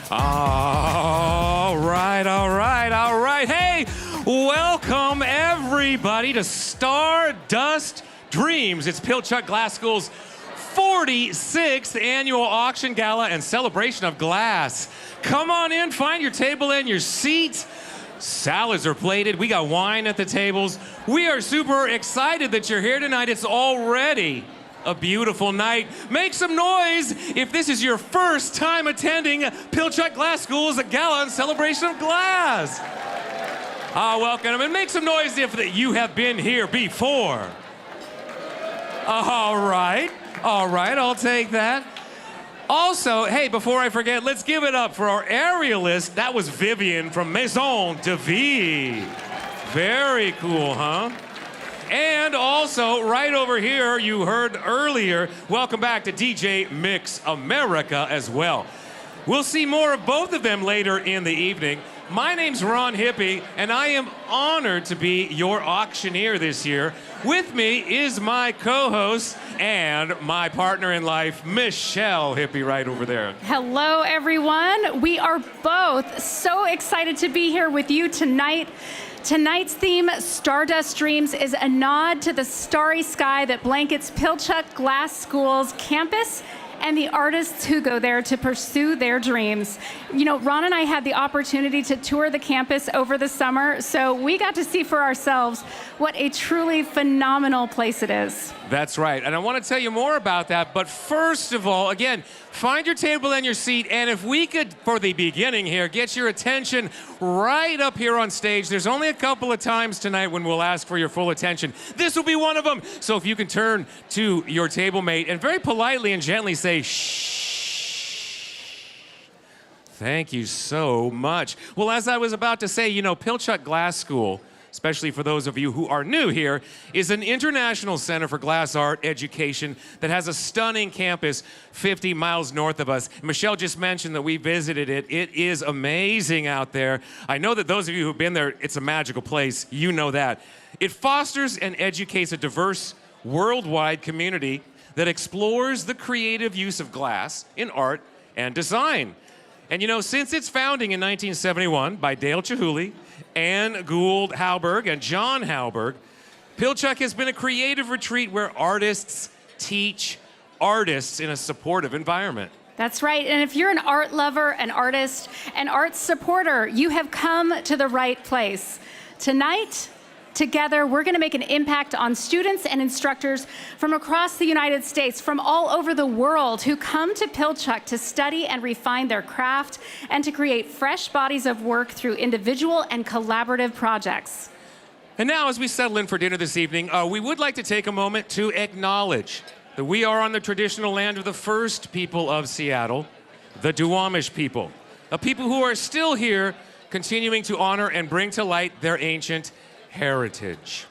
All right. Hey, welcome everybody to Stardust Dreams. It's Pilchuck Glass School's 46th annual auction gala and celebration of glass. Come on in, find your table and your seat. Salads are plated. We got wine at the tables. We are super excited that you're here tonight. It's already a beautiful night. Make some noise if this is your first time attending Pilchuck Glass School's gala and celebration of glass. Welcome, and make some noise if you have been here before. All right, I'll take that. Also, hey, before I forget, let's give it up for our aerialist. That was Vivian from Maison de Vie. Very cool, huh? And also, right over here, you heard earlier, welcome back to DJ Mix America as well. We'll see more of both of them later in the evening. My name's Ron Hippie, and I am honored to be your auctioneer this year. With me is my co-host and my partner in life, Michelle Hippie, right over there. Hello, everyone. We are both so excited to be here with you tonight. Tonight's theme, Stardust Dreams, is a nod to the starry sky that blankets Pilchuck Glass School's campus and the artists who go there to pursue their dreams. You know, Ron and I had the opportunity to tour the campus over the summer, so we got to see for ourselves what a truly phenomenal place it is. That's right, and I want to tell you more about that, but first of all, again, find your table and your seat, and if we could, for the beginning here, get your attention right up here on stage. There's only a couple of times tonight when we'll ask for your full attention. This will be one of them, so if you can turn to your table mate and very politely and gently say, shh. Thank you so much. Well, as I was about to say, you know, Pilchuck Glass School, especially for those of you who are new here, is an international center for glass art education that has a stunning campus 50 miles north of us. Michelle just mentioned that we visited it. It is amazing out there. I know that those of you who've been there, it's a magical place. You know that. It fosters and educates a diverse worldwide community that explores the creative use of glass in art and design. And you know, since its founding in 1971 by Dale Chihuly, Ann Gould Halberg, and John Halberg, Pilchuck has been a creative retreat where artists teach artists in a supportive environment. That's right, and if you're an art lover, an artist, an arts supporter, you have come to the right place. Tonight, together, we're going to make an impact on students and instructors from across the United States, from all over the world, who come to Pilchuck to study and refine their craft and to create fresh bodies of work through individual and collaborative projects. And now, as we settle in for dinner this evening, we would like to take a moment to acknowledge that we are on the traditional land of the first people of Seattle, the Duwamish people, a people who are still here, continuing to honor and bring to light their ancient heritage.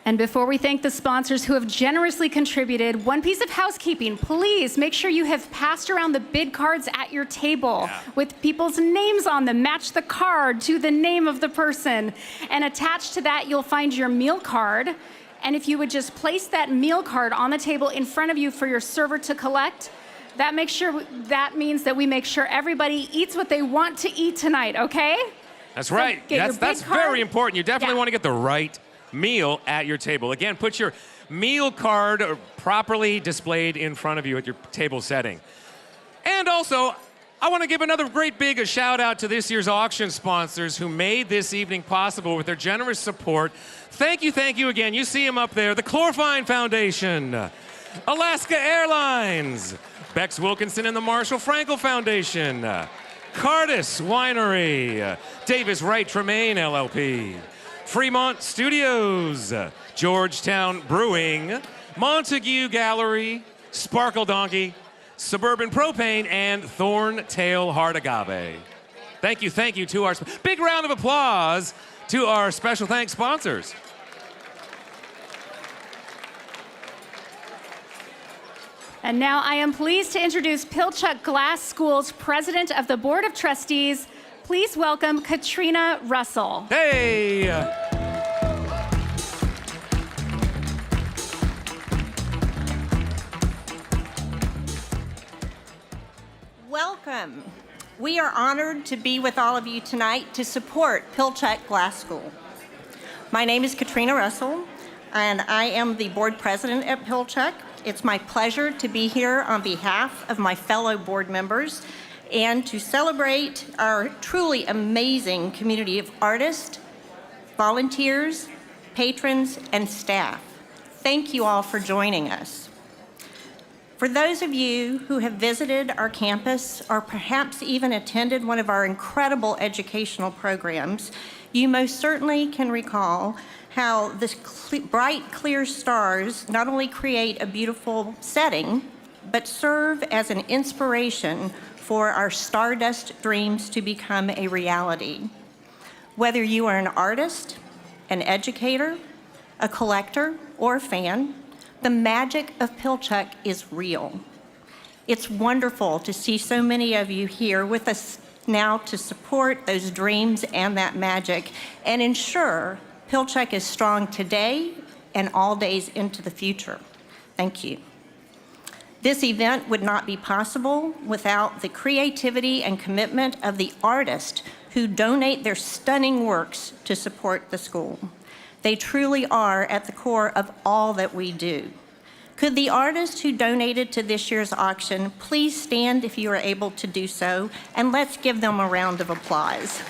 And before we thank the sponsors who have generously contributed, one piece of housekeeping. Please make sure you have passed around the bid cards at your table with people's names on them. Match the card to the name of the person. And attached to that, you'll find your meal card. And if you would just place that meal card on the table in front of you for your server to collect, that means that we make sure everybody eats what they want to eat tonight, okay? That's right. So that's very important. You definitely want to get the right meal at your table. Again, put your meal card properly displayed in front of you at your table setting. And also, I want to give another great big shout out to this year's auction sponsors who made this evening possible with their generous support. Thank you again. You see them up there. The Chlorfine Foundation, Alaska Airlines, Bex Wilkinson and the Marshall Frankel Foundation, Cardis Winery, Davis Wright Tremaine LLP, Fremont Studios, Georgetown Brewing, Montague Gallery, Sparkle Donkey, Suburban Propane, and Thorntail Heart Agave. Thank you to our big round of applause to our special thanks sponsors. And now I am pleased to introduce Pilchuck Glass School's President of the Board of Trustees. Please welcome Katrina Russell. Hey! Welcome. We are honored to be with all of you tonight to support Pilchuck Glass School. My name is Katrina Russell, and I am the board president at Pilchuck. It's my pleasure to be here on behalf of my fellow board members and to celebrate our truly amazing community of artists, volunteers, patrons, and staff. Thank you all for joining us. For those of you who have visited our campus or perhaps even attended one of our incredible educational programs, you most certainly can recall how the bright, clear stars not only create a beautiful setting, but serve as an inspiration for our Stardust dreams to become a reality. Whether you are an artist, an educator, a collector, or a fan, the magic of Pilchuck is real. It's wonderful to see so many of you here with us now to support those dreams and that magic and ensure Pilchuck is strong today and all days into the future. Thank you. This event would not be possible without the creativity and commitment of the artists who donate their stunning works to support the school. They truly are at the core of all that we do. Could the artists who donated to this year's auction please stand if you are able to do so, and let's give them a round of applause.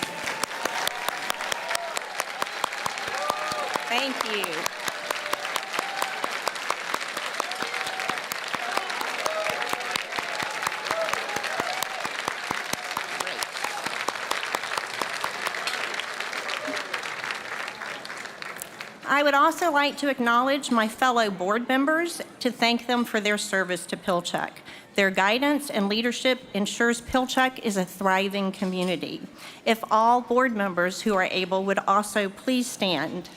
Thank you. I would also like to acknowledge my fellow board members to thank them for their service to Pilchuck. Their guidance and leadership ensures Pilchuck is a thriving community. If all board members who are able would also please stand.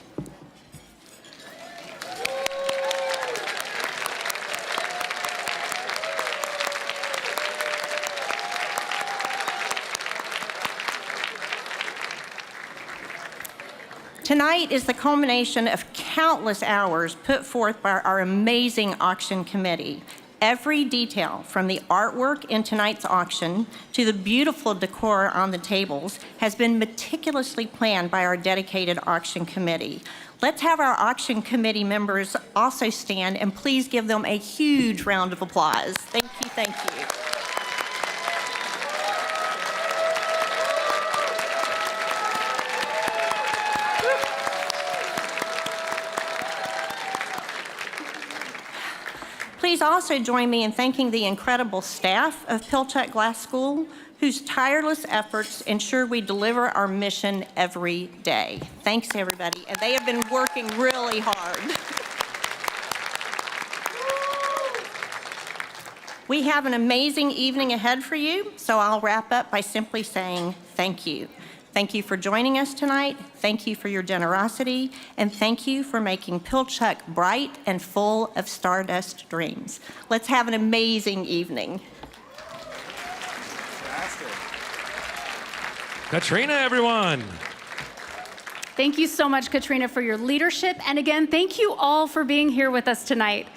Tonight is the culmination of countless hours put forth by our amazing auction committee. Every detail, from the artwork in tonight's auction to the beautiful decor on the tables, has been meticulously planned by our dedicated auction committee. Let's have our auction committee members also stand, and please give them a huge round of applause. Thank you, thank you. Please also join me in thanking the incredible staff of Pilchuck Glass School, whose tireless efforts ensure we deliver our mission every day. Thanks, everybody, and they have been working really hard. We have an amazing evening ahead for you, so I'll wrap up by simply saying thank you. Thank you for joining us tonight. Thank you for your generosity. And thank you for making Pilchuck bright and full of Stardust dreams. Let's have an amazing evening. Katrina, everyone. Thank you so much, Katrina, for your leadership. And again, thank you all for being here with us tonight.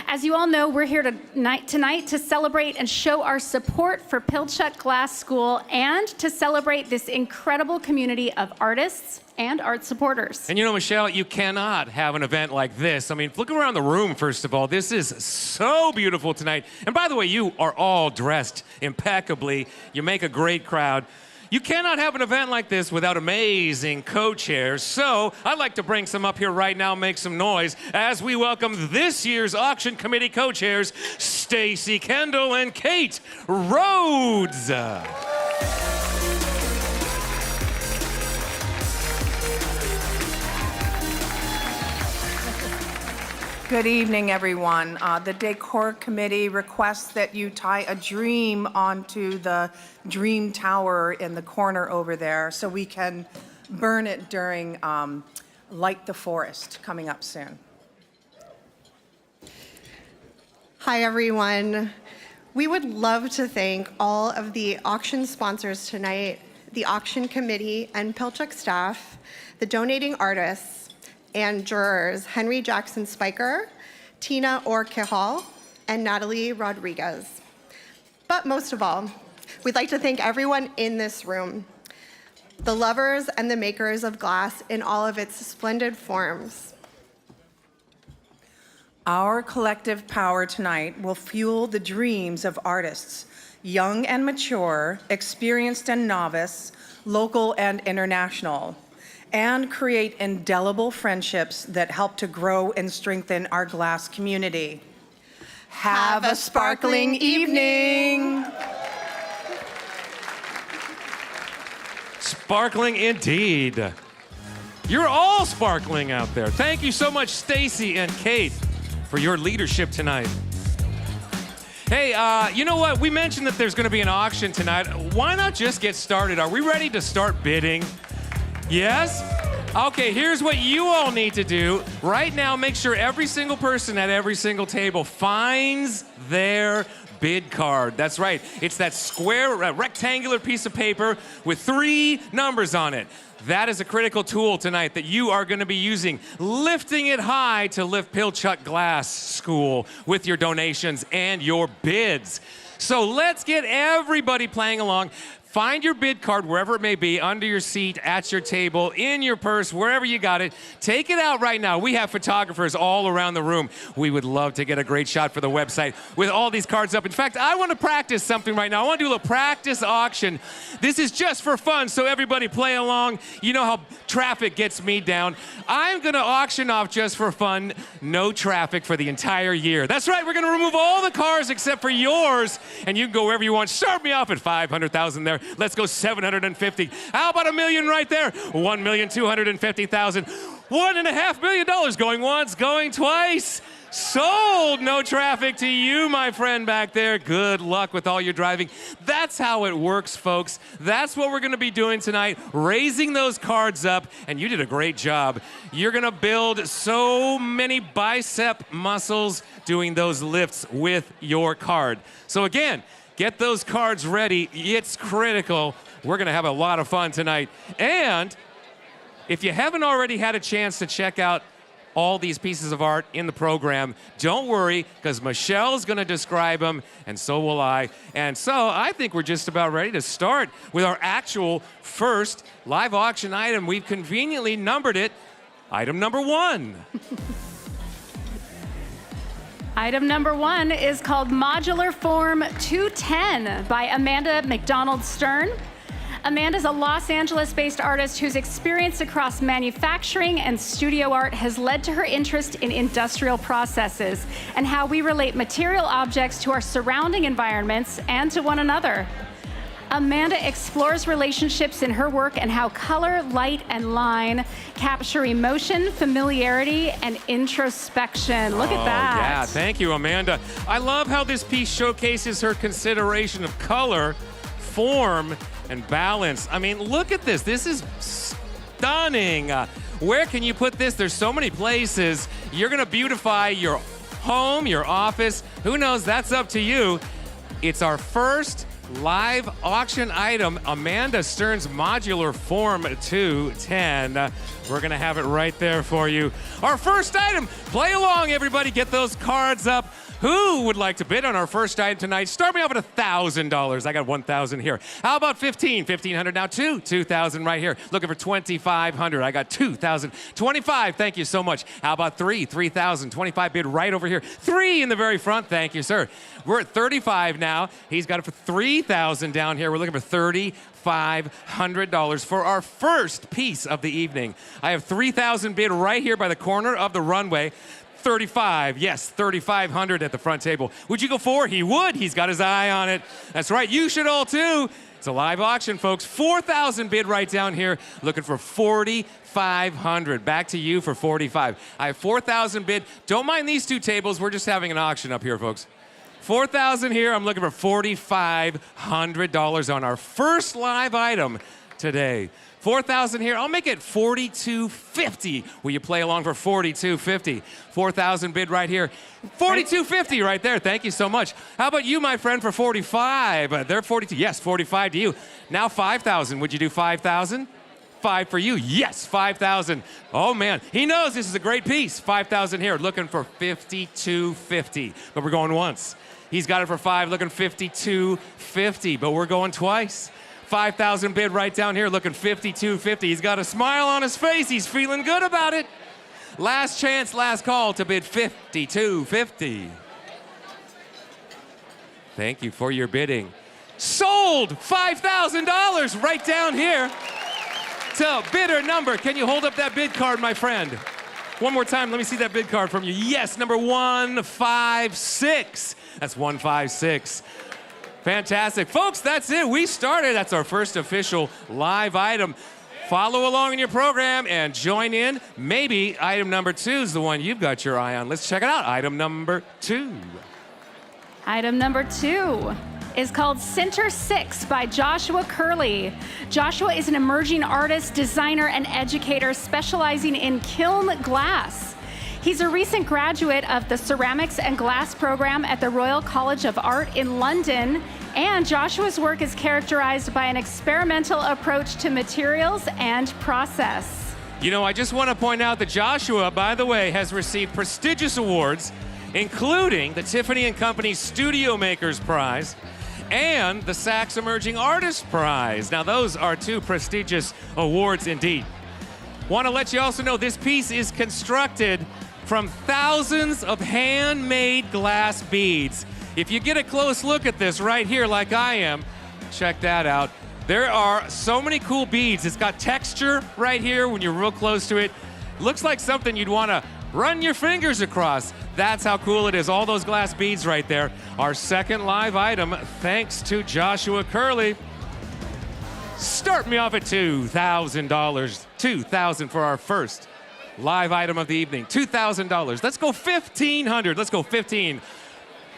As you all know, we're here tonight to celebrate and show our support for Pilchuck Glass School and to celebrate this incredible community of artists and art supporters. And you know, Michelle, you cannot have an event like this. I mean, look around the room, first of all. This is so beautiful tonight. And by the way, you are all dressed impeccably. You make a great crowd. You cannot have an event like this without amazing co-chairs. So I'd like to bring some up here right now, make some noise, as we welcome this year's auction committee co-chairs, Stacy Kendall and Kate Rhodes. Good evening, everyone. The Decor Committee requests that you tie a dream onto the dream tower in the corner over there so we can burn it during Light the Forest coming up soon. Hi, everyone. We would love to thank all of the auction sponsors tonight, the auction committee and Pilchuck staff, the donating artists, and jurors Henry Jackson Spiker, Tina Orr Kihal, and Natalie Rodriguez. But most of all, We'd like to thank everyone in this room, the lovers and the makers of glass in all of its splendid forms. Our collective power tonight will fuel the dreams of artists, young and mature, experienced and novice, local and international, and create indelible friendships that help to grow and strengthen our glass community. Have a sparkling evening. Sparkling indeed. You're all sparkling out there. Thank you so much, Stacy and Kate, for your leadership tonight. Hey, you know what? We mentioned that there's going to be an auction tonight. Why not just get started? Are we ready to start bidding? Yes? Okay, here's what you all need to do. Right now, make sure every single person at every single table finds their bid card. That's right. It's that square, rectangular piece of paper with 3 numbers on it. That is a critical tool tonight that you are going to be using, lifting it high to lift Pilchuck Glass School with your donations and your bids. So let's get everybody playing along. Find your bid card wherever it may be, under your seat, at your table, in your purse, wherever you got it. Take it out right now. We have photographers all around the room. We would love to get a great shot for the website with all these cards up. In fact, I want to practice something right now. I want to do a little practice auction. This is just for fun, so everybody play along. You know how traffic gets me down. I'm going to auction off just for fun, no traffic for the entire year. That's right, we're going to remove all the cars except for yours, and you can go wherever you want. Start me off at $500,000 there. Let's go 750. How about $1 million right there? 1,250,000. $1.5 million going once, going twice. Sold. No traffic to you, my friend back there. Good luck with all your driving. That's how it works, folks. That's what we're going to be doing tonight, raising those cards up, and you did a great job. You're going to build so many bicep muscles doing those lifts with your card. So again, get those cards ready. It's critical. We're going to have a lot of fun tonight. And if you haven't already had a chance to check out all these pieces of art in the program, don't worry, because Michelle's going to describe them, and so will I. And so I think we're just about ready to start with our actual first live auction item. We've conveniently numbered it, item number 1. Item number 1 is called Modular Form 210 by Amanda McDonald Stern. Amanda's a Los Angeles-based artist whose experience across manufacturing and studio art has led to her interest in industrial processes and how we relate material objects to our surrounding environments and to one another. Amanda explores relationships in her work and how color, light, and line capture emotion, familiarity, and introspection. Look at that. Yeah, thank you, Amanda. I love how this piece showcases her consideration of color, form, and balance. I mean, look at this. This is stunning. Where can you put this? There's so many places. You're going to beautify your home, your office. Who knows? That's up to you. It's our first live auction item, Amanda Stern's Modular Form 210. We're going to have it right there for you. Our first item. Play along, everybody. Get those cards up. Who would like to bid on our first item tonight? Start me off at $1,000. I got $1,000 here. How about $1,500? $1,500 now, $2,000 right here. Looking for $2,500. I got $2,000. $2,500. Thank you so much. How about $3,000? $25 bid right over here. $3 in the very front. Thank you, sir. We're at $35 now. He's got it for $3,000 down here. We're looking for $3,500 for our first piece of the evening. I have $3,000 bid right here by the corner of the runway. 35, yes, 3,500 at the front table. Would you go for? He would. He's got his eye on it. That's right. You should all too. It's a live auction, folks. 4,000 bid right down here. Looking for 4,500. Back to you for 45. I have 4,000 bid. Don't mind these two tables. We're just having an auction up here, folks. 4,000 here. I'm looking for $4,500 on our first live item today. 4,000 here. I'll make it $4,250. Will you play along for $4,250? 4,000 bid right here. $4,250 right there. Thank you so much. How about you, my friend, for 45? They're 42. Yes, 45 to you. Now 5,000. Would you do 5,000? 5 for you. Yes, 5,000. Oh man, he knows this is a great piece. 5,000 here. Looking for $5,250. But we're going once. He's got it for 5, looking $52.50, but we're going twice. 5,000 bid right down here, looking $52.50. He's got a smile on his face. He's feeling good about it. Last chance, last call to bid $52.50. Thank you for your bidding. Sold $5,000 right down here to bidder number. Can you hold up that bid card, my friend? One more time, let me see that bid card from you. Yes, number 156. That's 156. Fantastic. Folks, that's it. We started. That's our first official live item. Follow along in your program and join in. Maybe item number 2 is the one you've got your eye on. Let's check it out. Item number 2. Item number 2 is called Center 6 by Joshua Curley. Joshua is an emerging artist, designer, and educator specializing in kiln glass. He's a recent graduate of the Ceramics and Glass program at the Royal College of Art in London, and Joshua's work is characterized by an experimental approach to materials and process. You know, I just want to point out that Joshua, by the way, has received prestigious awards, including the Tiffany & Company Studio Makers Prize and the Saks Emerging Artist Prize. Now, those are 2 prestigious awards indeed. Want to let you also know this piece is constructed from thousands of handmade glass beads. If you get a close look at this right here like I am, check that out. There are so many cool beads. It's got texture right here when you're real close to it. Looks like something you'd want to run your fingers across. That's how cool it is. All those glass beads right there. Our second live item, thanks to Joshua Curley. Start me off at $2,000. $2,000 for our first live item of the evening. $2,000. Let's go $1,500. Let's go 15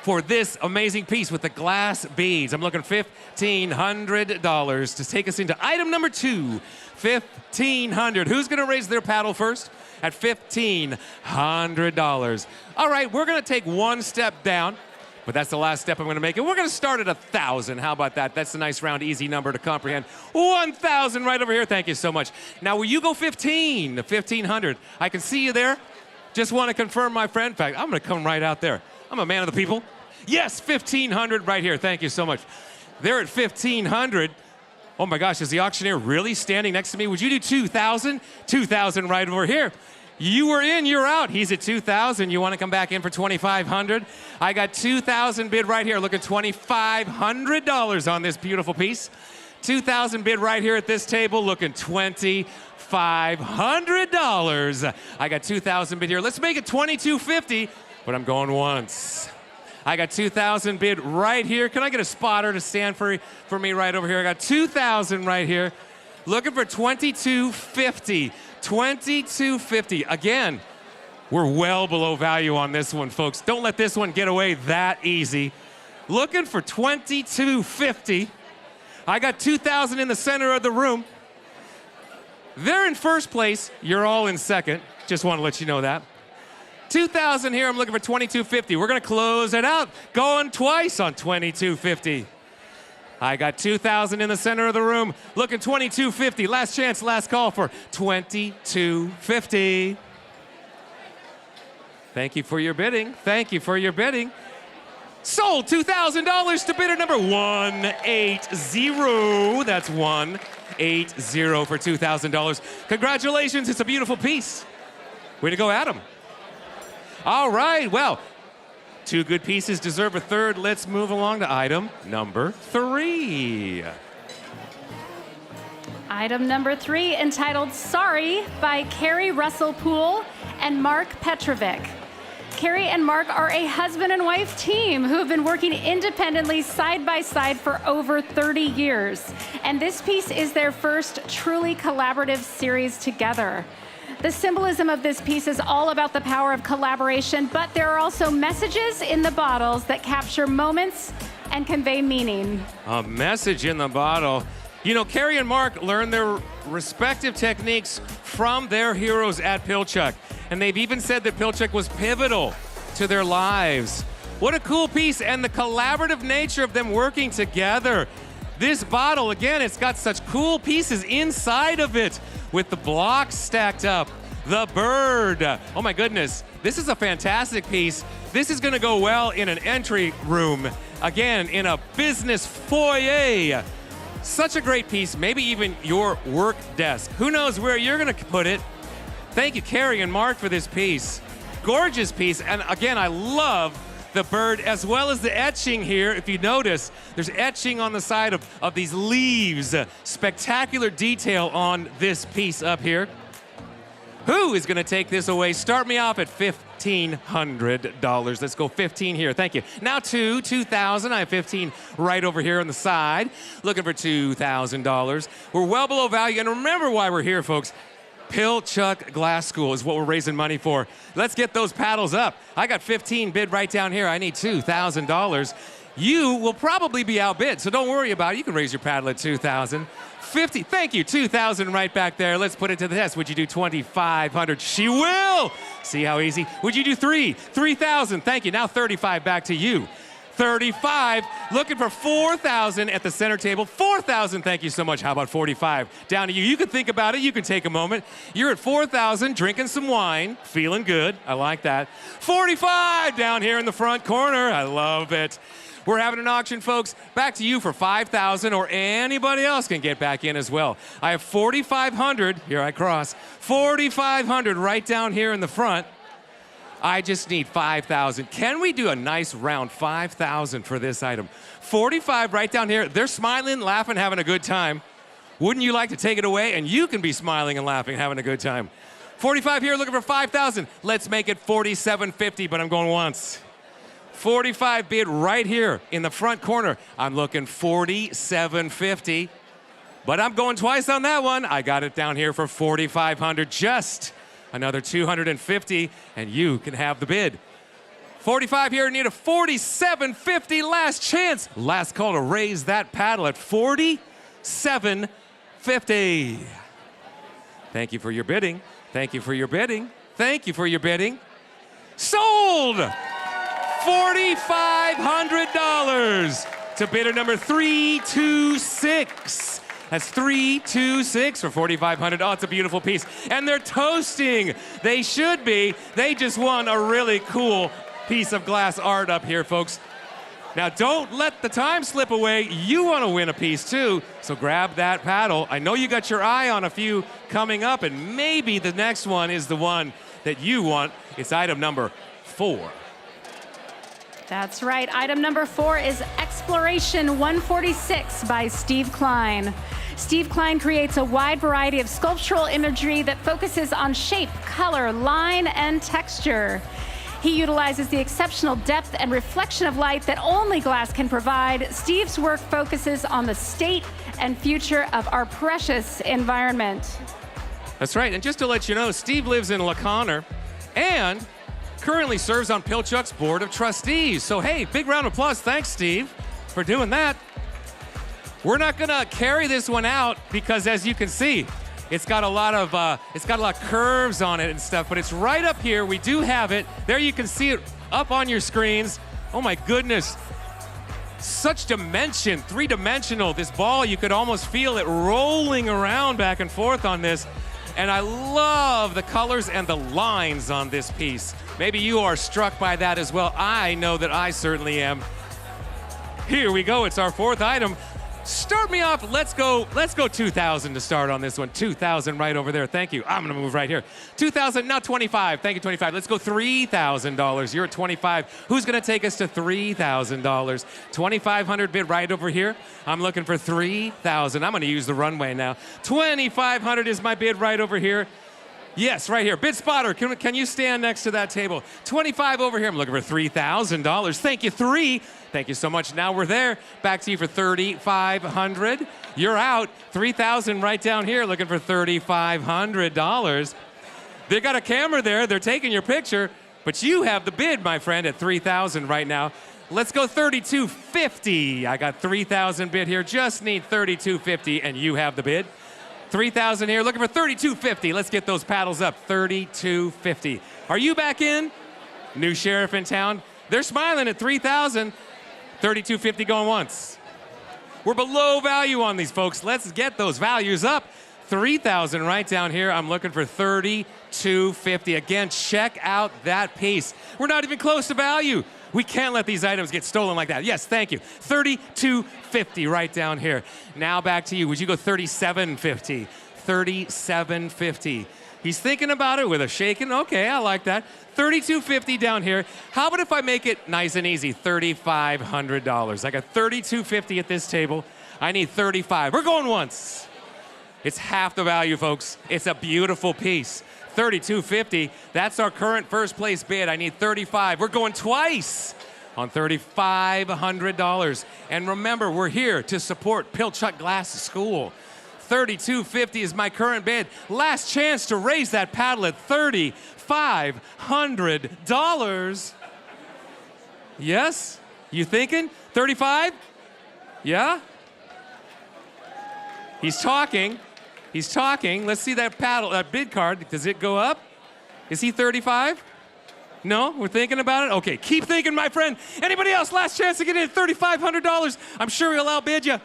for this amazing piece with the glass beads. I'm looking $1,500 to take us into item number 2. $1,500. Who's going to raise their paddle first? At $1,500. All right, we're going to take one step down, but that's the last step I'm going to make. And we're going to start at 1,000. How about that? That's a nice, round, easy number to comprehend. 1,000 right over here. Thank you so much. Now, will you go 15 to 1,500? I can see you there. Just want to confirm, my friend. In fact, I'm going to come right out there. I'm a man of the people. Yes, 1,500 right here. Thank you so much. They're at 1,500. Oh my gosh, is the auctioneer really standing next to me? Would you do 2,000? 2,000 right over here. You were in, you're out. He's at 2,000. You want to come back in for 2,500? I got 2,000 bid right here. Looking $2,500 on this beautiful piece. 2,000 bid right here at this table. Looking $2,500. I got 2,000 bid here. Let's make it $2,250, but I'm going once. I got 2,000 bid right here. Can I get a spotter to stand for me right over here? I got 2,000 right here. Looking for $2,250. $2,250. Again, we're well below value on this one, folks. Don't let this one get away that easy. Looking for $2,250. I got 2,000 in the center of the room. They're in first place. You're all in second. Just want to let you know that. 2,000 here. I'm looking for $2,250. We're going to close it out. Going twice on $2,250. I got 2,000 in the center of the room. Looking $2,250. Last chance, last call for $2,250. Thank you for your bidding. Thank you for your bidding. Sold $2,000 to bidder number 180. That's 180 for $2,000. Congratulations. It's a beautiful piece. Way to go, Adam. All right, well, 2 good pieces deserve a third. Let's move along to item number 3. Item number 3, entitled Sorry by Carrie Russell Poole and Mark Petrovic. Carrie and Mark are a husband and wife team who have been working independently side by side for over 30 years. And this piece is their first truly collaborative series together. The symbolism of this piece is all about the power of collaboration, but there are also messages in the bottles that capture moments and convey meaning. A message in the bottle. You know, Carrie and Mark learned their respective techniques from their heroes at Pilchuck, and they've even said that Pilchuck was pivotal to their lives. What a cool piece, and the collaborative nature of them working together. This bottle, again, it's got such cool pieces inside of it with the blocks stacked up. the bird. Oh my goodness, this is a fantastic piece. This is gonna go well in an entry room. Again, in a business foyer. Such a great piece, maybe even your work desk. Who knows where you're gonna put it? Thank you, Carrie and Mark, for this piece. Gorgeous piece, and again, I love the bird as well as the etching here. If you notice, there's etching on the side of these leaves. Spectacular detail on this piece up here. Who is gonna take this away? Start me off at $1,500. Let's go 15 here, thank you. Now 2,000, I have 15 right over here on the side. Looking for $2,000. We're well below value, and remember why we're here, folks. Pilchuck Glass School is what we're raising money for. Let's get those paddles up. I got 15 bid right down here. I need $2,000. You will probably be outbid, so don't worry about it. You can raise your paddle at 2,000. 50, thank you, 2,000 right back there. Let's put it to the test. Would you do 2,500? She will. See how easy? Would you do 3,000? Thank you. Now 35 back to you. 35, looking for 4,000 at the center table. 4,000, thank you so much. How about 45? Down to you. You can think about it. You can take a moment. You're at 4,000, drinking some wine, feeling good. I like that. 45 down here in the front corner. I love it. We're having an auction, folks. Back to you for 5,000, or anybody else can get back in as well. I have 4,500. Here I cross. 4,500 right down here in the front. I just need 5,000. Can we do a nice round 5,000 for this item? 45 right down here. They're smiling, laughing, having a good time. Wouldn't you like to take it away? And you can be smiling and laughing, having a good time. 45 here, looking for 5,000. Let's make it 4,750, but I'm going once. 45 bid right here in the front corner. I'm looking 4,750, but I'm going twice on that one. I got it down here for 4,500 just. Another 250, and you can have the bid. 45 here, need a 47.50 last chance. Last call to raise that paddle at 47.50. Thank you for your bidding. Thank you for your bidding. Thank you for your bidding. Sold! $4,500 to bidder number 326. That's 326 for 4,500. Oh, it's a beautiful piece. And they're toasting. They should be. They just won a really cool piece of glass art up here, folks. Now, don't let the time slip away. You want to win a piece, too. So grab that paddle. I know you got your eye on a few coming up, and maybe the next one is the one that you want. It's item number 4. That's right. Item number 4 is Exploration 146 by Steve Klein. Steve Klein creates a wide variety of sculptural imagery that focuses on shape, color, line, and texture. He utilizes the exceptional depth and reflection of light that only glass can provide. Steve's work focuses on the state and future of our precious environment. That's right. And just to let you know, Steve lives in La Conner and currently serves on Pilchuck's Board of Trustees. So, hey, big round of applause. Thanks, Steve, for doing that. We're not going to carry this one out because, as you can see, it's got a lot of curves on it and stuff, but it's right up here. We do have it. There you can see it up on your screens. Oh, my goodness. Such dimension, three-dimensional. This ball, you could almost feel it rolling around back and forth on this. And I love the colors and the lines on this piece. Maybe you are struck by that as well. I know that I certainly am. Here we go. It's our 4th item. Start me off. Let's go 2,000 to start on this one. 2,000 right over there. Thank you. I'm going to move right here. 2,000, now 25. Thank you, 25. Let's go $3,000. You're at 25. Who's going to take us to $3,000? 2,500 bid right over here. I'm looking for 3,000. I'm going to use the runway now. 2,500 is my bid right over here. Yes, right here. Bid spotter, can you stand next to that table? 25 over here. I'm looking for $3,000. Thank you, 3. Thank you so much. Now we're there. Back to you for 3,500. You're out. 3,000 right down here, looking for $3,500. They got a camera there. They're taking your picture, but you have the bid, my friend, at 3,000 right now. Let's go 3,250. I got 3,000 bid here. Just need 3,250, and you have the bid. 3,000 here, looking for 3,250. Let's get those paddles up. 3,250. Are you back in? New sheriff in town. They're smiling at 3,000. 3,250 going once. We're below value on these, folks. Let's get those values up. 3,000 right down here. I'm looking for 3,250. Again, check out that piece. We're not even close to value. We can't let these items get stolen like that. Yes, thank you. 3,250 right down here. Now back to you. Would you go 3,750? 3,750. He's thinking about it with a shaking. Okay, I like that. 3,250 down here. How about if I make it nice and easy? $3,500. I got 3,250 at this table. I need 35. We're going once. It's half the value, folks. It's a beautiful piece. 3,250. That's our current first place bid. I need 35. We're going twice on $3,500. And remember, we're here to support Pilchuck Glass School. 3,250 is my current bid. Last chance to raise that paddle at $3,500. Yes? You thinking? 35? Yeah? He's talking. He's talking. Let's see that paddle, that bid card. Does it go up? Is he 35? No? We're thinking about it? Okay, keep thinking, my friend. Anybody else? Last chance to get in at $3,500. I'm sure he'll outbid you.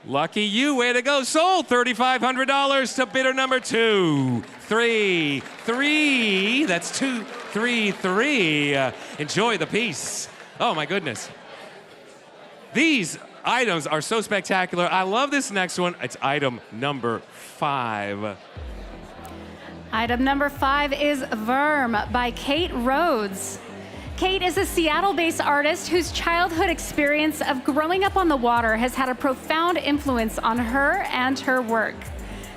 Lucky you, way to go. Sold $3,500 to bidder number 2. 3, 3. That's 2, 3, 3. Enjoy the piece. Oh my goodness. These items are so spectacular. I love this next one. It's item number 5. Item number 5 is Verm by Kate Rhodes. Kate is a Seattle-based artist whose childhood experience of growing up on the water has had a profound influence on her and her work.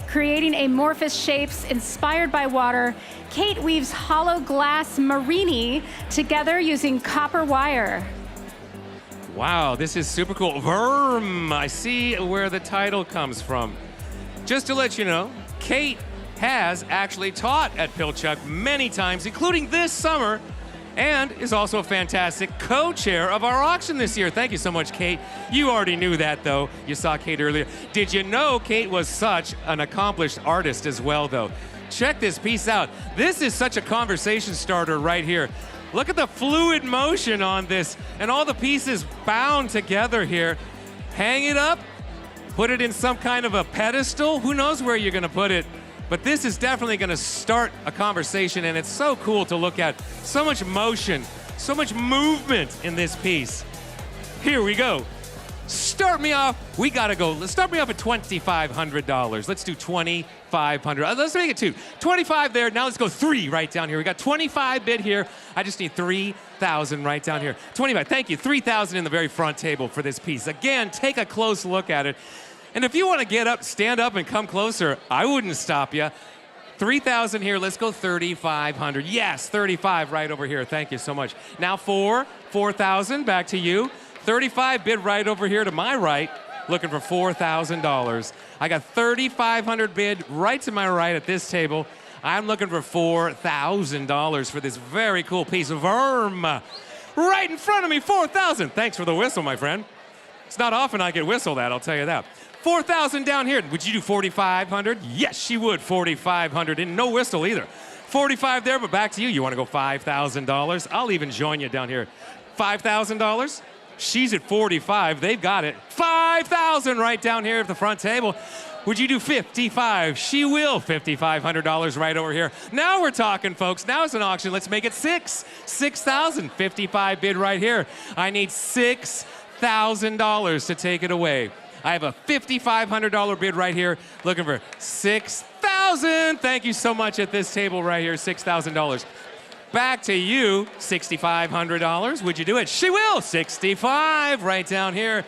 Creating amorphous shapes inspired by water, Kate weaves hollow glass marini together using copper wire. Wow, this is super cool. Verm, I see where the title comes from. Just to let you know, Kate has actually taught at Pilchuck many times, including this summer, and is also a fantastic co-chair of our auction this year. Thank you so much, Kate. You already knew that, though. You saw Kate earlier. Did you know Kate was such an accomplished artist as well, though? Check this piece out. This is such a conversation starter right here. Look at the fluid motion on this and all the pieces bound together here. Hang it up, put it in some kind of a pedestal. Who knows where you're gonna put it? But this is definitely gonna start a conversation, and it's so cool to look at. So much motion, so much movement in this piece. Here we go. Start me off. We gotta go. Let's start me off at $2,500. Let's do $2,500. Let's make it 2. 25 there. Now let's go 3 right down here. We got 25 bid here. I just need 3,000 right down here. 25. Thank you. 3,000 in the very front table for this piece. Again, take a close look at it. And if you want to get up, stand up, and come closer, I wouldn't stop you. 3,000 here. Let's go 3,500. Yes, 35 right over here. Thank you so much. Now 4,000. Back to you. 35 bid right over here to my right, looking for $4,000. I got 3,500 bid right to my right at this table. I'm looking for $4,000 for this very cool piece of Verm. Right in front of me, 4,000. Thanks for the whistle, my friend. It's not often I get whistled at, I'll tell you that. 4,000 down here. Would you do 4,500? Yes, she would. 4,500. And no whistle either. 45 there, but back to you. You want to go $5,000? I'll even join you down here. $5,000? She's at 45. They've got it. 5,000 right down here at the front table. Would you do 55? She will. $5,500 right over here. Now we're talking, folks. Now it's an auction. Let's make it 6. 6,000. 55 bid right here. I need $6,000 to take it away. I have a $5,500 bid right here. Looking for $6,000. Thank you so much at this table right here. $6,000. Back to you, $6,500. Would you do it? She will. 65 right down here.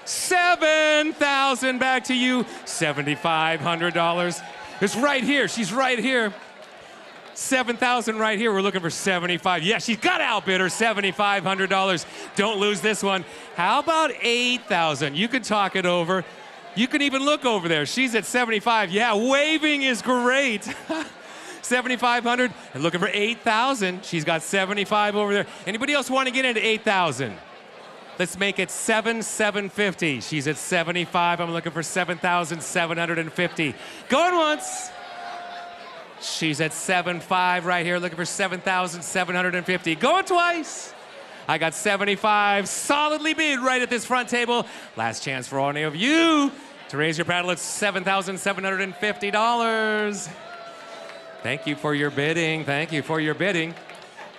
7,000. Back to you, $7,500. It's right here. She's right here. 7,000 right here. We're looking for 75. Yeah, she's got to outbid her. $7,500. Don't lose this one. How about 8,000? You can talk it over. You can even look over there. She's at 75. Yeah, waving is great. 7,500 and looking for 8,000. She's got 75 over there. Anybody else want to get into 8,000? Let's make it 7,750. She's at 75. I'm looking for 7,750. Going once. She's at 7,500 right here, looking for 7,750. Going twice. I got 75. Solidly bid right at this front table. Last chance for any of you. To raise your paddle, it's $7,750. Thank you for your bidding. Thank you for your bidding.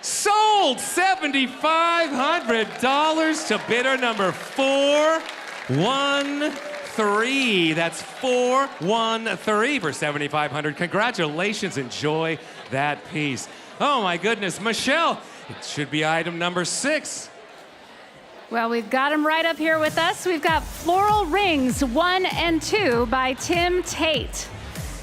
Sold $7,500 to bidder number 413. That's 413 for $7,500. Congratulations. Enjoy that piece. Oh my goodness, Michelle, it should be item number 6. Well, we've got them right up here with us. We've got Floral Rings 1 and 2 by Tim Tate.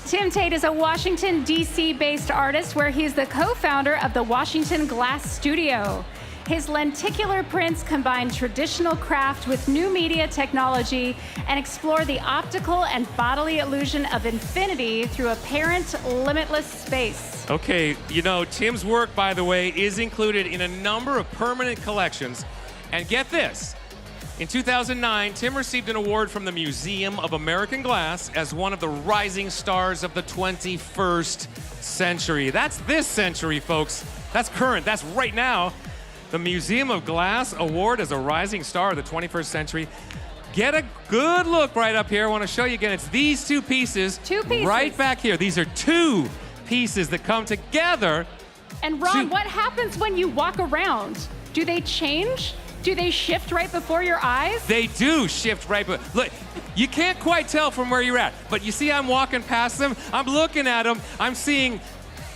Tim Tate is a Washington, D.C.-based artist where he's the co-founder of the Washington Glass Studio. His lenticular prints combine traditional craft with new media technology and explore the optical and bodily illusion of infinity through apparent limitless space. Okay, you know, Tim's work, by the way, is included in a number of permanent collections. And get this, in 2009, Tim received an award from the Museum of American Glass as one of the rising stars of the 21st century. That's this century, folks. That's current. That's right now. The Museum of Glass Award as a rising star of the 21st century. Get a good look right up here. I want to show you again. It's these two pieces. Two pieces. Right back here. These are two pieces that come together. And Ron, what happens when you walk around? Do they change? Do they shift right before your eyes? They do shift right. Look, you can't quite tell from where you're at, but you see I'm walking past them. I'm looking at them. I'm seeing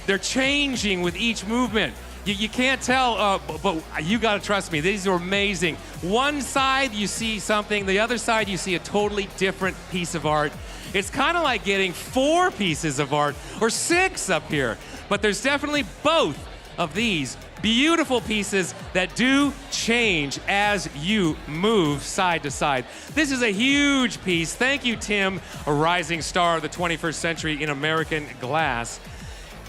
they're changing with each movement. You can't tell, but you got to trust me. These are amazing. One side, you see something. The other side, you see a totally different piece of art. It's kind of like getting 4 pieces of art or 6 up here. But there's definitely both of these beautiful pieces that do change as you move side to side. This is a huge piece. Thank you, Tim, a rising star of the 21st century in American glass.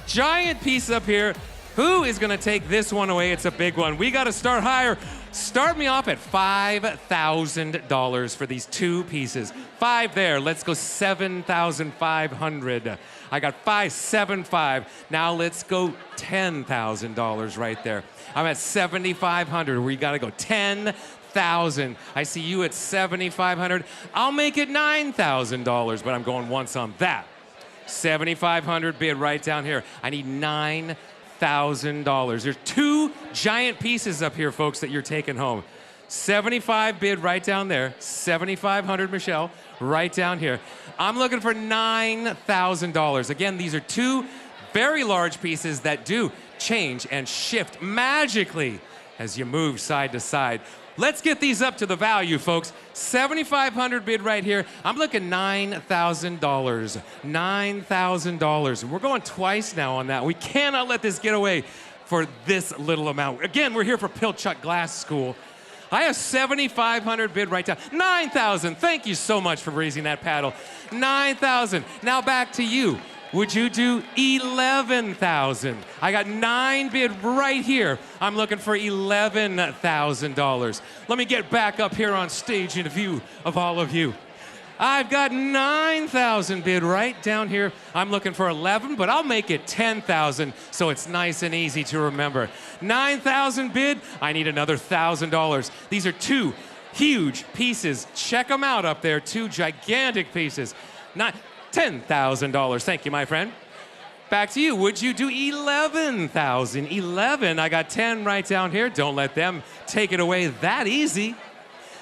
Giant piece up here. Who is going to take this one away? It's a big one. We got to start higher. Start me off at $5,000 for these 2 pieces. 5 there. Let's go $7,500. I got 575. Now let's go $10,000 right there. I'm at 7,500. We got to go 10,000. I see you at 7,500. I'll make it $9,000, but I'm going once on that. 7,500 bid right down here. I need $9,000. There's 2 giant pieces up here, folks, that you're taking home. 75 bid right down there. 7,500, Michelle, right down here. I'm looking for $9,000. Again, these are 2 very large pieces that do change and shift magically as you move side to side. Let's get these up to the value, folks. 7,500 bid right here. I'm looking $9,000. $9,000. And we're going twice now on that. We cannot let this get away for this little amount. Again, we're here for Pilchuck Glass School. I have 7,500 bid right down. 9,000. Thank you so much for raising that paddle. 9,000. Now back to you. Would you do 11,000? I got 9 bid right here. I'm looking for $11,000. Let me get back up here on stage in view of all of you. I've got 9,000 bid right down here. I'm looking for 11, but I'll make it 10,000 so it's nice and easy to remember. 9,000 bid, I need another $1,000. These are 2 huge pieces. Check them out up there, 2 gigantic pieces. $10,000. Thank you, my friend. Back to you. Would you do 11,000? 11. I got 10 right down here. Don't let them take it away that easy.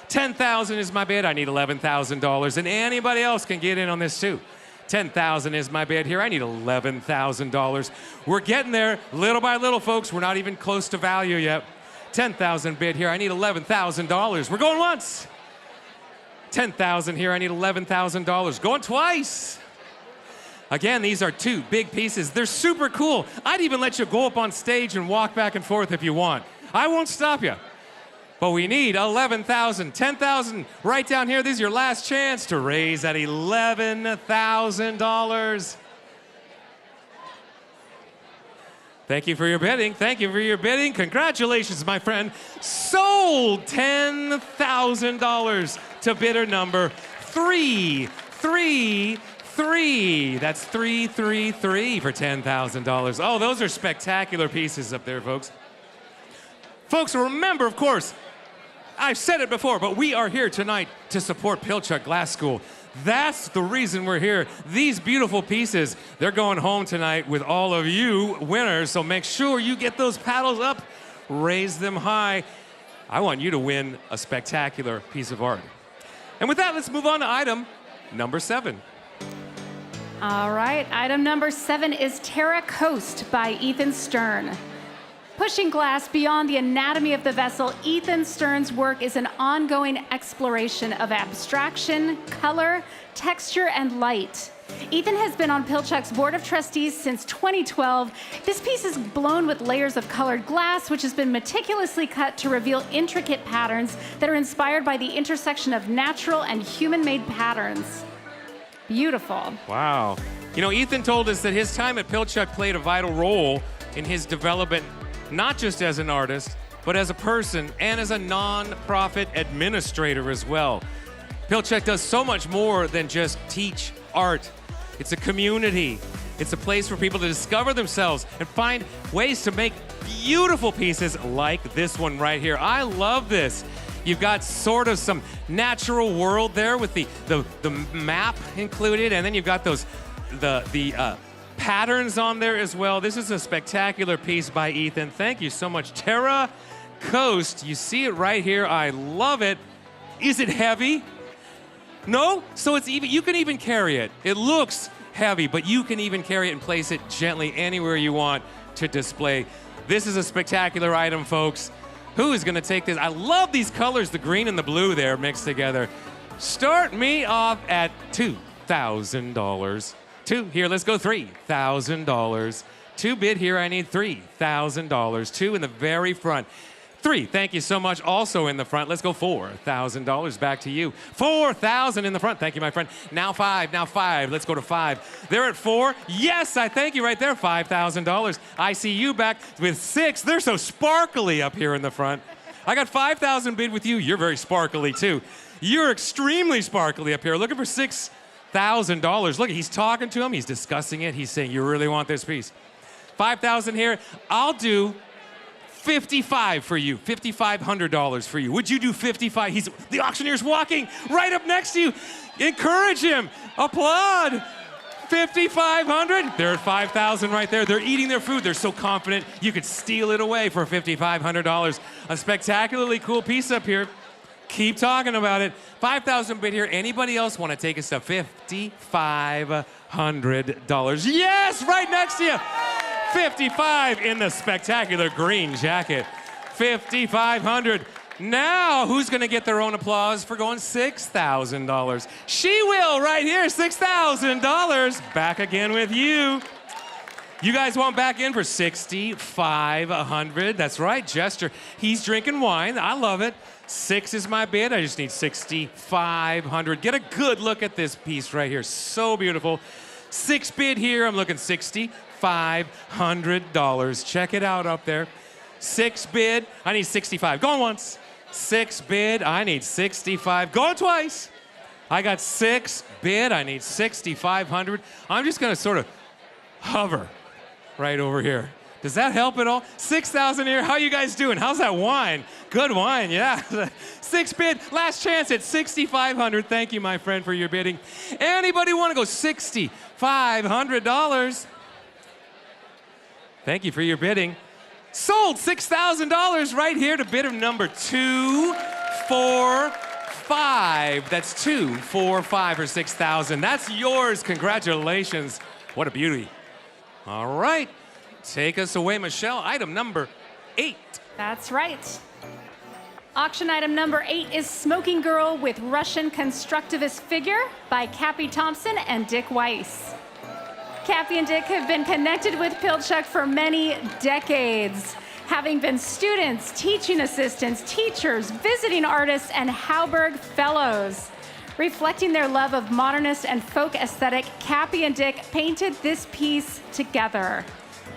10,000 is my bid. I need $11,000. And anybody else can get in on this too. 10,000 is my bid here. I need $11,000. We're getting there little by little, folks. We're not even close to value yet. 10,000 bid here. I need $11,000. We're going once. 10,000 here. I need $11,000. Going twice. Again, these are 2 big pieces. They're super cool. I'd even let you go up on stage and walk back and forth if you want. I won't stop you. But we need 11,000, 10,000 right down here. This is your last chance to raise that $11,000. Thank you for your bidding. Thank you for your bidding. Congratulations, my friend. Sold $10,000 to bidder number 333. That's 333 for $10,000. Oh, those are spectacular pieces up there, folks. Folks, remember, of course, I've said it before, but we are here tonight to support Pilchuck Glass School. That's the reason we're here. These beautiful pieces, they're going home tonight with all of you winners, so make sure you get those paddles up, raise them high. I want you to win a spectacular piece of art. And with that, let's move on to item number 7. All right, item number 7 is Terra Coast by Ethan Stern. Pushing glass beyond the anatomy of the vessel, Ethan Stern's work is an ongoing exploration of abstraction, color, texture, and light. Ethan has been on Pilchuck's Board of Trustees since 2012. This piece is blown with layers of colored glass, which has been meticulously cut to reveal intricate patterns that are inspired by the intersection of natural and human-made patterns. Beautiful. Wow. You know, Ethan told us that his time at Pilchuck played a vital role in his development, not just as an artist, but as a person and as a non-profit administrator as well. Pilchuck does so much more than just teach art. It's a community. It's a place for people to discover themselves and find ways to make beautiful pieces like this one right here. I love this. You've got sort of some natural world there with the map included, and then you've got those the patterns on there as well. This is a spectacular piece by Ethan. Thank you so much. Terra Coast, you see it right here. I love it. Is it heavy? No? So it's even, you can even carry it. It looks heavy, but you can even carry it and place it gently anywhere you want to display. This is a spectacular item, folks. Who is gonna take this? I love these colors, the green and the blue there mixed together. Start me off at $2,000. Here, let's go $3,000. 2 bid here, I need $3,000. 2 in the very front. 3, thank you so much, also in the front. Let's go $4,000, back to you. 4,000 in the front, thank you, my friend. Now 5, let's go to 5. They're at 4, yes, I thank you right there, $5,000. I see you back with 6, they're so sparkly up here in the front. I got 5,000 bid with you, you're very sparkly too. You're extremely sparkly up here, looking for $6,000. Look, he's talking to him, he's discussing it, he's saying, you really want this piece. 5,000 here, I'll do 55 for you, $5,500 for you. Would you do 55? The auctioneer's walking right up next to you. Encourage him, applaud. 5,500, they're at 5,000 right there. They're eating their food, they're so confident you could steal it away for $5,500. A spectacularly cool piece up here. Keep talking about it. 5,000 bid here. Anybody else want to take us to $5,500? Yes, right next to you. 55 in the spectacular green jacket. 5,500. Now, who's going to get their own applause for going $6,000? She will right here, $6,000. Back again with you. You guys want back in for 6,500. That's right, Jester. He's drinking wine. I love it. 6 is my bid. I just need 6,500. Get a good look at this piece right here. So beautiful. 6 bid here. I'm looking $6,500. Check it out up there. 6 bid. I need 65. Going once. 6 bid. I need 65. Going twice. I got 6 bid. I need 6,500. I'm just going to sort of hover right over here. Does that help at all? 6,000 here. How you guys doing? How's that wine? Good wine, yeah. 6 bid. Last chance at 6,500. Thank you, my friend, for your bidding. Anybody want to go $6,500? Thank you for your bidding. Sold $6,000 right here to bidder number 245. That's 245 for 6,000. That's yours. Congratulations. What a beauty. All right. Take us away, Michelle. Item number 8. That's right. Auction item number 8 is Smoking Girl with Russian Constructivist Figure by Cappy Thompson and Dick Weiss. Cappy and Dick have been connected with Pilchuck for many decades, having been students, teaching assistants, teachers, visiting artists, and Hauberg Fellows. Reflecting their love of modernist and folk aesthetic, Cappy and Dick painted this piece together.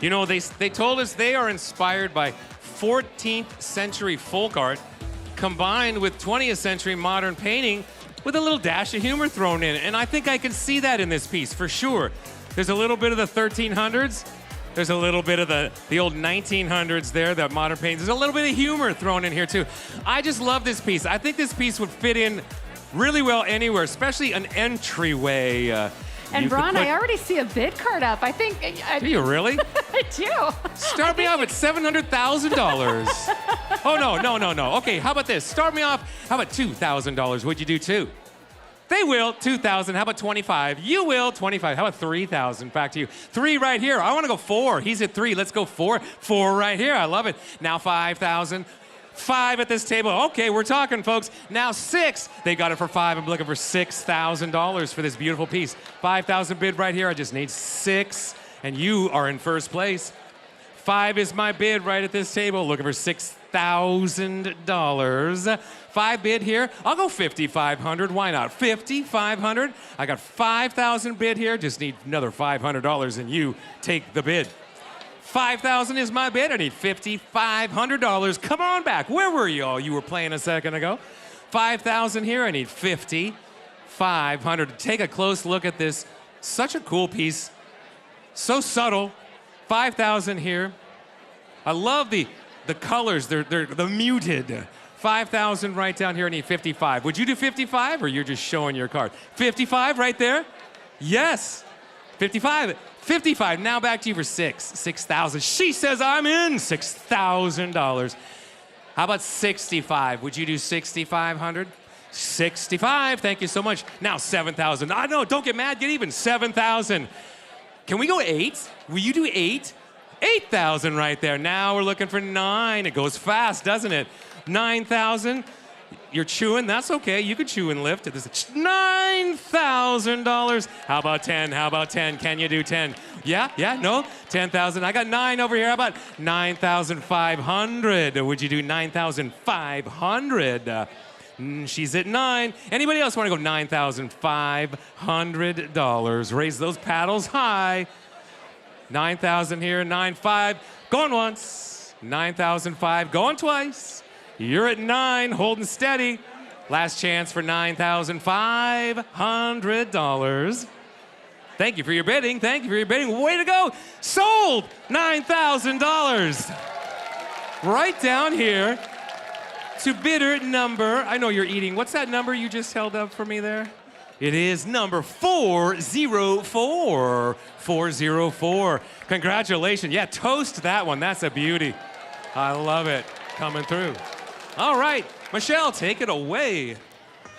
You know, they told us they are inspired by 14th century folk art combined with 20th century modern painting with a little dash of humor thrown in. And I think I can see that in this piece for sure. There's a little bit of the 1300s. There's a little bit of the old 1900s there, the modern paintings. There's a little bit of humor thrown in here too. I just love this piece. I think this piece would fit in really well anywhere, especially an entryway. And You could Ron, put- I already see a bid card up. I think Do you really? I do. Start me off at $700,000. Oh, no. Okay, how about this? Start me off, how about $2,000? Would you do two? They will, 2,000. How about 25? You will, 25. How about 3,000? Back to you. 3 right here. I want to go 4. He's at 3. Let's go 4. 4 right here. I love it. Now 5,000. 5 at this table. Okay, we're talking, folks. Now 6. They got it for 5. I'm looking for $6,000 for this beautiful piece. 5,000 bid right here. I just need 6, and you are in first place. 5 is my bid right at this table. Looking for $6,000. 5 bid here. I'll go 5,500. Why not? 5,500. I got 5,000 bid here. Just need another $500, and you take the bid. 5,000 is my bid. I need $5,500. Come on back. Where were you all? You were playing a second ago. 5,000 here. I need 5,500. Take a close look at this. Such a cool piece. So subtle. 5,000 here. I love the colors. They're the muted. 5,000 right down here. I need 55. Would you do 55, or you're just showing your card? 55 right there. Yes. 55. 55. Now back to you for 6,000. She says I'm in. $6,000. How about 65? Would you do 6,500? 65. Thank you so much. Now 7,000. I know. Don't get mad. Get even. 7,000. Can we go 8? Will you do 8? 8,000 right there. Now we're looking for 9. It goes fast, doesn't it? 9,000. You're chewing. That's okay. You could chew and lift. This is $9,000. How about 10? How about 10? Can you do 10? Yeah? No? 10,000. I got 9 over here. How about 9,500? Would you do 9,500? She's at 9. Anybody else want to go $9,500? Raise those paddles high. 9,000 here, 9,500. Going once. 9,500. Going twice. You're at 9, holding steady. Last chance for $9,500. Thank you for your bidding. Thank you for your bidding. Way to go. Sold. $9,000. Right down here to bidder number, I know you're eating. What's that number you just held up for me there? It is number 404. 404. Congratulations. Yeah, toast that one. That's a beauty. I love it. Coming through. All right, Michelle, take it away.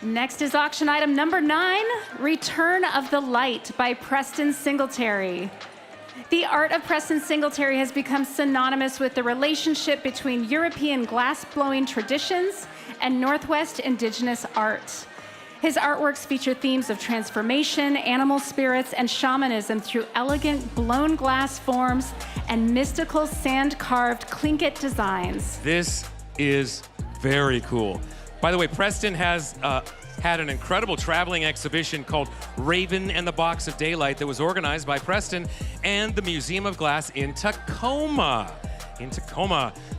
Next is auction item number 9, Return of the Light by Preston Singletary. The art of Preston Singletary has become synonymous with the relationship between European glass-blowing traditions and Northwest indigenous art. His artworks feature themes of transformation, animal spirits, and shamanism through elegant blown glass forms and mystical sand-carved Tlingit designs. This is very cool. By the way, Preston has had an incredible traveling exhibition called Raven and the Box of Daylight that was organized by Preston and the Museum of Glass in Tacoma.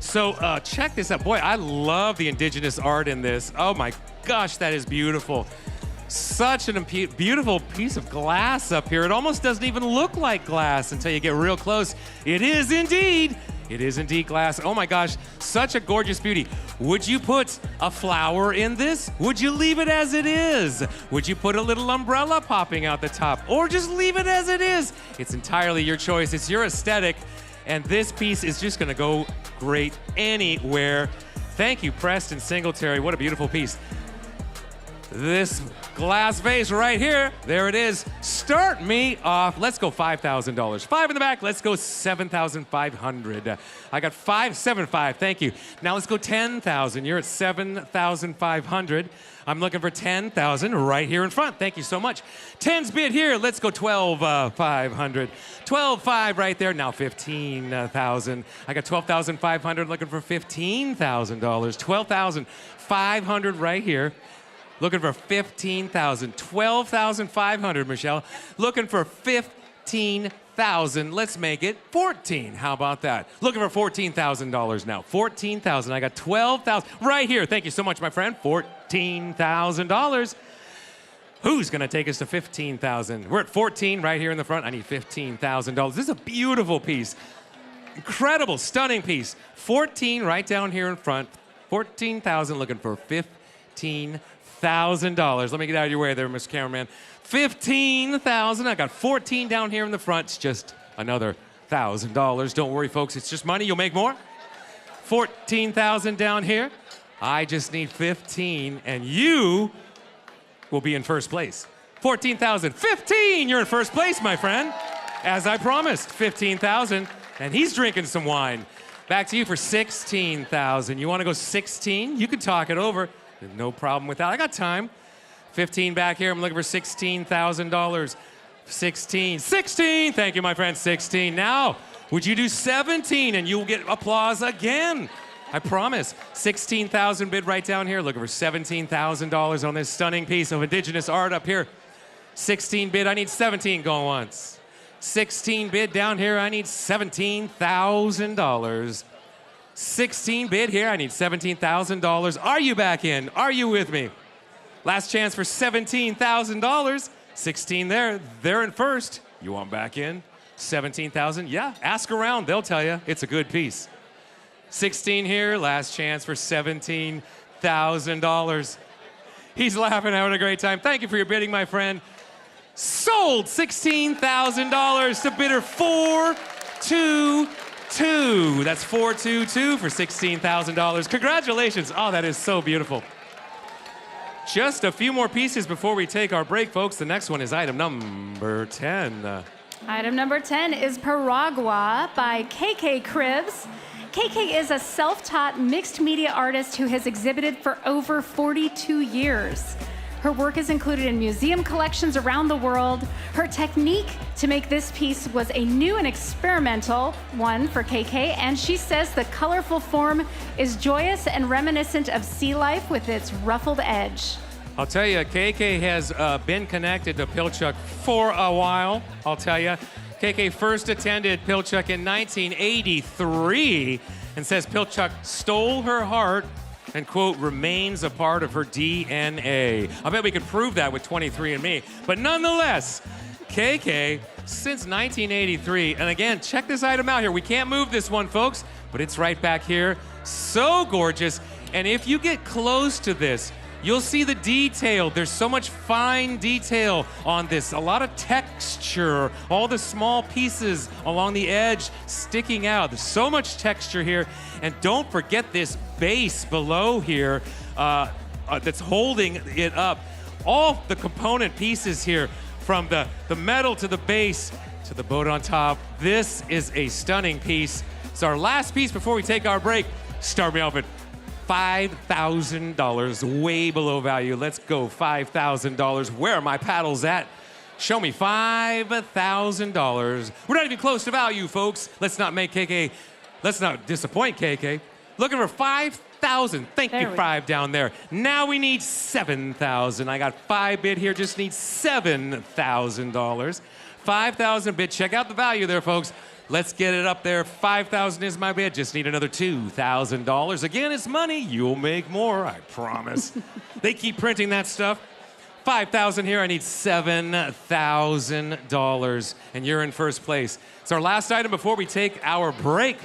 So check this out. Boy, I love the indigenous art in this. Oh my gosh, that is beautiful. Such a beautiful piece of glass up here. It almost doesn't even look like glass until you get real close. It is indeed glass. Oh my gosh, such a gorgeous beauty. Would you put a flower in this? Would you leave it as it is? Would you put a little umbrella popping out the top? Or just leave it as it is? It's entirely your choice. It's your aesthetic. And this piece is just gonna go great anywhere. Thank you, Preston Singletary. What a beautiful piece. This glass vase right here, there it is. Start me off. Let's go $5,000. 5 in the back. Let's go 7,500. I got 575. Thank you. Now let's go 10,000. You're at 7,500. I'm looking for 10,000 right here in front. Thank you so much. 10's bid here. Let's go 12,500. 12,500 right there. Now 15,000. I got 12,500. Looking for $15,000. 12,500 right here. Looking for 15,000. 12,500, Michelle. Looking for 15,000. Let's make it 14. How about that? Looking for $14,000 now. 14,000. I got 12,000 right here. Thank you so much, my friend. $14,000. Who's going to take us to 15,000? We're at 14 right here in the front. I need $15,000. This is a beautiful piece. Incredible, stunning piece. 14 right down here in front. 14,000. Looking for 15,000. $1,000. Let me get out of your way there, Mr. Cameraman. 15,000. I got 14 down here in the front. It's just another $1,000. Don't worry, folks. It's just money. You'll make more. 14,000 down here. I just need 15, and you will be in first place. 14,000. 15! You're in first place, my friend. As I promised, 15,000. And he's drinking some wine. Back to you for 16,000. You want to go 16? You can talk it over. No problem with that. I got time. 15 back here. I'm looking for $16,000. 16. 16! Thank you, my friend. 16. Now, would you do 17 and you'll get applause again? I promise. 16,000 bid right down here. Looking for $17,000 on this stunning piece of indigenous art up here. 16 bid. I need 17 going once. 16 bid down here. I need $17,000. 16 bid here. I need $17,000. Are you back in? Are you with me? Last chance for $17,000. 16 there. They're in first. You want back in? 17,000? Yeah, ask around. They'll tell you it's a good piece. 16 here. Last chance for $17,000. He's laughing, having a great time. Thank you for your bidding, my friend. Sold $16,000 to bidder 422. That's 422 for $16,000. Congratulations. Oh, that is so beautiful. Just a few more pieces before we take our break, folks. The next one is item number 10. Item number 10 is Paragua by KK Cribs. KK is a self-taught mixed media artist who has exhibited for over 42 years. Her work is included in museum collections around the world. Her technique to make this piece was a new and experimental one for KK, and she says the colorful form is joyous and reminiscent of sea life with its ruffled edge. I'll tell you, KK has been connected to Pilchuck for a while, I'll tell you. KK first attended Pilchuck in 1983 and says Pilchuck stole her heart and, quote, remains a part of her DNA. I bet we could prove that with 23andMe. But nonetheless, KK, since 1983, and again, check this item out here. We can't move this one, folks, but it's right back here. So gorgeous. And if you get close to this, you'll see the detail. There's so much fine detail on this. A lot of texture, all the small pieces along the edge sticking out. There's so much texture here. And don't forget this base below here that's holding it up. All the component pieces here, from the metal to the base to the boat on top. This is a stunning piece. It's our last piece before we take our break. Start me off at $5,000, way below value. Let's go, $5,000. Where are my paddles at? Show me $5,000. We're not even close to value, folks. Let's not disappoint KK. Looking for $5,000. Thank you, 5 down there. Now we need $7,000. I got 5 bid here, just need $7,000. 5,000 bid. Check out the value there, folks. Let's get it up there. 5,000 is my bid. Just need another $2,000. Again, it's money. You'll make more, I promise. They keep printing that stuff. 5,000 here. I need $7,000. And you're in first place. It's our last item before we take our break.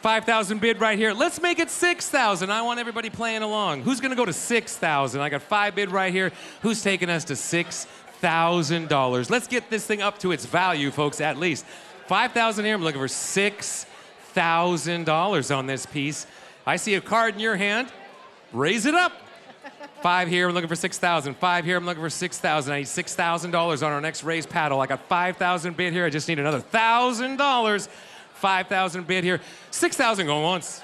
5,000 bid right here. Let's make it 6,000. I want everybody playing along. Who's going to go to 6,000? I got 5 bid right here. Who's taking us to $6,000? Let's get this thing up to its value, folks, at least. 5,000 here. I'm looking for $6,000 on this piece. I see a card in your hand. Raise it up. 5 here. I'm looking for 6,000. 5 here. I'm looking for 6,000. I need $6,000 on our next raised paddle. I got 5,000 bid here. I just need another $1,000. 5,000 bid here. 6,000 going once.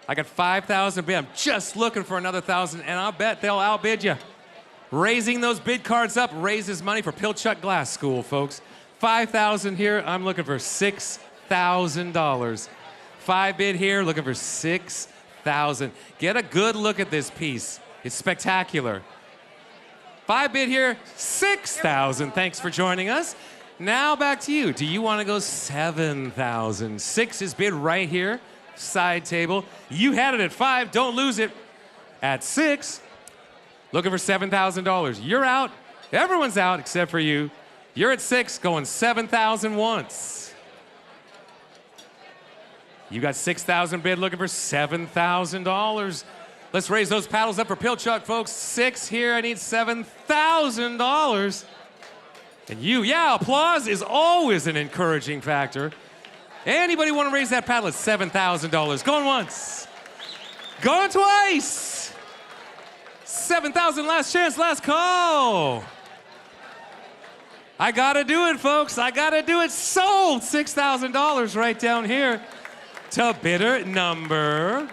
I got 5,000 bid. I'm just looking for another 1,000, and I'll bet they'll outbid you. Raising those bid cards up raises money for Pilchuck Glass School, folks. 5,000 here. I'm looking for $6,000. 5 bid here. Looking for 6,000. Get a good look at this piece. It's spectacular. 5 bid here. 6,000. Thanks for joining us. Now back to you. Do you want to go 7,000? 6 is bid right here. Side table. You had it at 5. Don't lose it. At 6. Looking for $7,000. You're out. Everyone's out except for you. You're at 6, going 7,000 once. You got 6,000 bid, looking for $7,000. Let's raise those paddles up for Pilchuck, folks. 6 here. I need $7,000. And you, yeah, applause is always an encouraging factor. Anybody want to raise that paddle at $7,000? Going once. Going twice. 7,000, last chance, last call. I gotta do it, folks. I gotta do it. Sold. $6,000 right down here to bidder number.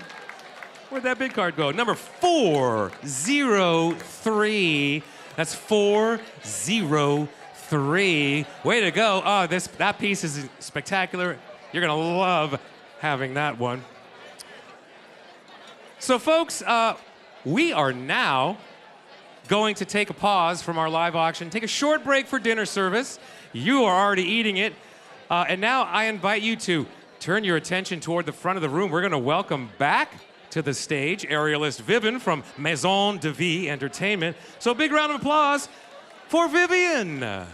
Where'd that bid card go? Number 403. That's 403. Way to go. Oh, that piece is spectacular. You're gonna love having that one. So, folks, we are now going to take a pause from our live auction, take a short break for dinner service. You are already eating it. And now I invite you to turn your attention toward the front of the room. We're going to welcome back to the stage aerialist Vivian from Maison de Vie Entertainment. So a big round of applause for Vivian.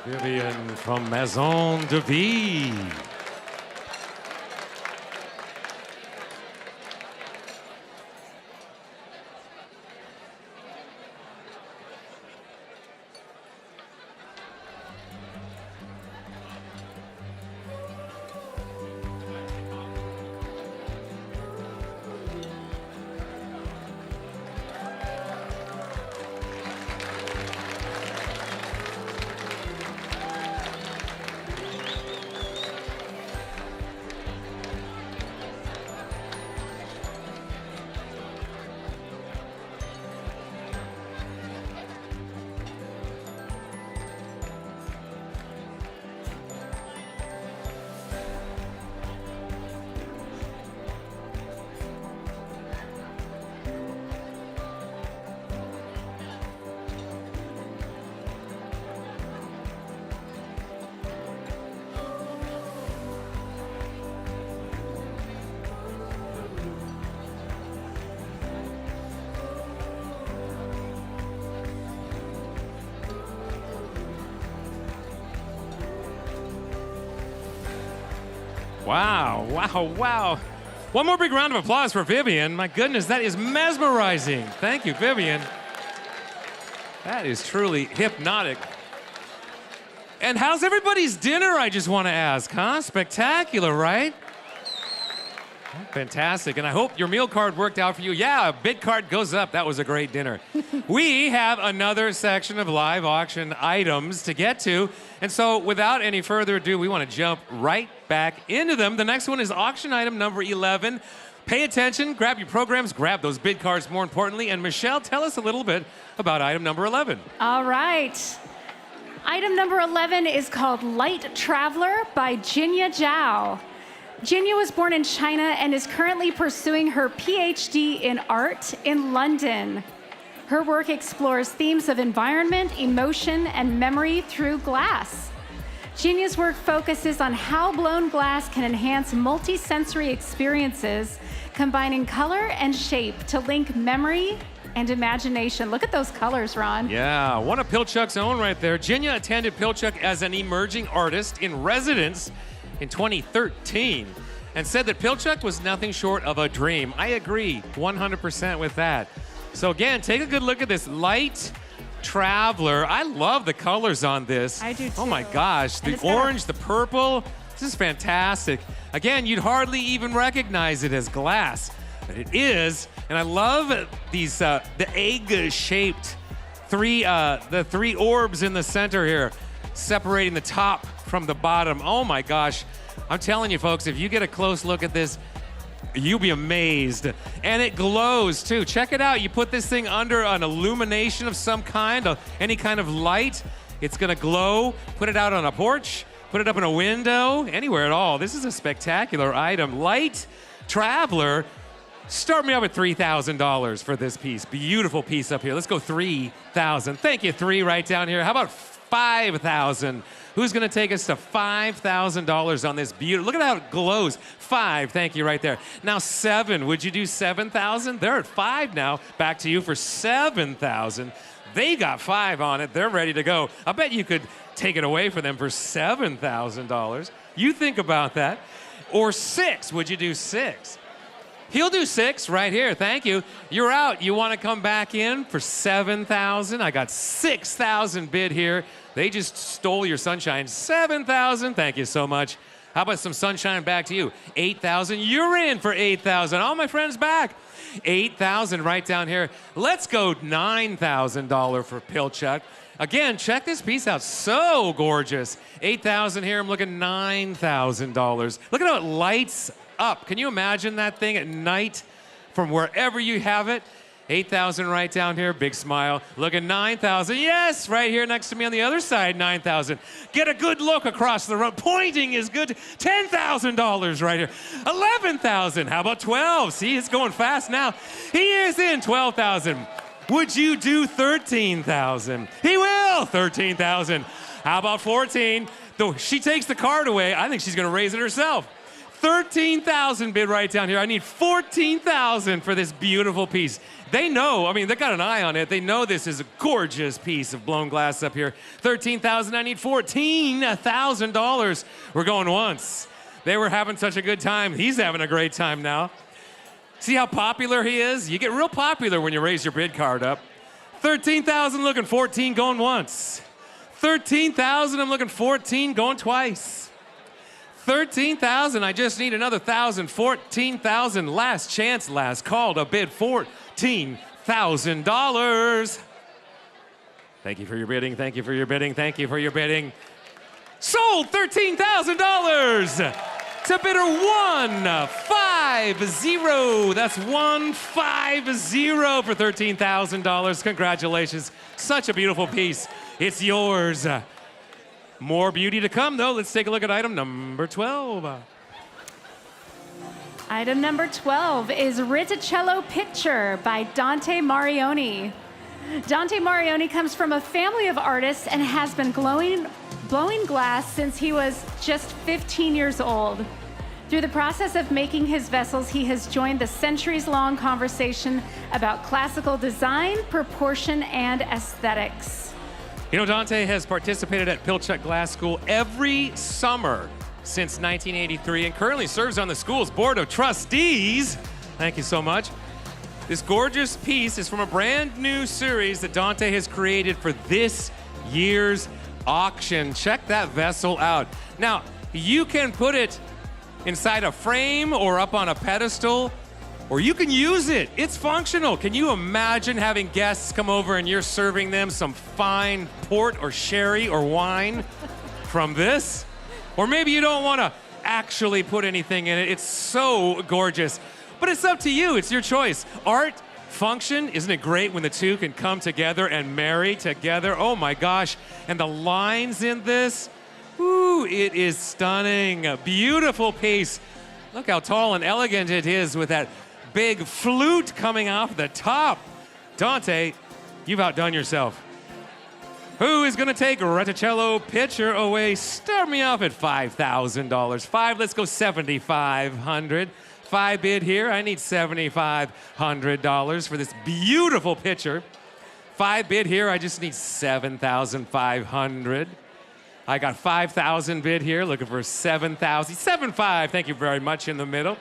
Vivian from Maison de Vie. Wow, wow, wow. One more big round of applause for Vivian. My goodness, that is mesmerizing. Thank you, Vivian. That is truly hypnotic. And how's everybody's dinner, I just want to ask, huh? Spectacular, right? Fantastic, and I hope your meal card worked out for you. Yeah, a bid card goes up. That was a great dinner. We have another section of live auction items to get to, and so without any further ado, we want to jump right back into them. The next one is auction item number 11. Pay attention, grab your programs, grab those bid cards more importantly, and Michelle, tell us a little bit about item number 11. All right. Item number 11 is called Light Traveler by Jinya Zhao. Jinya was born in China and is currently pursuing her PhD in art in London. Her work explores themes of environment, emotion, and memory through glass. Jinya's work focuses on how blown glass can enhance multi-sensory experiences, combining color and shape to link memory and imagination. Look at those colors, Ron. Yeah, one of Pilchuck's own right there. Jinya attended Pilchuck as an emerging artist in residence in 2013 and said that Pilchuck was nothing short of a dream. I agree 100% with that. So again, take a good look at this Light Traveler. I love the colors on this. I do too. Oh my gosh, And the it's got orange, the purple, this is fantastic. Again, you'd hardly even recognize it as glass, but it is. And I love these, the egg-shaped the three orbs in the center here, separating the top from the bottom. Oh my gosh. I'm telling you folks, if you get a close look at this, you'll be amazed. And it glows too. Check it out. You put this thing under an illumination of some kind, any kind of light, it's gonna glow. Put it out on a porch, put it up in a window, anywhere at all. This is a spectacular item. Light Traveler. Start me up at $3,000 for this piece. Beautiful piece up here. Let's go 3,000. Thank you, 3 right down here. How about 5,000? Who's gonna take us to $5,000 on this beautiful, look at how it glows. 5, thank you right there. Now 7, would you do 7,000? They're at 5 now. Back to you for 7,000. They got 5 on it, they're ready to go. I bet you could take it away for them for $7,000. You think about that. Or 6, would you do 6? He'll do 6 right here, thank you. You're out, you wanna come back in for 7,000? I got 6,000 bid here. They just stole your sunshine. 7,000, thank you so much. How about some sunshine back to you? 8,000, you're in for 8,000. All my friends back. 8,000 right down here. Let's go $9,000 for Pilchuck. Again, check this piece out, so gorgeous. 8,000 here, I'm looking $9,000. Look at how it lights up. Can you imagine that thing at night from wherever you have it? 8,000 right down here, big smile. Look at 9,000, yes, right here next to me on the other side, 9,000. Get a good look across the road. Pointing is good. $10,000 right here. 11,000, how about 12? See, it's going fast now. He is in, 12,000. Would you do 13,000? He will, 13,000. How about 14? Though she takes the card away, I think she's gonna raise it herself. 13,000 bid right down here. I need 14,000 for this beautiful piece. They know, I mean, they got an eye on it. They know this is a gorgeous piece of blown glass up here. 13,000, I need $14,000. We're going once. They were having such a good time. He's having a great time now. See how popular he is? You get real popular when you raise your bid card up. 13,000, looking 14, going once. 13,000, I'm looking 14, going twice. 13,000, I just need another 1,000. 14,000, last chance, last call to bid $14,000. Thank you for your bidding, thank you for your bidding, thank you for your bidding. Sold $13,000 to bidder 150. That's 150 for $13,000. Congratulations, such a beautiful piece. It's yours. More beauty to come, though. Let's take a look at item number 12. Item number 12 is Riticello Picture by Dante Marioni. Dante Marioni comes from a family of artists and has been blowing glass since he was just 15 years old. Through the process of making his vessels, he has joined the centuries-long conversation about classical design, proportion, and aesthetics. You know, Dante has participated at Pilchuck Glass School every summer since 1983 and currently serves on the school's board of trustees. Thank you so much. This gorgeous piece is from a brand new series that Dante has created for this year's auction. Check that vessel out. Now, you can put it inside a frame or up on a pedestal, or you can use it. It's functional. Can you imagine having guests come over and you're serving them some fine port or sherry or wine from this? Or maybe you don't want to actually put anything in it. It's so gorgeous. But it's up to you. It's your choice. Art, function, isn't it great when the two can come together and marry together? Oh my gosh. And the lines in this, ooh, it is stunning. A beautiful piece. Look how tall and elegant it is with that big flute coming off the top. Dante, you've outdone yourself. Who is going to take Riticello Picture away? Start me off at $5,000. Five, let's go $7,500. Five bid here. I need $7,500 for this beautiful picture. Five bid here. I just need $7,500. I got 5,000 bid here. Looking for 7,000. 7,500. Thank you very much in the middle.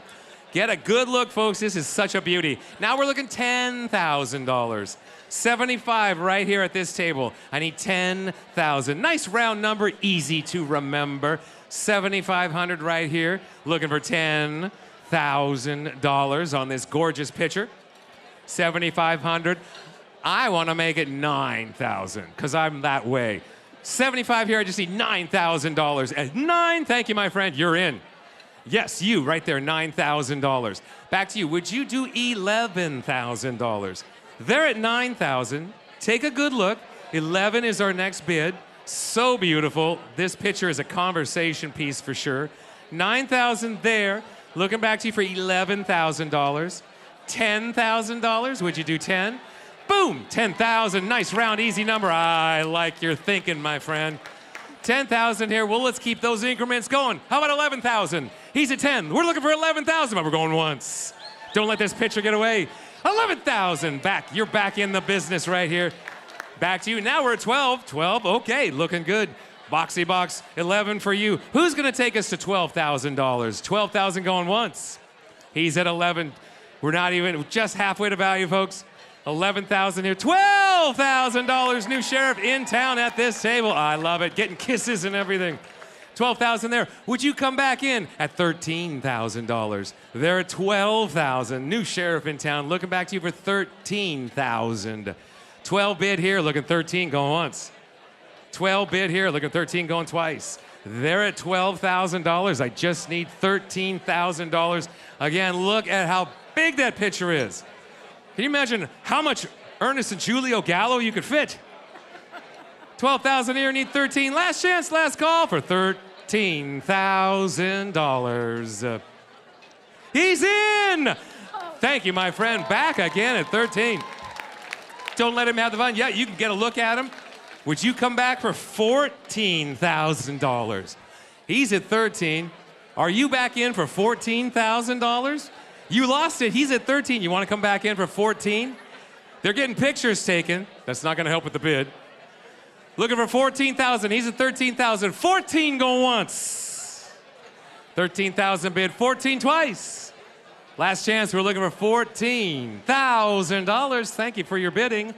Get a good look, folks. This is such a beauty. Now we're looking $10,000. 75 right here at this table. I need 10,000. Nice round number, easy to remember. 7,500 right here. Looking for $10,000 on this gorgeous picture. 7,500. I want to make it 9,000 because I'm that way. 75 here. I just need $9,000. At 9, thank you, my friend. You're in. Yes, you right there, $9,000. Back to you. Would you do $11,000? They're at $9,000. Take a good look. 11 is our next bid. So beautiful. This picture is a conversation piece for sure. 9,000 there. Looking back to you for $11,000. $10,000. Would you do 10? Boom, 10,000. Nice round, easy number. I like your thinking, my friend. 10,000 here. Well, let's keep those increments going. How about 11,000? He's at 10. We're looking for 11,000, but we're going once. Don't let this picture get away. 11,000 back. You're back in the business right here. Back to you. Now we're at 12. 12, okay, looking good. Boxy box, 11 for you. Who's going to take us to $12,000? 12,000 going once. He's at 11. We're not even, just halfway to value, folks. 11,000 here. $12,000. New sheriff in town at this table. I love it. Getting kisses and everything. 12,000 there. Would you come back in at $13,000? They're at 12,000. New sheriff in town. Looking back to you for 13,000. 12 bid here. Looking 13 going once. 12 bid here. Looking 13 going twice. They're at $12,000. I just need $13,000. Again, look at how big that picture is. Can you imagine how much Ernest and Julio Gallo you could fit? 12,000 here, need 13. Last chance, last call for $13,000. He's in! Thank you, my friend. Back again at 13. Don't let him have the fun. Yeah, you can get a look at him. Would you come back for $14,000? He's at 13. Are you back in for $14,000? You lost it. He's at 13. You want to come back in for 14? They're getting pictures taken. That's not going to help with the bid. Looking for 14,000. He's at 13,000. 14 go once. 13,000 bid. 14 twice. Last chance. We're looking for $14,000. Thank you for your bidding.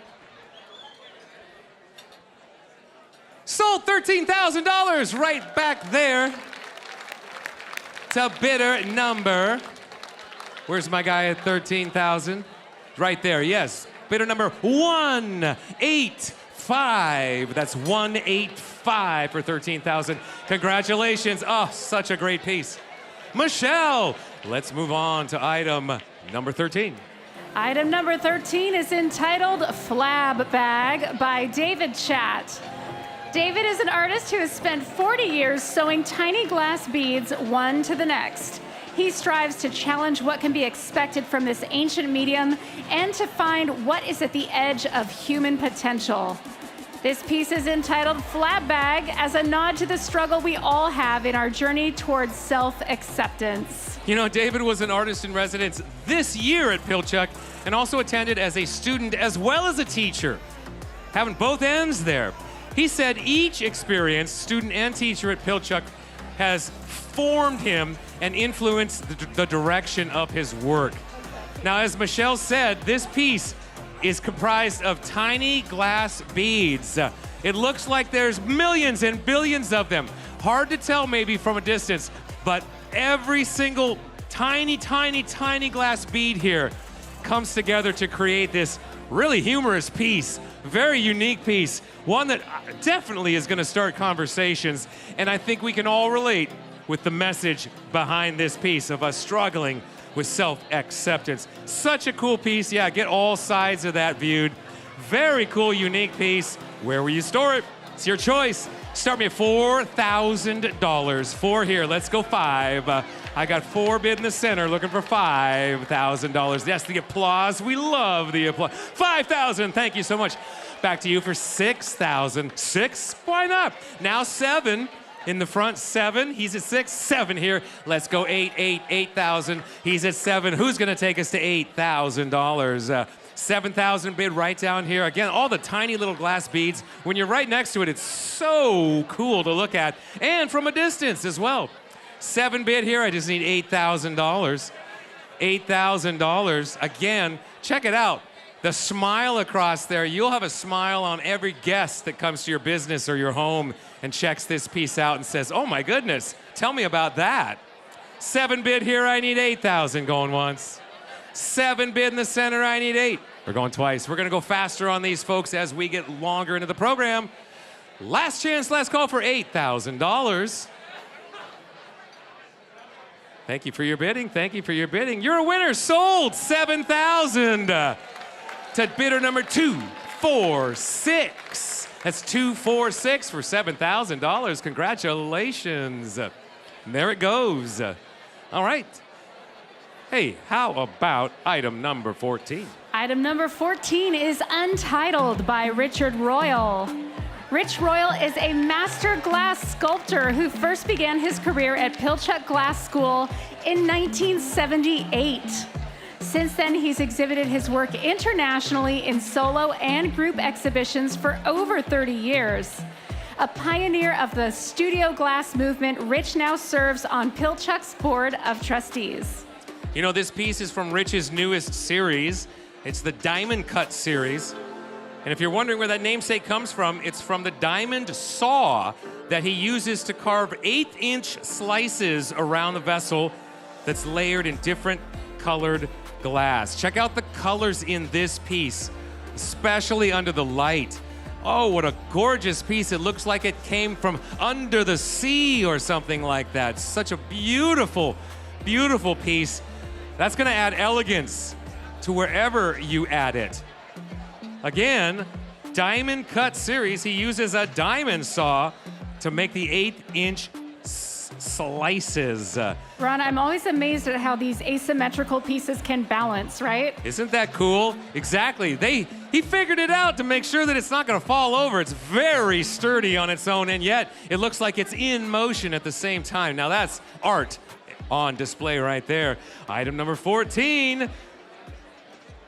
Sold $13,000 right back there to bidder number. Where's my guy at 13,000? Right there, yes. Bidder number 185. That's 185 for 13,000. Congratulations. Oh, such a great piece. Michelle, let's move on to item number 13. Item number 13 is entitled Flab Bag by David Chat. David is an artist who has spent 40 years sewing tiny glass beads one to the next. He strives to challenge what can be expected from this ancient medium and to find what is at the edge of human potential. This piece is entitled Flab Bag as a nod to the struggle we all have in our journey towards self-acceptance. You know, David was an artist in residence this year at Pilchuck and also attended as a student as well as a teacher, having both ends there. He said each experience, student and teacher at Pilchuck, has formed him and influenced the direction of his work. Now, as Michelle said, this piece is comprised of tiny glass beads. It looks like there's millions and billions of them. Hard to tell maybe from a distance, but every single tiny, tiny, tiny glass bead here comes together to create this really humorous piece, very unique piece, one that definitely is going to start conversations, and I think we can all relate with the message behind this piece of us struggling with self-acceptance. Such a cool piece. Yeah, get all sides of that viewed. Very cool, unique piece. Where will you store it? It's your choice. Start me at $4,000. 4 here. Let's go 5. I got 4 bid in the center, looking for $5,000. Yes, the applause. We love the applause. 5,000. Thank you so much. Back to you for 6,000. 6? Why not? Now 7. In the front, 7. He's at 6. 7 here. Let's go 8, 8,000. He's at 7. Who's going to take us to $8,000? 7,000 bid right down here. Again, all the tiny little glass beads. When you're right next to it, it's so cool to look at. And from a distance as well. 7 bid here. I just need $8,000. $8,000. Again, check it out. The smile across there. You'll have a smile on every guest that comes to your business or your home and checks this piece out and says, oh my goodness, tell me about that. 7 bid here, I need 8,000 going once. 7 bid in the center, I need 8. We're going twice. We're gonna go faster on these folks as we get longer into the program. Last chance, last call for $8,000. Thank you for your bidding, thank you for your bidding. You're a winner, sold 7,000 to bidder number 246. That's 246 for $7,000. Congratulations. And there it goes. All right. Hey, how about item number 14? Item number 14 is Untitled by Richard Royal. Rich Royal is a master glass sculptor who first began his career at Pilchuck Glass School in 1978. Since then, he's exhibited his work internationally in solo and group exhibitions for over 30 years. A pioneer of the studio glass movement, Rich now serves on Pilchuck's board of trustees. You know, this piece is from Rich's newest series. It's the Diamond Cut series. And if you're wondering where that namesake comes from, it's from the diamond saw that he uses to carve 1/8-inch slices around the vessel that's layered in different colored glass. Check out the colors in this piece, especially under the light. Oh, what a gorgeous piece. It looks like it came from under the sea or something like that. Such a beautiful, beautiful piece. That's gonna add elegance to wherever you add it. Again, Diamond Cut series, he uses a diamond saw to make the 1/8-inch slices. Ron, I'm always amazed at how these asymmetrical pieces can balance, right? Isn't that cool? Exactly. He figured it out to make sure that it's not going to fall over. It's very sturdy on its own, and yet it looks like it's in motion at the same time. Now that's art on display right there. Item number 14.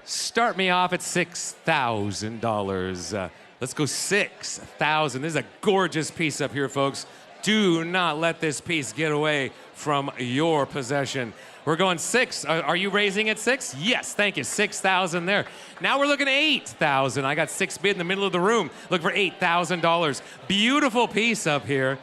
Start me off at $6,000. Let's go 6,000. This is a gorgeous piece up here, folks. Do not let this piece get away from your possession. We're going 6. Are you raising at 6? Yes, thank you. 6,000 there. Now we're looking at 8,000. I got 6 bid in the middle of the room. Look for $8,000. Beautiful piece up here.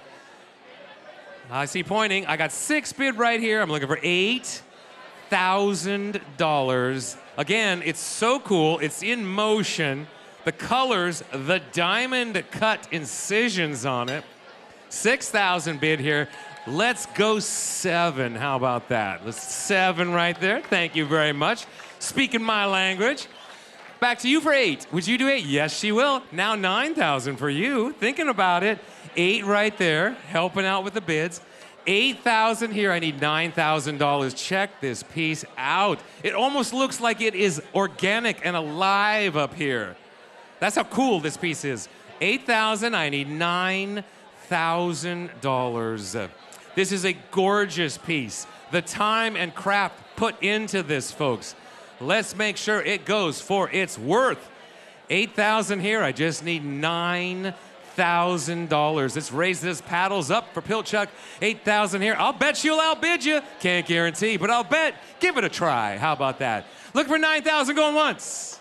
I see pointing. I got 6 bid right here. I'm looking for $8,000. Again, it's so cool. It's in motion. The colors, the diamond cut incisions on it. 6,000 bid here. Let's go 7. How about that? Let's 7 right there. Thank you very much. Speaking my language. Back to you for 8. Would you do 8? Yes, she will. Now 9,000 for you. Thinking about it. 8 right there, helping out with the bids. 8,000 here. I need $9,000. Check this piece out. It almost looks like it is organic and alive up here. That's how cool this piece is. 8,000. I need $9,000. This is a gorgeous piece. The time and craft put into this, folks. Let's make sure it goes for its worth. 8,000 here. I just need $9,000. Let's raise this paddles up for Pilchuck. 8,000 here. I'll bet she'll outbid you. Can't guarantee, but I'll bet. Give it a try. How about that? Looking for 9,000 going once.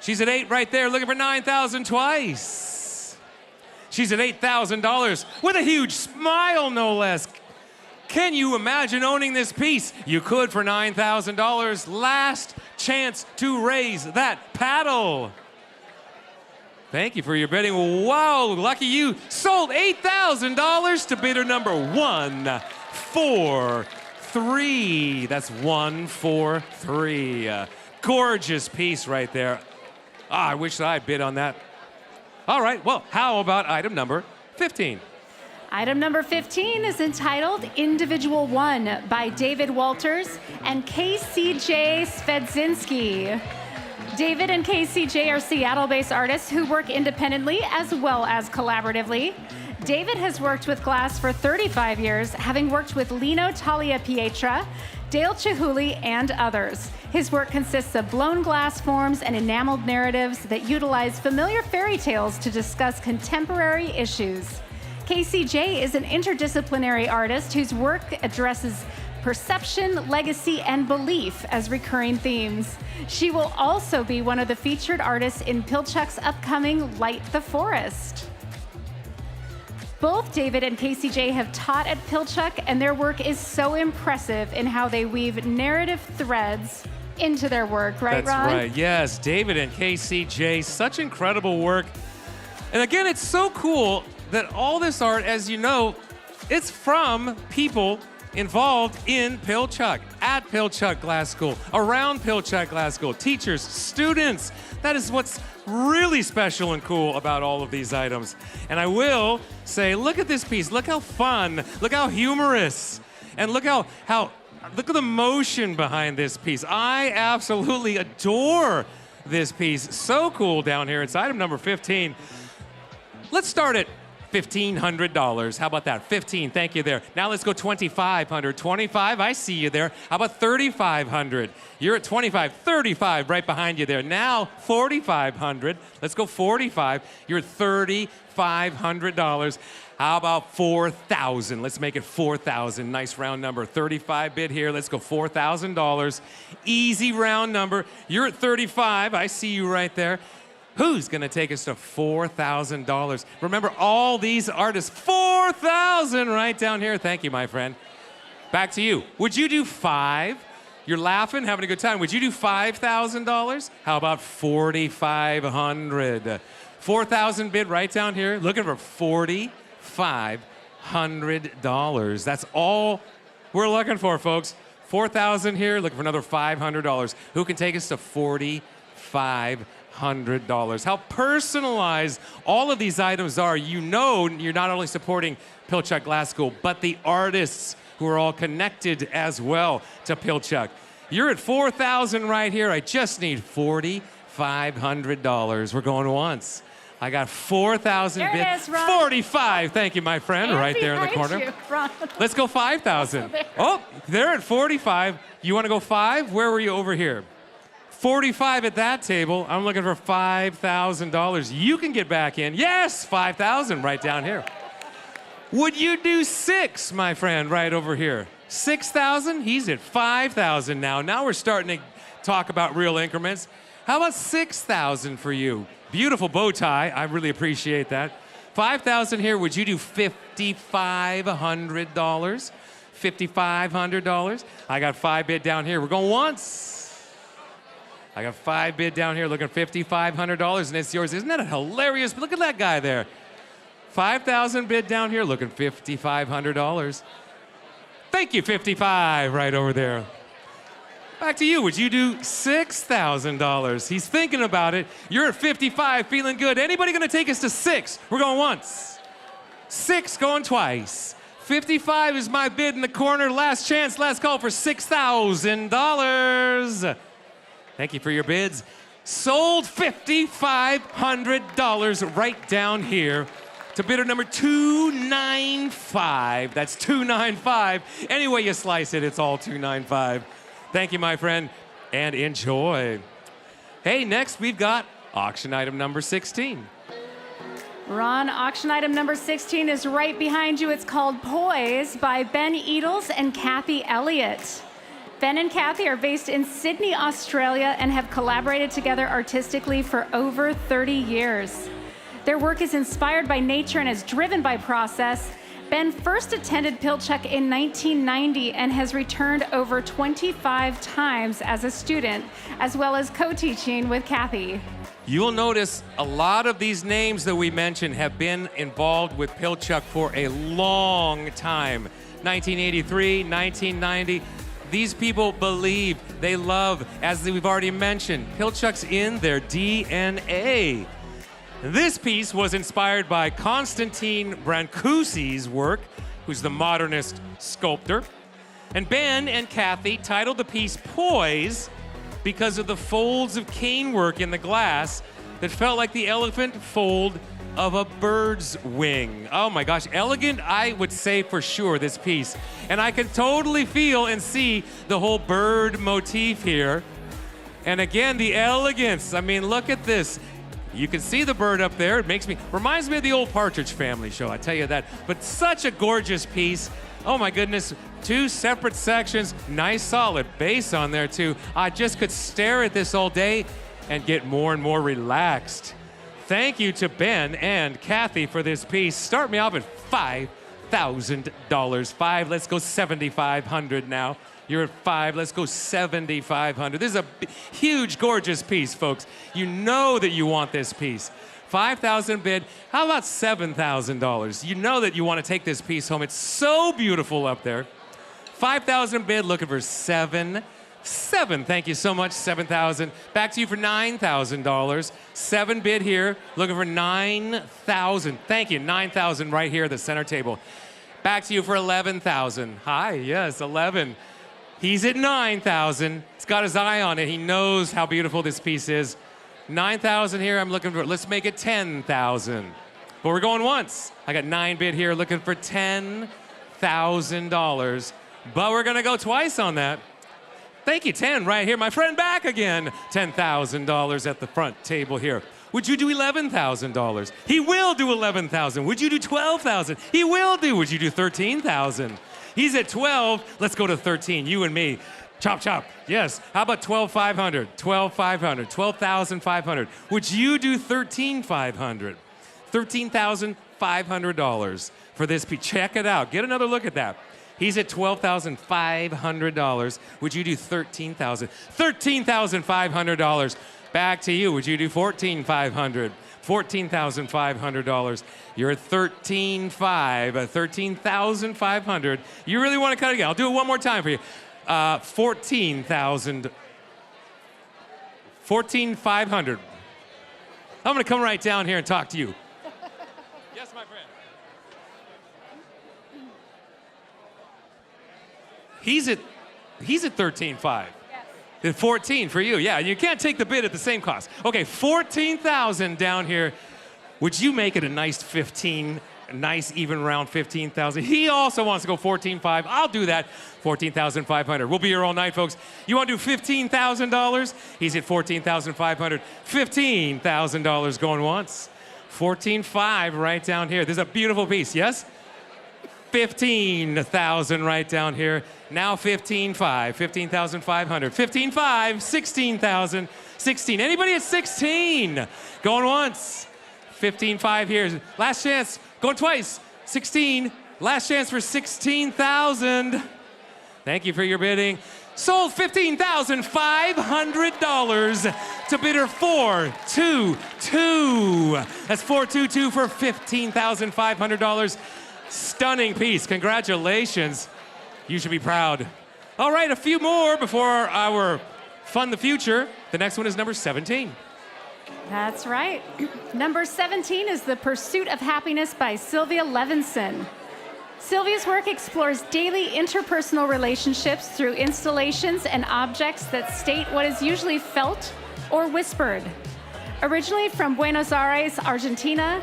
She's at 8 right there. Looking for 9,000 twice. She's at $8,000 with a huge smile, no less. Can you imagine owning this piece? You could for $9,000. Last chance to raise that paddle. Thank you for your bidding. Wow, lucky you. Sold $8,000 to bidder number 143. That's 143. Gorgeous piece right there. I wish that I bid on that. All right, well, how about item number 15? Item number 15 is entitled Individual One by David Walters and KCJ Svedzinski. David and KCJ are Seattle-based artists who work independently as well as collaboratively. David has worked with glass for 35 years, having worked with Lino Talia Pietra, Dale Chihuly, and others. His work consists of blown glass forms and enameled narratives that utilize familiar fairy tales to discuss contemporary issues. KCJ is an interdisciplinary artist whose work addresses perception, legacy, and belief as recurring themes. She will also be one of the featured artists in Pilchuck's upcoming Light the Forest. Both David and KCJ have taught at Pilchuck, and their work is so impressive in how they weave narrative threads into their work, right, That's Ron? right, yes. David and KCJ, such incredible work. And again, it's so cool that all this art, as you know, it's from people involved in Pilchuck, at Pilchuck Glass School, around Pilchuck Glass School, teachers, students. That is what's really special and cool about all of these items. And I will say, look at this piece. Look how fun. Look how humorous. And look look at the motion behind this piece. I absolutely adore this piece. So cool down here. It's item number 15. Let's start at $1,500. How about that? 15, thank you there. Now let's go 2,500. 25, I see you there. How about 3,500? You're at 25, 35 right behind you there. Now 4,500. Let's go 45. You're at $3,500. How about 4,000? Let's make it 4,000. Nice round number. 35 bid here. Let's go $4,000. Easy round number. You're at 35. I see you right there. Who's going to take us to $4,000? Remember, all these artists, 4,000 right down here. Thank you, my friend. Back to you. Would you do 5? You're laughing, having a good time. Would you do $5,000? How about 4,500? 4,000 bid right down here. Looking for $4,500. That's all we're looking for, folks. 4,000 here. Looking for another $500. Who can take us to $4,500? How personalized all of these items are. You know you're not only supporting Pilchuck Glass School, but the artists who are all connected as well to Pilchuck. You're at 4,000 right here. I just need $500. We're going once. I got 4,000 There bid. it is, Ron. 45. Thank you, my friend, And right there in the behind corner. you, Ron. Let's go 5,000. Also there. Oh, they're at 45. You want to go 5? Where were you over here? 45 at that table. I'm looking for $5,000. You can get back in. Yes, 5,000 right down here. Would you do 6, my friend, right over here? 6,000? He's at 5,000 now. Now we're starting to talk about real increments. How about 6,000 for you? Beautiful bow tie. I really appreciate that. 5,000 here. Would you do $5,500? $5,500. I got 5 bid down here. We're going once. I got 5 bid down here looking $5,500, and it's yours. Isn't that hilarious? Look at that guy there. 5,000 bid down here looking $5,500. Thank you, 55 right over there. Back to you. Would you do $6,000? He's thinking about it. You're at 55, feeling good. Anybody going to take us to 6? We're going once. 6 going twice. 55 is my bid in the corner. Last chance, last call for $6,000. Thank you for your bids. Sold $5,500 right down here to bidder number 295. That's 295. Any way you slice it, it's all 295. Thank you, my friend, and enjoy. Hey, next we've got auction item number 16. Ron, auction item number 16 is right behind you. It's called Poise by Ben Edels and Kathy Elliott. Ben and Kathy are based in Sydney, Australia, and have collaborated together artistically for over 30 years. Their work is inspired by nature and is driven by process. Ben first attended Pilchuck in 1990 and has returned over 25 times as a student, as well as co-teaching with Kathy. You'll notice a lot of these names that we mentioned have been involved with Pilchuck for a long time. 1983, 1990. These people believe, they love, as we've already mentioned, Pilchuck's in their DNA. This piece was inspired by Konstantin Brancusi's work, who's the modernist sculptor. And Ben and Kathy titled the piece Poise because of the folds of cane work in the glass that felt like the elephant fold of a bird's wing. Oh my gosh, elegant, I would say for sure, this piece. And I can totally feel and see the whole bird motif here. And again, the elegance. I mean, look at this. You can see the bird up there. It reminds me of the old Partridge Family show, I tell you that. But such a gorgeous piece. Oh my goodness, 2 separate sections, nice solid bass on there too. I just could stare at this all day and get more and more relaxed. Thank you to Ben and Kathy for this piece. Start me off at $5,000. 5, let's go 7,500 now. You're at 5, let's go 7,500. This is a huge, gorgeous piece, folks. You know that you want this piece. 5,000 bid, how about $7,000? You know that you want to take this piece home. It's so beautiful up there. 5,000 bid, looking for 7. Thank you so much, 7,000. Back to you for $9,000. 7 bid here, looking for 9,000. Thank you, 9,000 right here at the center table. Back to you for 11,000. Hi, yes, 11. He's at 9,000. He's got his eye on it. He knows how beautiful this piece is. 9,000 here, I'm looking for, let's make it 10,000. But we're going once. I got 9 bid here, looking for $10,000. But we're gonna go twice on that. Thank you, 10 right here. My friend back again. $10,000 at the front table here. Would you do $11,000? He will do $11,000. Would you do $12,000? He will do. Would you do $13,000? He's at 12. Let's go to 13. You and me. Chop, chop. Yes. How about 12,500? 12,500. 12,500. Would you do 13,500? $13,500 for this piece. Check it out. Get another look at that. He's at $12,500. Would you do $13,000? $13,500. Back to you. Would you do $14,500? $14,500. You're at $13,500. You really want to cut it again? I'll do it one more time for you. $14,500. I'm going to come right down here and talk to you. Yes, my friend. He's at 13.5. Yes. 14 for you, yeah. You can't take the bid at the same cost. Okay, 14,000 down here. Would you make it a nice 15? A nice even round 15,000. He also wants to go 14.5. I'll do that. 14,500. We'll be here all night, folks. You want to do $15,000? He's at 14,500. $15,000 going once. 14.5 right down here. This is a beautiful piece, yes? 15,000 right down here. Now 15.5. 15,500. 15.5. 16,000. 16. Anybody at 16? Going once. 15.5 here. Last chance. Going twice. 16. Last chance for 16,000. Thank you for your bidding. Sold $15,500 to bidder 422. That's 422 for $15,500. Stunning piece. Congratulations. You should be proud. All right, a few more before our Fund the Future. The next one is number 17. That's right. Number 17 is The Pursuit of Happiness by Sylvia Levinson. Sylvia's work explores daily interpersonal relationships through installations and objects that state what is usually felt or whispered. Originally from Buenos Aires, Argentina,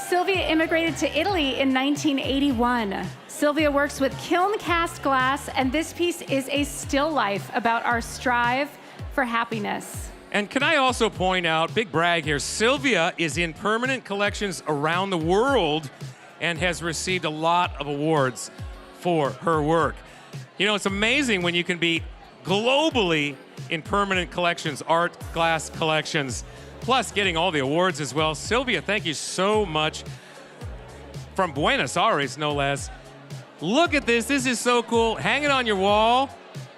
Sylvia immigrated to Italy in 1981. Sylvia works with kiln cast glass, and this piece is a still life about our strive for happiness. And can I also point out, big brag here, Sylvia is in permanent collections around the world and has received a lot of awards for her work. You know, it's amazing when you can be globally in permanent collections, art glass collections, plus getting all the awards as well. Sylvia, thank you so much. From Buenos Aires, no less. Look at this. This is so cool. Hang it on your wall.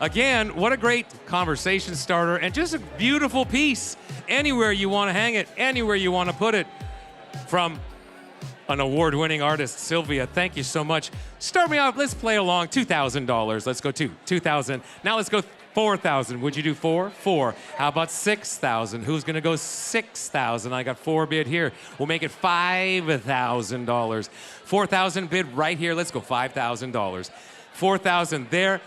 Again, what a great conversation starter and just a beautiful piece. Anywhere you want to hang it, anywhere you want to put it. From an award-winning artist, Sylvia, thank you so much. Start me off. Let's play along. $2,000. Let's go two. 2,000. Now let's go 4,000. Would you do four? 4. How about 6,000? Who's going to go 6,000? I got 4 bid here. We'll make it $5,000. 4,000 bid right here. Let's go $5,000. 4,000 there.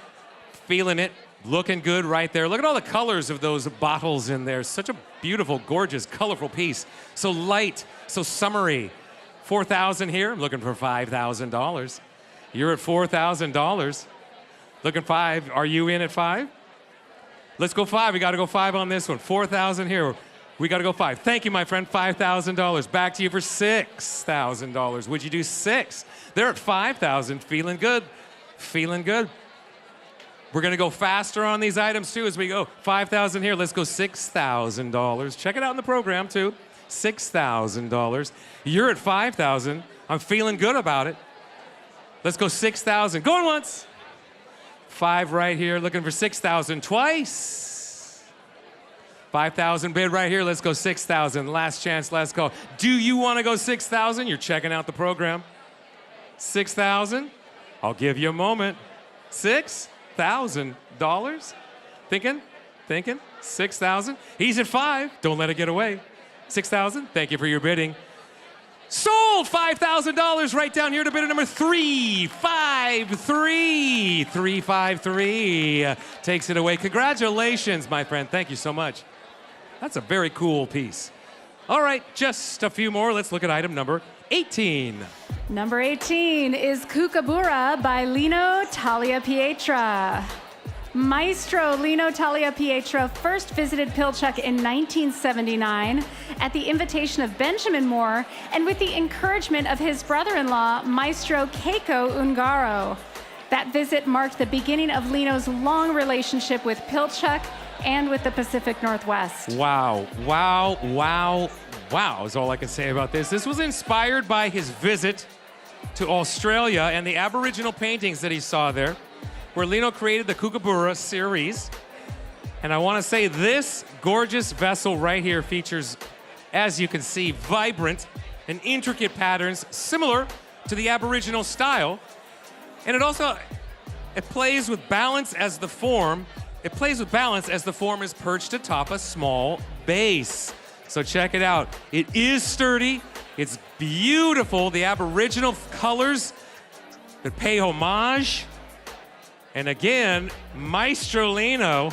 Feeling it, looking good right there. Look at all the colors of those bottles in there. Such a beautiful, gorgeous, colorful piece. So light, so summery. 4,000 here, I'm looking for $5,000. You're at $4,000. Looking 5, are you in at 5? Let's go 5, we gotta go 5 on this one. 4,000 here, we gotta go 5. Thank you, my friend, $5,000. Back to you for $6,000. Would you do 6? They're at 5,000, feeling good, feeling good. We're going to go faster on these items, too, as we go. 5,000 here. Let's go $6,000. Check it out in the program, too. $6,000. You're at 5,000. I'm feeling good about it. Let's go 6,000. Going once. 5 right here. Looking for 6,000 twice. 5,000 bid right here. Let's go 6,000. Last chance. Let's go. Do you want to go 6,000? You're checking out the program. 6,000. I'll give you a moment. $6,000. Thinking? 6,000. He's at 5. Don't let it get away. 6,000. Thank you for your bidding. Sold $5,000 right down here to bidder number 353. 353 takes it away. Congratulations, my friend. Thank you so much. That's a very cool piece. All right, just a few more. Let's look at item number 18. Number 18 is Kookaburra by Lino Tagliapietra. Maestro Lino Tagliapietra first visited Pilchuck in 1979 at the invitation of Benjamin Moore and with the encouragement of his brother-in-law, Maestro Keiko Ungaro. That visit marked the beginning of Lino's long relationship with Pilchuck and with the Pacific Northwest. Wow, wow, wow, wow is all I can say about this. This was inspired by his visit to Australia and the Aboriginal paintings that he saw there, where Lino created the Kookaburra series. And I want to say this gorgeous vessel right here features, as you can see, vibrant and intricate patterns similar to the Aboriginal style. And it plays with balance as the form. It plays with balance as the form is perched atop a small base. So check it out. It is sturdy. It's beautiful. The Aboriginal colors that pay homage. And again, Maestro Lino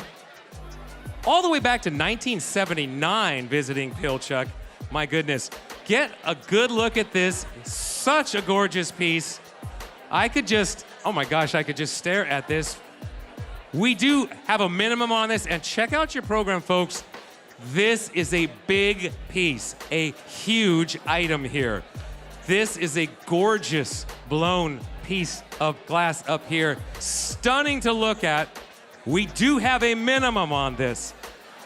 all the way back to 1979 visiting Pilchuck. My goodness. Get a good look at this. Such a gorgeous piece. I could just stare at this. We do have a minimum on this, and check out your program, folks. This is a big piece, a huge item here. This is a gorgeous blown piece of glass up here. Stunning to look at. We do have a minimum on this,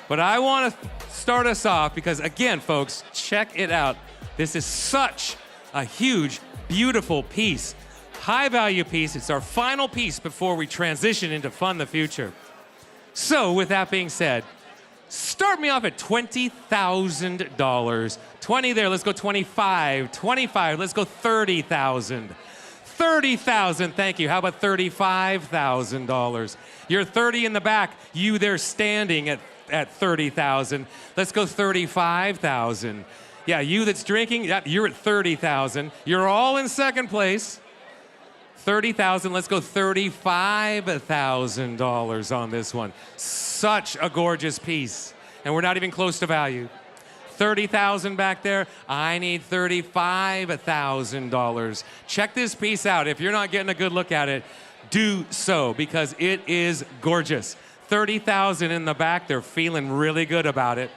but I want to start us off because, again, folks, check it out. This is such a huge, beautiful piece. High value piece. It's our final piece before we transition into Fund the Future. So with that being said, start me off at $20,000. 20 there, let's go 25. 25, let's go 30,000. 30,000, thank you. How about $35,000? You're 30 in the back, you there standing at 30,000. Let's go 35,000. Yeah, you that's drinking, you're at 30,000. You're all in second place. 30,000, let's go $35,000 on this one. Such a gorgeous piece, and we're not even close to value. 30,000 back there, I need $35,000. Check this piece out. If you're not getting a good look at it, do so, because it is gorgeous. 30,000 in the back, they're feeling really good about it.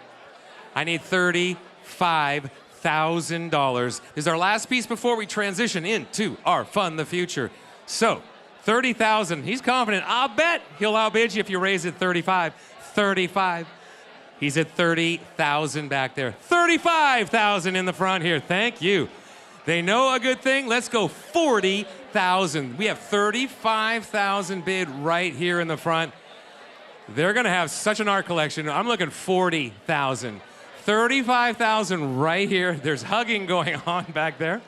I need $35,000. This is our last piece before we transition into our Fund the Future. So, 30,000, he's confident. I'll bet he'll outbid you if you raise it 35. 35. He's at 30,000 back there. 35,000 in the front here. Thank you. They know a good thing. Let's go 40,000. We have 35,000 bid right here in the front. They're going to have such an art collection. I'm looking 40,000. 35,000 right here. There's hugging going on back there.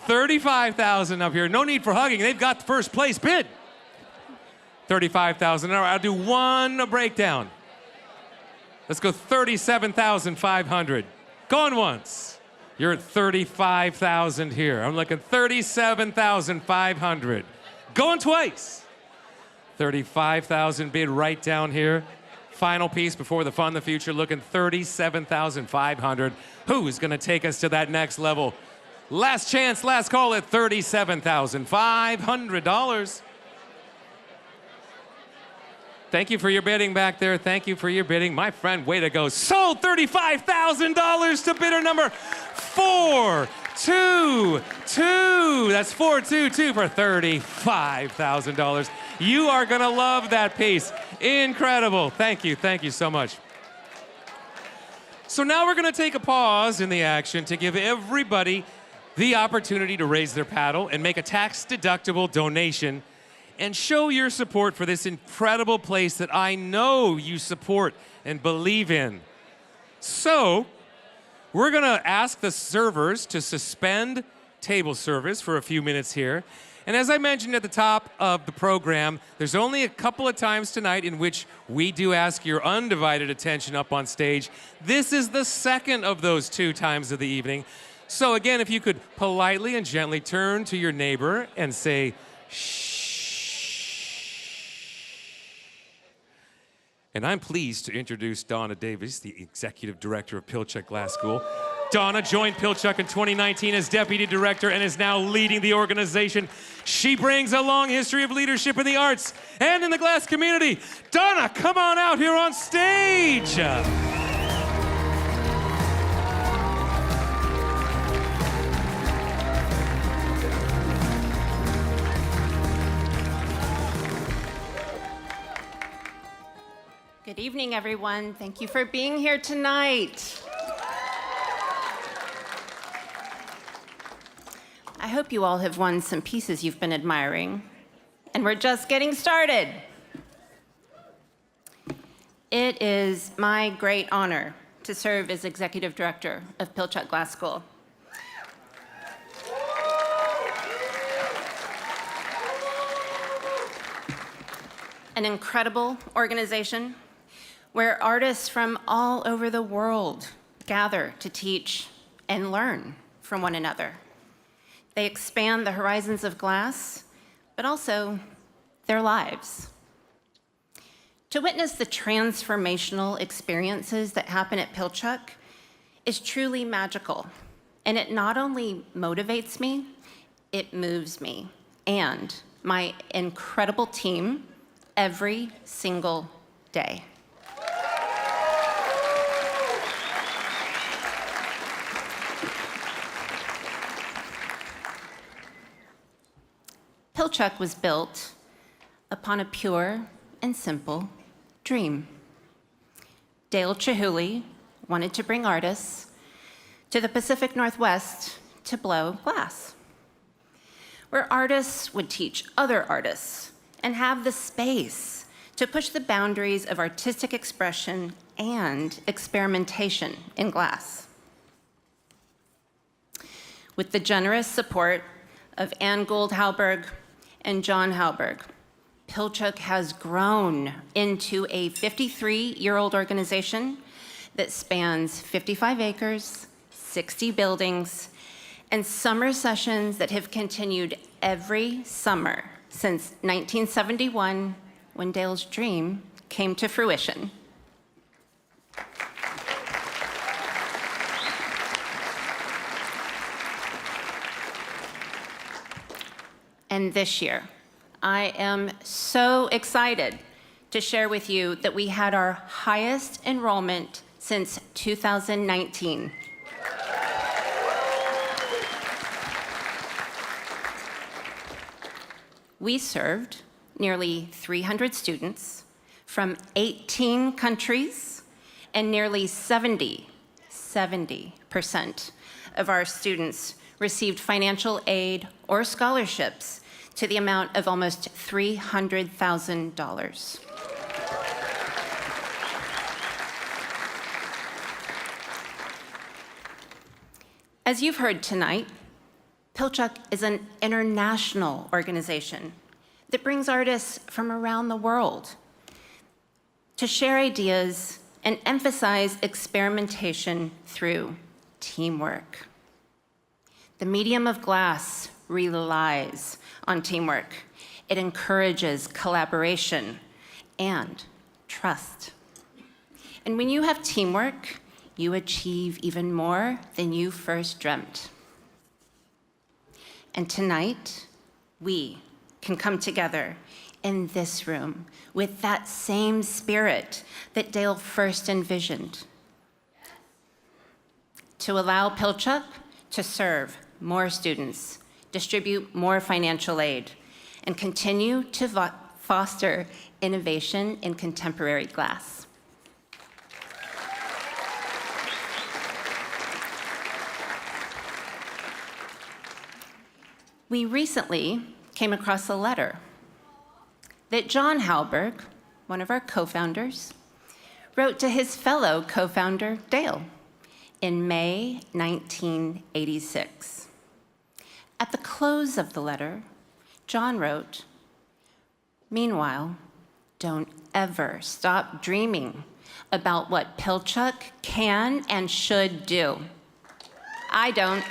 35,000 up here. No need for hugging. They've got the first place bid. 35,000. I'll do one breakdown. Let's go 37,500. Going once. You're at 35,000 here. I'm looking 37,500. Going twice. 35,000 bid right down here. Final piece before the Fund the Future, looking 37,500. Who's going to take us to that next level? Last chance, last call at $37,500. Thank you for your bidding back there. Thank you for your bidding. My friend, way to go. Sold $35,000 to bidder number 422. That's 422 for $35,000. You are going to love that piece. Incredible. Thank you. Thank you so much. So now we're going to take a pause in the action to give everybody the opportunity to raise their paddle and make a tax-deductible donation and show your support for this incredible place that I know you support and believe in. So we're going to ask the servers to suspend table service for a few minutes here. And as I mentioned at the top of the program, there's only a couple of times tonight in which we do ask your undivided attention up on stage. This is the second of those 2 times of the evening. So again, if you could politely and gently turn to your neighbor and say, shh. And I'm pleased to introduce Donna Davis, the Executive Director of Pilchuck Glass School. Donna joined Pilchuck in 2019 as Deputy Director and is now leading the organization. She brings a long history of leadership in the arts and in the glass community. Donna, come on out here on stage. Good evening, everyone. Thank you for being here tonight. I hope you all have won some pieces you've been admiring, and we're just getting started. It is my great honor to serve as Executive Director of Pilchuck Glass School. An incredible organization where artists from all over the world gather to teach and learn from one another. They expand the horizons of glass, but also their lives. To witness the transformational experiences that happen at Pilchuck is truly magical. And it not only motivates me, it moves me and my incredible team every single day. Pilchuck was built upon a pure and simple dream. Dale Chihuly wanted to bring artists to the Pacific Northwest to blow glass, where artists would teach other artists and have the space to push the boundaries of artistic expression and experimentation in glass. With the generous support of Ann Gould Halberg and John Halberg, Pilchuck has grown into a 53-year-old organization that spans 55 acres, 60 buildings, and summer sessions that have continued every summer since 1971, when Dale's dream came to fruition. And this year, I am so excited to share with you that we had our highest enrollment since 2019. We served nearly 300 students from 18 countries, and nearly 70% of our students received financial aid or scholarships to the amount of almost $300,000. As you've heard tonight, Pilchuck is an international organization that brings artists from around the world to share ideas and emphasize experimentation through teamwork. The medium of glass relies on teamwork. It encourages collaboration and trust. And when you have teamwork, you achieve even more than you first dreamt. And tonight, we can come together in this room with that same spirit that Dale first envisioned, to allow Pilchuck to serve more students, distribute more financial aid, and continue to foster innovation in contemporary glass. We recently came across a letter that John Halberg, one of our co-founders, wrote to his fellow co-founder, Dale, in May 1986. At the close of the letter, John wrote, "Meanwhile, don't ever stop dreaming about what Pilchuck can and should do." I don't.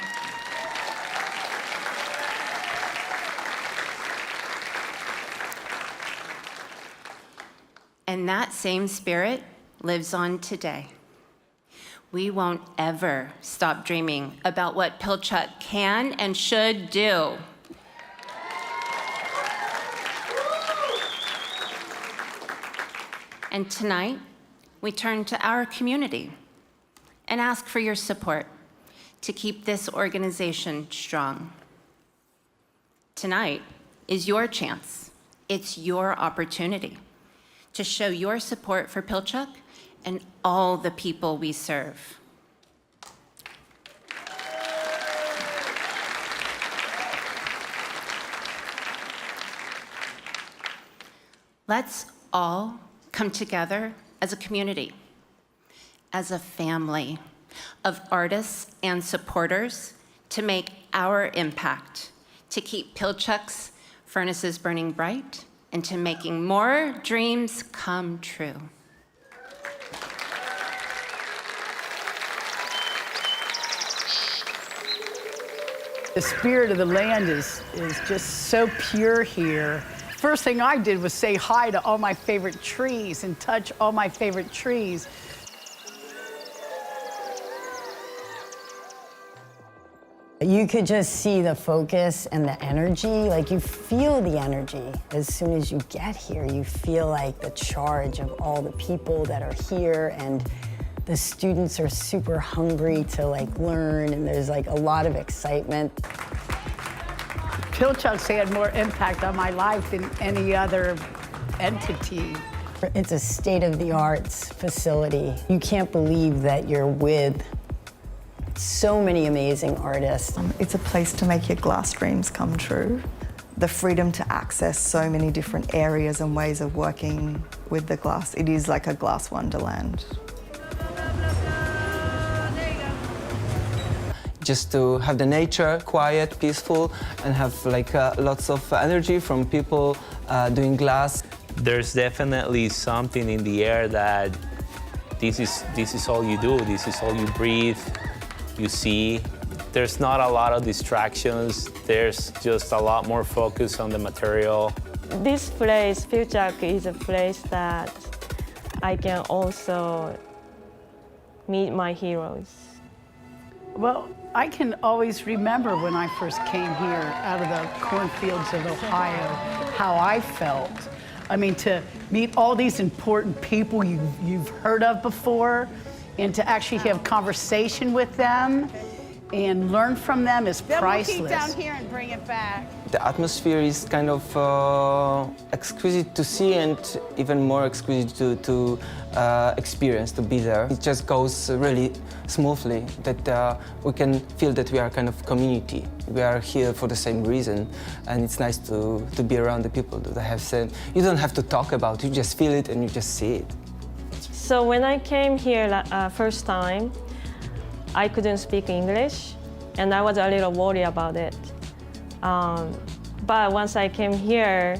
And that same spirit lives on today. We won't ever stop dreaming about what Pilchuck can and should do. And tonight, we turn to our community and ask for your support to keep this organization strong. Tonight is your chance. It's your opportunity to show your support for Pilchuck and all the people we serve. Let's all come together as a community, as a family of artists and supporters to make our impact, to keep Pilchuck's furnaces burning bright, and to making more dreams come true. The spirit of the land is just so pure here. first thing I did was say hi to all my favorite trees and touch all my favorite trees. You could just see the focus and the energy, like you feel the energy. As soon as you get here, you feel like the charge of all the people that are here, and the students are super hungry to like learn, and there's like a lot of excitement. Pilchuck's had more impact on my life than any other entity. It's a state-of-the-art facility. You can't believe that you're with so many amazing artists. It's a place to make your glass dreams come true. The freedom to access so many different areas and ways of working with the glass. It is like a glass wonderland. Just to have the nature quiet, peaceful, and have like lots of energy from people doing glass. There's definitely something in the air that this is all you do, this is all you breathe. You see, there's not a lot of distractions. There's just a lot more focus on the material. This place, Pilchuck, is a place that I can also meet my heroes. Well, I can always remember when I first came here out of the cornfields of Ohio, how I felt. I mean, to meet all these important people you've heard of before, and to actually have conversation with them and learn from them is priceless. Then we'll keep down here and bring it back. The atmosphere is kind of exquisite to see, and even more exquisite to experience, to be there. It just goes really smoothly, that we can feel that we are kind of community. We are here for the same reason, and it's nice to be around the people that have same. You don't have to talk about it, you just feel it and you just see it. So when I came here first time, I couldn't speak English, and I was a little worried about it. But once I came here,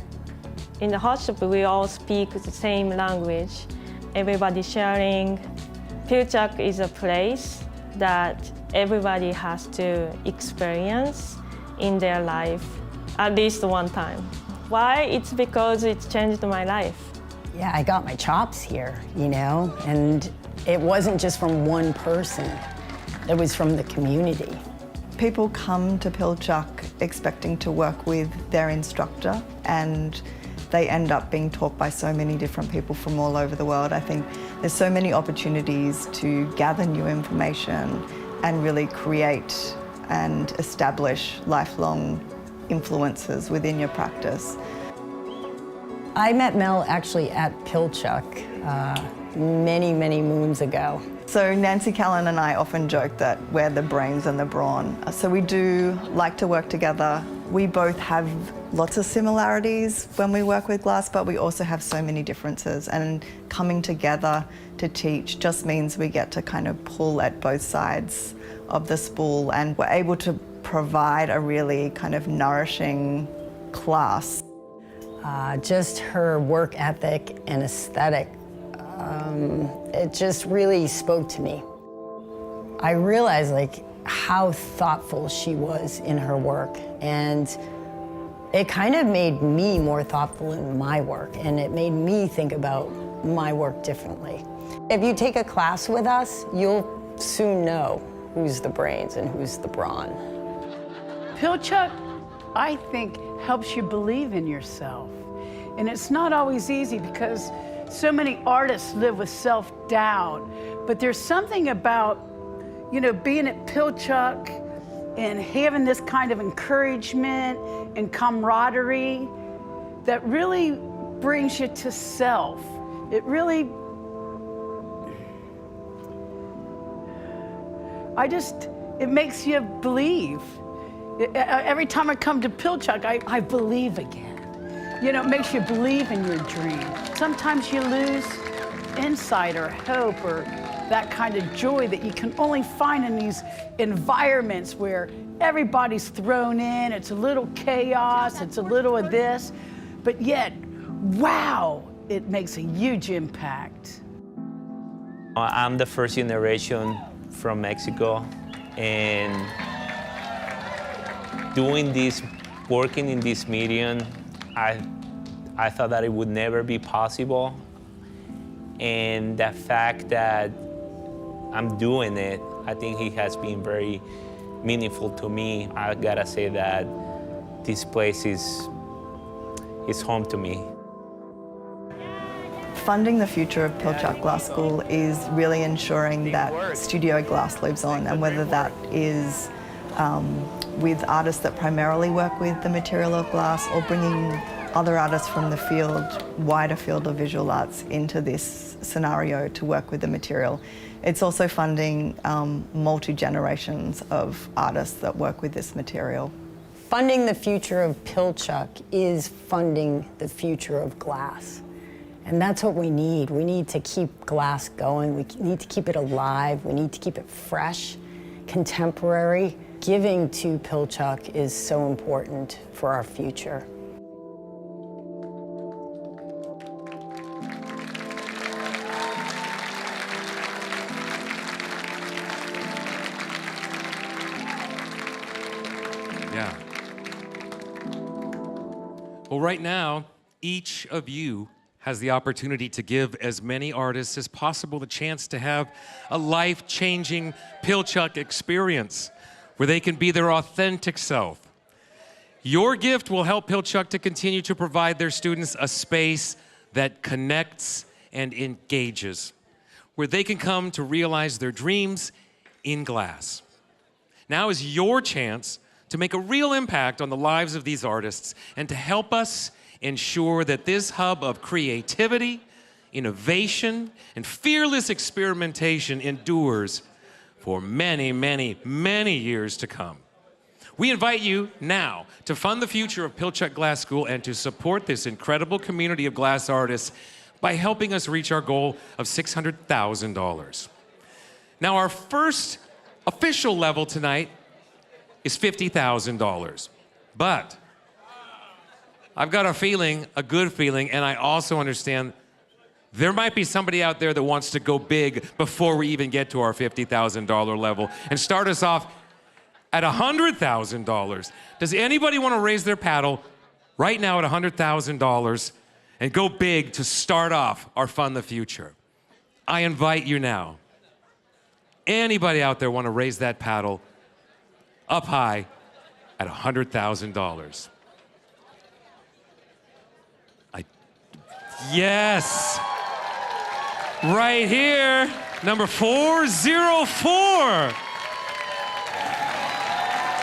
in the hostel, we all speak the same language. Everybody sharing. Pilchuck is a place that everybody has to experience in their life at least one time. Why? It's because it changed my life. Yeah, I got my chops here, you know, and it wasn't just from one person. It was from the community. People come to Pilchuck expecting to work with their instructor, and they end up being taught by so many different people from all over the world. I think there's so many opportunities to gather new information and really create and establish lifelong influences within your practice. I met Mel actually at Pilchuck many, many moons ago. So Nancy Callan and I often joke that we're the brains and the brawn. So we do like to work together. We both have lots of similarities when we work with glass, but we also have so many differences. And coming together to teach just means we get to kind of pull at both sides of the spool, and we're able to provide a really kind of nourishing class. Just her work ethic and aesthetic, it just really spoke to me. I realized like how thoughtful she was in her work, and it kind of made me more thoughtful in my work, and it made me think about my work differently. If you take a class with us, you'll soon know who's the brains and who's the brawn. Pilchuck, I think, helps you believe in yourself. And it's not always easy because so many artists live with self-doubt. But there's something about, you know, being at Pilchuck and having this kind of encouragement and camaraderie that really brings you to self. It really, it makes you believe. Every time I come to Pilchuck, I believe again. You know, it makes you believe in your dream. Sometimes you lose insight or hope or that kind of joy that you can only find in these environments where everybody's thrown in, it's a little chaos, it's a little of this, but yet, wow, it makes a huge impact. I'm the first generation from Mexico, and doing this, working in this medium, I thought that it would never be possible. And the fact that I'm doing it, I think it has been very meaningful to me. I gotta say that this place is home to me. Funding the future of Pilchuck Glass School is really ensuring that studio glass lives on, and whether that is with artists that primarily work with the material of glass or bringing other artists from the field, wider field of visual arts into this scenario to work with the material. It's also funding multi-generations of artists that work with this material. Funding the future of Pilchuck is funding the future of glass. And that's what we need. We need to keep glass going. We need to keep it alive. We need to keep it fresh, contemporary. Giving to Pilchuck is so important for our future. Yeah. Well, right now, each of you has the opportunity to give as many artists as possible the chance to have a life-changing Pilchuck experience where they can be their authentic self. Your gift will help Pilchuck to continue to provide their students a space that connects and engages, where they can come to realize their dreams in glass. Now is your chance to make a real impact on the lives of these artists and to help us ensure that this hub of creativity, innovation, and fearless experimentation endures for many, many, many years to come. We invite you now to fund the future of Pilchuck Glass School and to support this incredible community of glass artists by helping us reach our goal of $600,000. Now, our first official level tonight is $50,000. But I've got a feeling, a good feeling, and I also understand there might be somebody out there that wants to go big before we even get to our $50,000 level and start us off at $100,000. Does anybody want to raise their paddle right now at $100,000 and go big to start off our Fund the Future? I invite you now. Anybody out there want to raise that paddle up high at $100,000? Yes. Right here, number 404.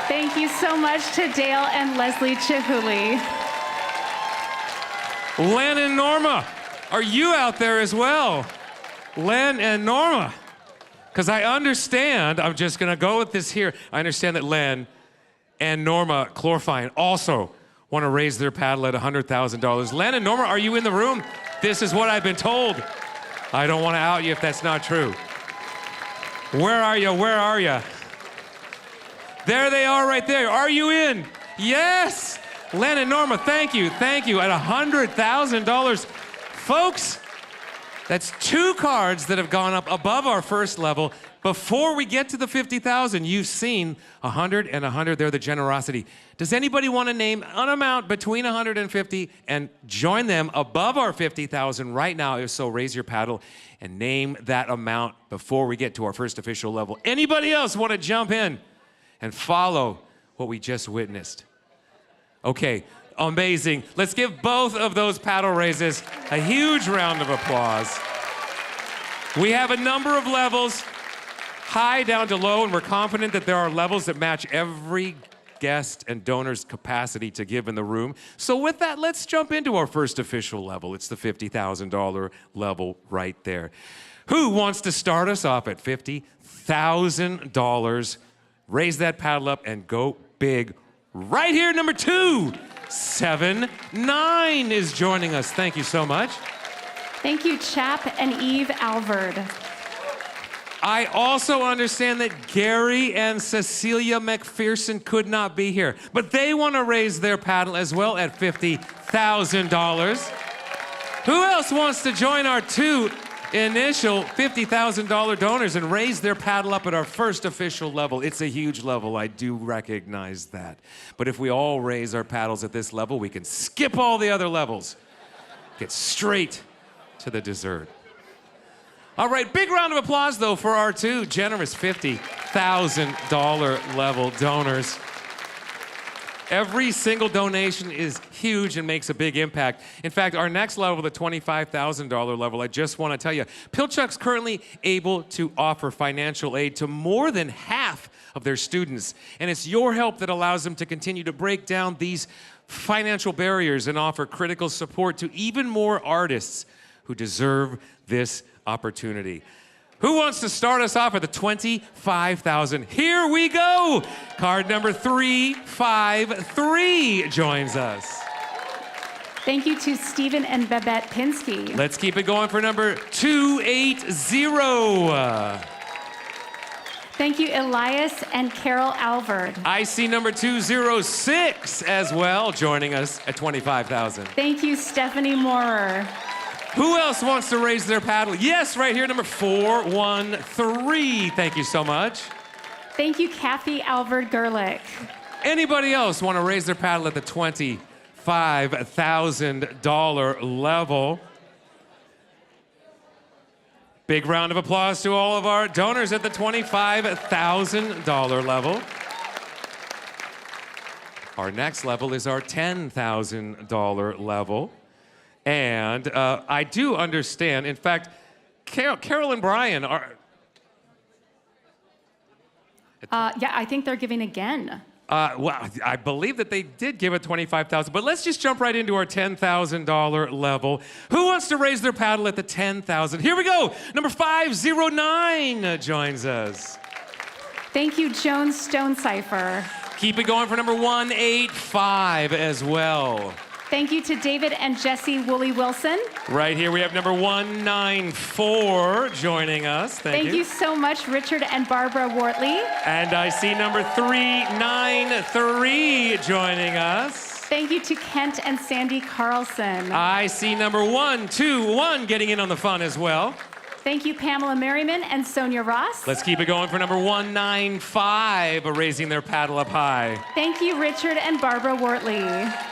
Thank you so much to Dale and Leslie Chihuly. Len and Norma, are you out there as well? Len and Norma. Because I understand, I'm just going to go with this here. I understand that Len and Norma Chlorfine also want to raise their paddle at $100,000. Len and Norma, are you in the room? This is what I've been told. I don't want to out you if that's not true. Where are you? Where are you? There they are right there. Are you in? Yes! Len and Norma, thank you, thank you. At $100,000. Folks, that's 2 cards that have gone up above our first level. Before we get to the 50,000, you've seen 100 and 100. They're the generosity. Does anybody want to name an amount between 150 and join them above our 50,000 right now? If so, raise your paddle and name that amount before we get to our first official level. Anybody else want to jump in and follow what we just witnessed? Okay, amazing. Let's give both of those paddle raises a huge round of applause. We have a number of levels, high down to low, and we're confident that there are levels that match every guest and donor's capacity to give in the room. So with that, let's jump into our first official level. It's the $50,000 level right there. Who wants to start us off at $50,000? Raise that paddle up and go big. Right here, number 279 is joining us. Thank you so much. Thank you, Chap and Eve Alvord. I also understand that Gary and Cecilia McPherson could not be here, but they want to raise their paddle as well at $50,000. Who else wants to join our 2 initial $50,000 donors and raise their paddle up at our first official level? It's a huge level, I do recognize that. But if we all raise our paddles at this level, we can skip all the other levels get straight to the dessert. All right, big round of applause, though, for our two generous $50,000 level donors. Every single donation is huge and makes a big impact. In fact, our next level, the $25,000 level, I just want to tell you, Pilchuck's currently able to offer financial aid to more than half of their students. And it's your help that allows them to continue to break down these financial barriers and offer critical support to even more artists who deserve this opportunity. Who wants to start us off at the $25,000? Here we go. Card number 353 joins us. Thank you to Stephen and Babette Pinsky. Let's keep it going for number 280. Thank you, Elias and Carol Alvord. I see number 206 as well joining us at $25,000. Thank you, Stephanie Moorer. Who else wants to raise their paddle? Yes, right here, number 413. Thank you so much. Thank you, Kathy Alvord Gerlich. Anybody else want to raise their paddle at the $25,000 level? Big round of applause to all of our donors at the $25,000 level. Our next level is our $10,000 level. And I do understand, in fact, Carol and Brian are... Yeah, I think they're giving again. Well, I believe that they did give it $25,000, but let's just jump right into our $10,000 level. Who wants to raise their paddle at the $10,000? Here we go. Number 509 joins us. Thank you, Joan Stonecipher. Keep it going for number 185 as well. Thank you to David and Jesse Woolley Wilson. Right here we have number 194 joining us. Thank you. Thank you so much, Richard and Barbara Wortley. And I see number 393 joining us. Thank you to Kent and Sandy Carlson. I see number 121 getting in on the fun as well. Thank you, Pamela Merriman and Sonia Ross. Let's keep it going for number 195, raising their paddle up high. Thank you, Richard and Barbara Wortley.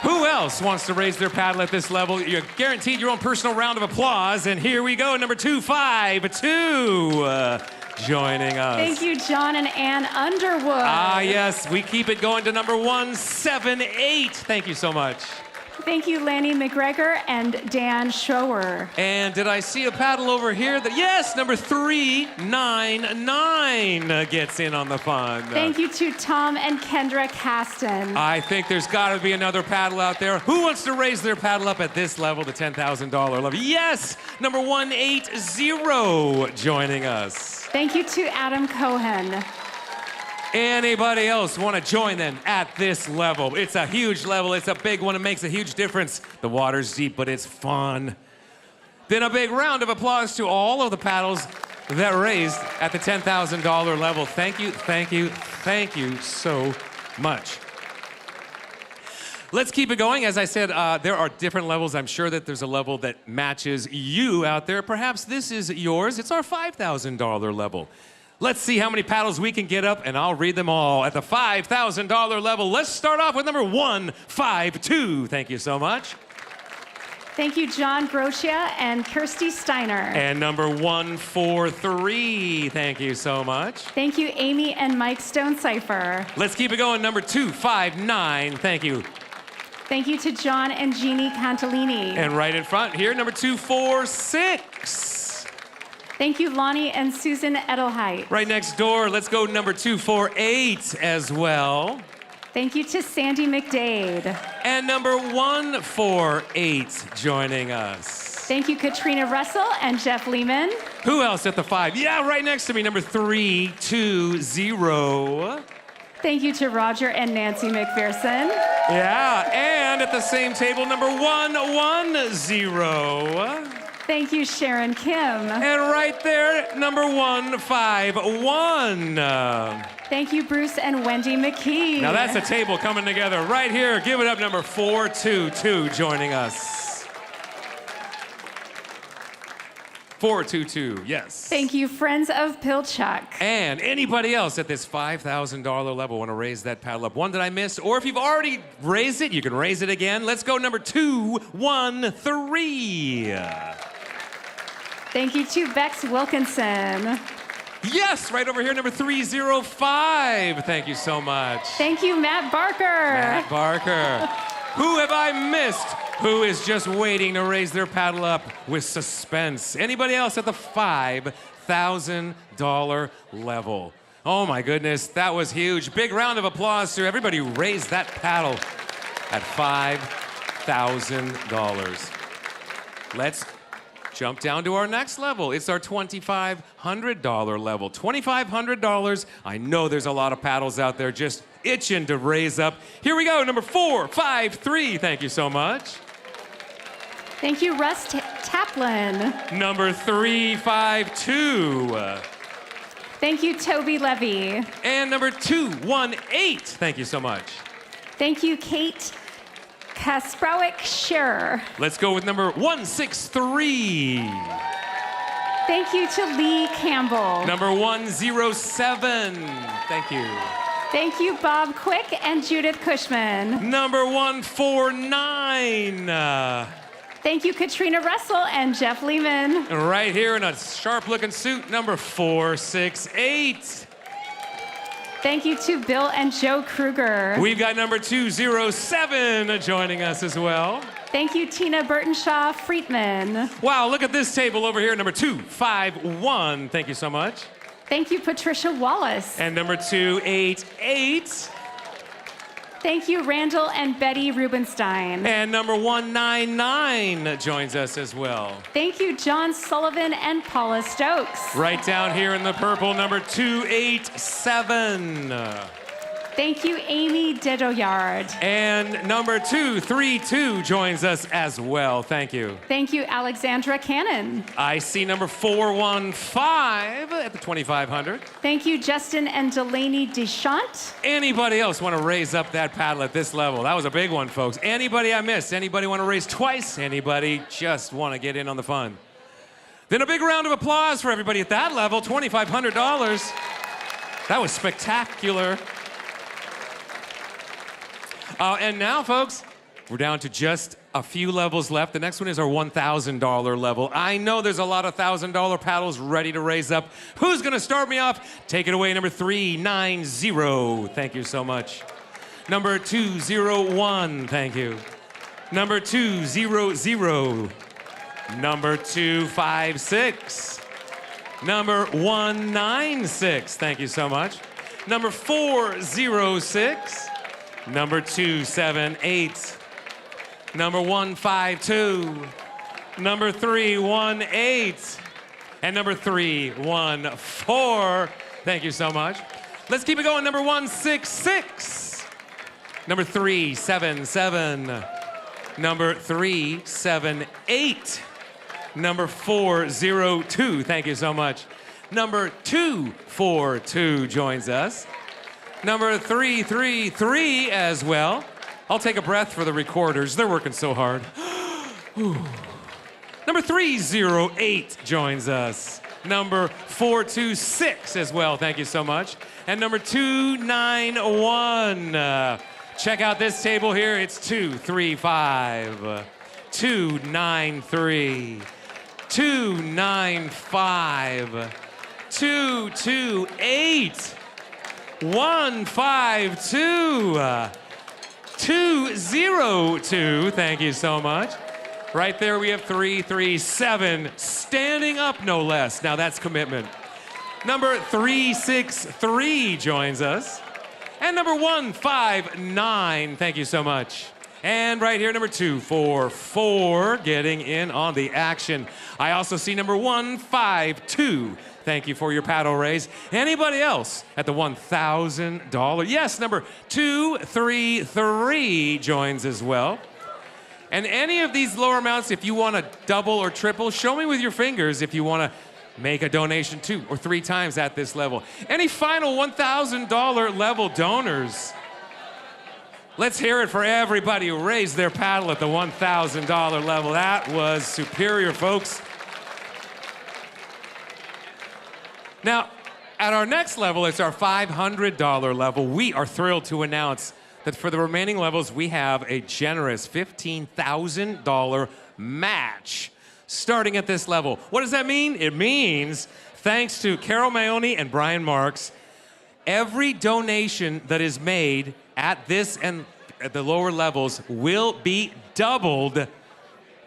Who else wants to raise their paddle at this level? You're guaranteed your own personal round of applause. And here we go, number 252 joining us. Thank you, John and Ann Underwood. Ah, yes, we keep it going to number 178. Thank you so much. Thank you, Lanny McGregor and Dan Schroer. And did I see a paddle over here? Yes, number 399 gets in on the fun. Thank you to Tom and Kendra Caston. I think there's got to be another paddle out there. Who wants to raise their paddle up at this level, the $10,000 level? Yes, number 180 joining us. Thank you to Adam Cohen. Anybody else want to join them at this level? It's a huge level. It's a big one. It makes a huge difference. The water's deep, but it's fun. Then a big round of applause to all of the paddles that raised at the $10,000 level. Thank you, thank you, thank you so much. Let's keep it going. As I said, there are different levels. I'm sure that there's a level that matches you out there. Perhaps this is yours. It's our $5,000 level. Let's see how many paddles we can get up, and I'll read them all. At the $5,000 level, let's start off with number 152. Thank you so much. Thank you, John Grocia and Kirsty Steiner. And number 143. Thank you so much. Thank you, Amy and Mike Stonecipher. Let's keep it going. Number 259. Thank you. Thank you to John and Jeannie Cantalini. And right in front here, number 246. Thank you, Lonnie and Susan Edelheit. Right next door, let's go number 248 as well. Thank you to Sandy McDade. And number 148 joining us. Thank you, Katrina Russell and Jeff Lehman. Who else at the 5? Yeah, right next to me, number 320. Thank you to Roger and Nancy McPherson. Yeah, and at the same table, number 110. Thank you, Sharon Kim. And right there, number 151. Thank you, Bruce and Wendy McKee. Now that's a table coming together right here. Give it up, number 422 joining us. 422, yes. Thank you, Friends of Pilchuck. And anybody else at this $5,000 level want to raise that paddle up? One that I missed, or if you've already raised it, you can raise it again. Let's go number 213. Thank you to Bex Wilkinson. Yes, right over here, number 305. Thank you so much. Thank you, Matt Barker. Matt Barker. Who have I missed? Who is just waiting to raise their paddle up with suspense? Anybody else at the $5,000 level? Oh my goodness, that was huge. Big round of applause to everybody who raised that paddle at $5,000. Let's jump down to our next level. It's our $2,500 level. $2,500. I know there's a lot of paddles out there just itching to raise up. Here we go, number 453. Thank you so much. Thank you, Russ Taplin. Number 352. Thank you, Toby Levy. And number 218. Thank you so much. Thank you, Kate Kasprowick-Scherer. Let's go with number 163. Thank you to Lee Campbell. Number 107. Thank you. Thank you, Bob Quick and Judith Cushman. Number 149. Thank you, Katrina Russell and Jeff Lehman. Right here in a sharp-looking suit, number 468. Thank you to Bill and Joe Kruger. We've got number 207 joining us as well. Thank you, Tina Burtonshaw Friedman. Wow, look at this table over here, number 251. Thank you so much. Thank you, Patricia Wallace. And number 288. Thank you, Randall and Betty Rubenstein. And number 199 joins us as well. Thank you, John Sullivan and Paula Stokes. Right down here in the purple, number 287. Thank you, Amy Dedoyard. And number 232 joins us as well. Thank you. Thank you, Alexandra Cannon. I see number 415 at the 2500. Thank you, Justin and Delaney Deschamps. Anybody else want to raise up that paddle at this level? That was a big one, folks. Anybody I missed? Anybody want to raise twice? Anybody just want to get in on the fun? Then a big round of applause for everybody at that level, $2,500. That was spectacular. And now, folks, we're down to just a few levels left. The next one is our $1,000 level. I know there's a lot of $1,000 paddles ready to raise up. Who's going to start me off? Take it away, number 390. Thank you so much. Number 201. Thank you. Number 200. Number 256. Number 196. Thank you so much. Number 406. Number 278, number 152, number 318, and number 314. Thank you so much. Let's keep it going. Number 166, number 377, number 378, number 402. Thank you so much. Number 242 joins us. Number 333 as well. I'll take a breath for the recorders. They're working so hard. Number 308 joins us. Number 426 as well. Thank you so much. And number 291. Check out this table here. It's 235, 293, 295, 228. 152, 202. Thank you so much. Right there we have 337, standing up no less. Now that's commitment. Number 363 joins us. And number 159, thank you so much. And right here, number 244, getting in on the action. I also see number 152. Thank you for your paddle raise. Anybody else at the $1,000? Yes, number 233 joins as well. And any of these lower amounts, if you want to double or triple, show me with your fingers if you want to make a donation 2 or 3 times at this level. Any final $1,000 level donors? Let's hear it for everybody who raised their paddle at the $1,000 level. That was superior, folks. Now, at our next level, it's our $500 level. We are thrilled to announce that for the remaining levels, we have a generous $15,000 match starting at this level. What does that mean? It means, thanks to Carol Mayoni and Brian Marks, every donation that is made at this and at the lower levels will be doubled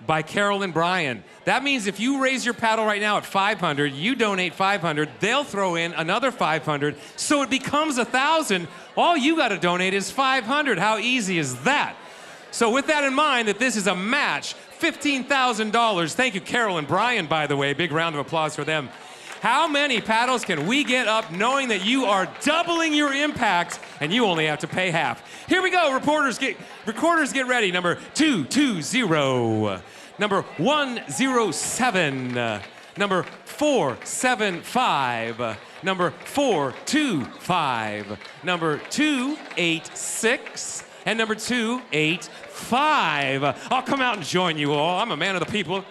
by Carol and Brian. That means if you raise your paddle right now at 500, you donate 500, they'll throw in another 500, so it becomes 1,000. All you got to donate is 500. How easy is that? So with that in mind, that this is a match, $15,000. Thank you, Carol and Brian, by the way. Big round of applause for them. How many paddles can we get up knowing that you are doubling your impact and you only have to pay half? Here we go, recorders get ready. Number 220, number 107, number 475, number 425, number 286, and number 285. I'll come out and join you all. I'm a man of the people.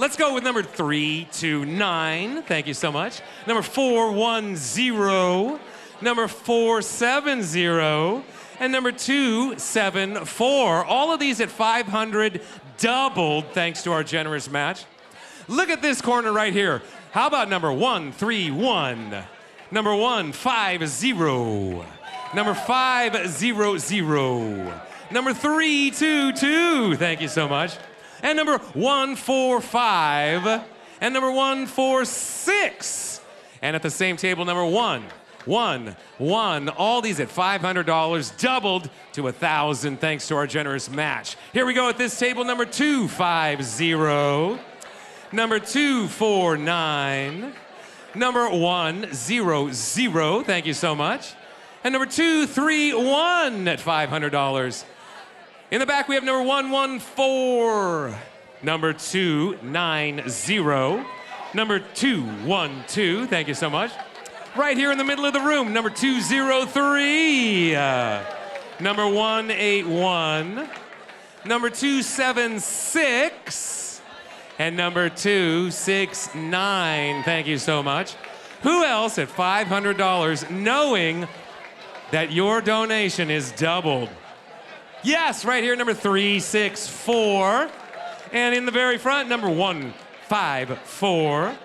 Let's go with number 329. Thank you so much. Number 410, number 470, and number 274. All of these at 500, doubled thanks to our generous match. Look at this corner right here. How about number 131, number 150, number 500, number 322. Thank you so much. And number 145, and number 146. And at the same table, number 111. All these at $500, doubled to 1,000 thanks to our generous match. Here we go at this table, number 250, number 249, number 100. Thank you so much. And number 231 at $500. In the back, we have number 114, number 290, number 212. Thank you so much. Right here in the middle of the room, number 203, number 181, number 276, and number 269. Thank you so much. Who else at $500 knowing that your donation is doubled? Yes, right here, number 364. And in the very front, number 154,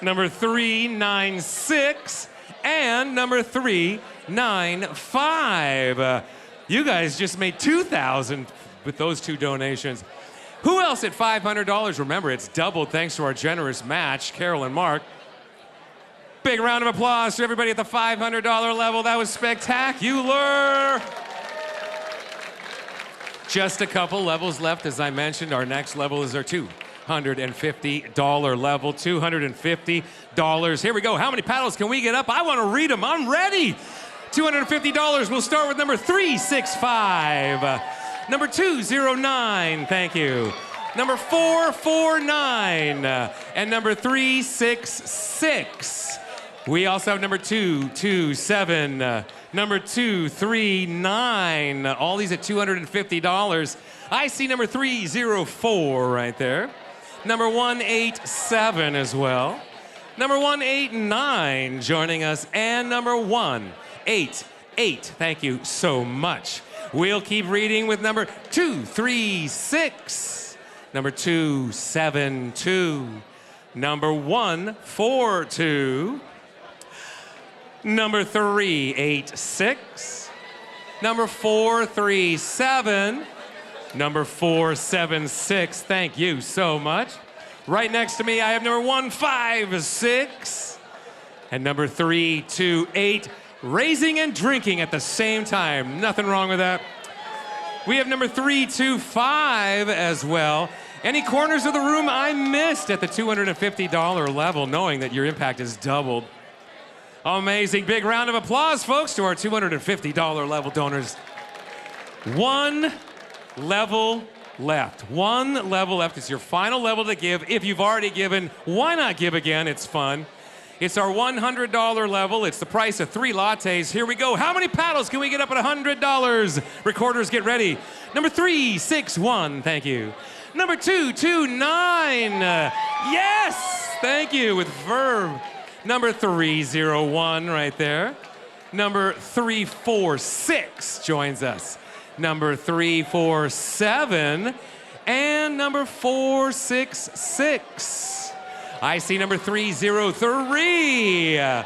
number 396, and number 395. You guys just made 2,000 with those two donations. Who else at $500? Remember, it's doubled thanks to our generous match, Carol and Mark. Big round of applause to everybody at the $500 level. That was spectacular. Just a couple levels left, as I mentioned. Our next level is our $250 level. $250. Here we go. How many paddles can we get up? I want to read them. I'm ready. $250. We'll start with number 365. Number 209. Thank you. Number 449. And number 366. We also have number 227. Number 239, all these at $250. I see number 304 right there. Number 187 as well. Number 189 joining us, and number 188. Thank you so much. We'll keep reading with number 236, number 272, number 142, number 386, number 437, number 476. Thank you so much. Right next to me, I have number 156 and number 328. Raising and drinking at the same time. Nothing wrong with that. We have number 325 as well. Any corners of the room I missed at the $250 level, knowing that your impact is doubled? Amazing. Big round of applause, folks, to our $250 level donors. One level left. One level left. It's your final level to give. If you've already given, why not give again? It's fun. It's our $100 level. It's the price of 3 lattes. Here we go. How many paddles can we get up at $100? Recorders, get ready. Number 361, thank you. Number 229, yes, thank you, with verb. Number 301 right there. Number 346 joins us. Number 347 and number 466. I see number 303 in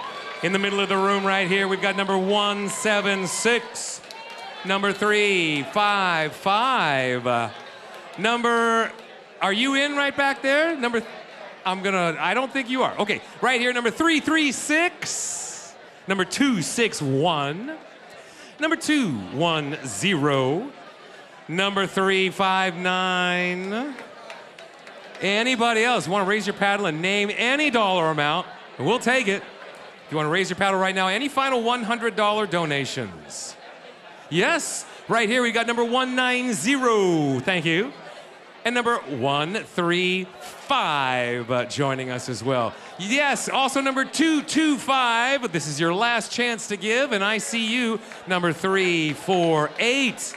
the middle of the room right here. We've got number 176. Number 355. Are you in right back there? I don't think you are. Okay, right here, number 336. Number 261. Number 210. Number 359. Anybody else want to raise your paddle and name any dollar amount, and we'll take it. If you want to raise your paddle right now, any final $100 donations? Yes, right here we got number 190. Thank you. And number 135 joining us as well. Yes, also number 225. This is your last chance to give, and I see you, number 348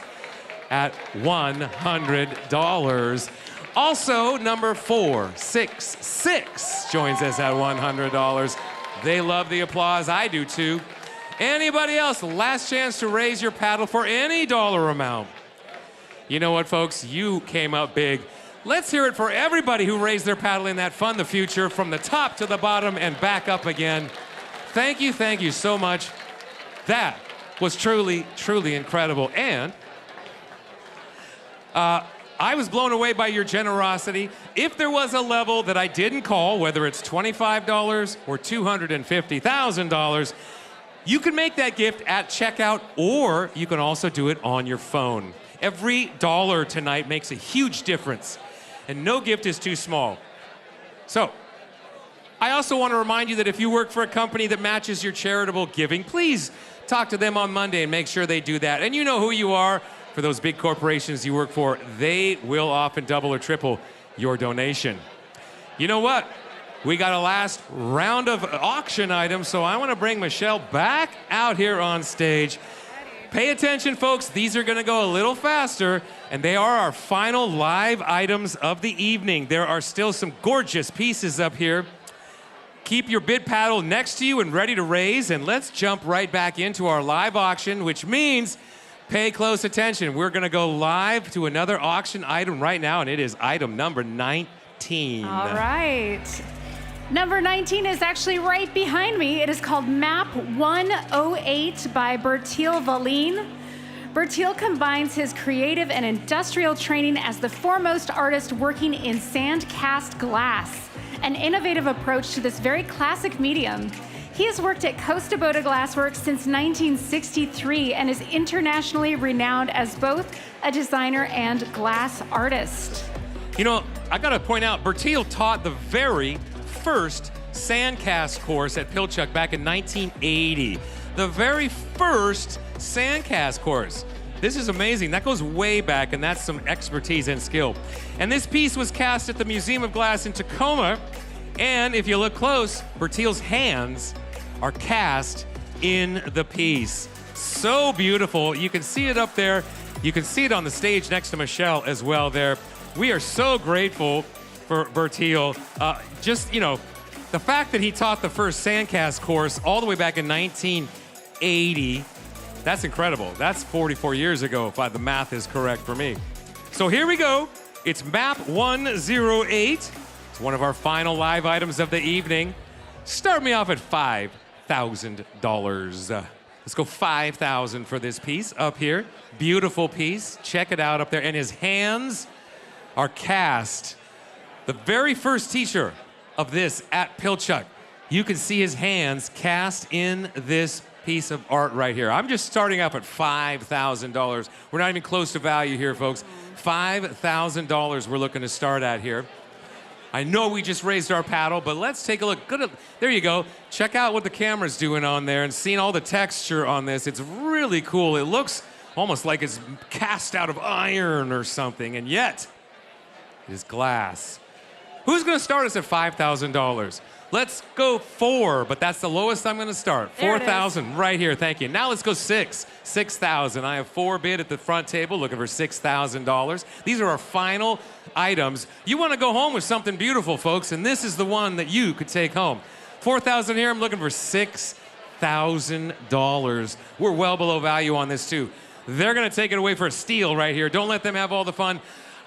at $100. Also, number 466 joins us at $100. They love the applause. I do too. Anybody else? Last chance to raise your paddle for any dollar amount. You know what, folks? You came up big. Let's hear it for everybody who raised their paddle in that Fund the Future from the top to the bottom and back up again. Thank you so much. That was truly, truly incredible. And I was blown away by your generosity. If there was a level that I didn't call, whether it's $25 or $250,000, you can make that gift at checkout, or you can also do it on your phone. Every dollar tonight makes a huge difference, and no gift is too small. So, I also want to remind you that if you work for a company that matches your charitable giving, please talk to them on Monday and make sure they do that. And you know who you are. For those big corporations you work for, they will often double or triple your donation. You know what? We got a last round of auction items, so I want to bring Michelle back out here on stage. Pay attention, folks. These are going to go a little faster, and they are our final live items of the evening. There are still some gorgeous pieces up here. Keep your bid paddle next to you and ready to raise, and let's jump right back into our live auction, which means pay close attention. We're going to go live to another auction item right now, and it is item number 19. All right. Number 19 is actually right behind me. It is called Map 108 by Bertil Valin. Bertil combines his creative and industrial training as the foremost artist working in sand cast glass, an innovative approach to this very classic medium. He has worked at Costa Boda Glassworks since 1963 and is internationally renowned as both a designer and glass artist. You know, I gotta point out, Bertil taught the very first sandcast course at Pilchuck back in 1980. The very first sandcast course. This is amazing. That goes way back, and that's some expertise and skill. And this piece was cast at the Museum of Glass in Tacoma. And if you look close, Bertil's hands are cast in the piece. So beautiful. You can see it up there. You can see it on the stage next to Michelle as well there. We are so grateful for Bertil. Just, you know, the fact that he taught the first sandcast course all the way back in 1980, that's incredible. That's 44 years ago, if the math is correct for me. So here we go. It's Map 108. It's one of our final live items of the evening. Start me off at $5,000. Let's go $5,000 for this piece up here. Beautiful piece. Check it out up there. And his hands are cast. The very first teacher of this at Pilchuck, you can see his hands cast in this piece of art right here. I'm just starting up at $5,000. We're not even close to value here, folks. $5,000 we're looking to start at here. I know we just raised our paddle, but let's take a look. There you go. Check out what the camera's doing on there and seeing all the texture on this. It's really cool. It looks almost like it's cast out of iron or something, and yet it is glass. Who's going to start us at $5,000? Let's go 4, but that's the lowest I'm going to start. 4,000 right here. Thank you. Now let's go 6. 6,000. I have 4 bid at the front table looking for $6,000. These are our final items. You want to go home with something beautiful, folks, and this is the one that you could take home. 4,000 here, I'm looking for $6,000. We're well below value on this too. They're gonna take it away for a steal right here. Don't let them have all the fun.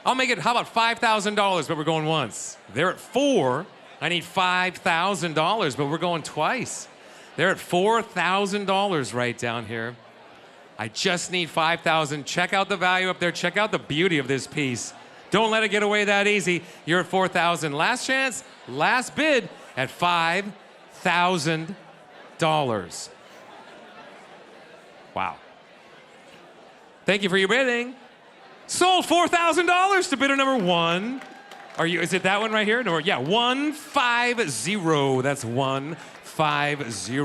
I'll make it, how about $5,000, but we're going once. They're at 4, I need $5,000, but we're going twice. They're at $4,000 right down here. I just need 5,000. Check out the value up there. Check out the beauty of this piece. Don't let it get away that easy. You're at 4,000. Last chance, last bid at $5,000. Wow. Thank you for your bidding. Sold $4,000 to bidder number 1. Is it that one right here? No, yeah, 150. That's 150.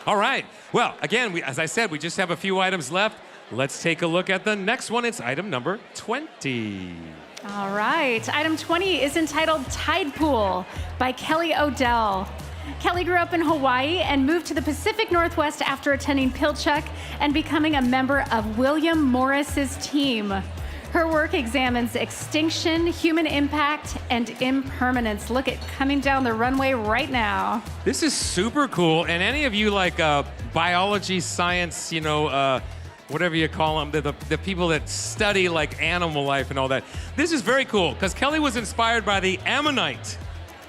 All right. Well, again, as I said, we just have a few items left. Let's take a look at the next one. It's item number 20. All right. Item 20 is entitled Tide Pool by Kelly Odell. Kelly grew up in Hawaii and moved to the Pacific Northwest after attending Pilchuck and becoming a member of William Morris's team. Her work examines extinction, human impact, and impermanence. Look at coming down the runway right now. This is super cool. And any of you like biology, science, whatever you call them, the people that study like animal life and all that. This is very cool because Kelly was inspired by the ammonite,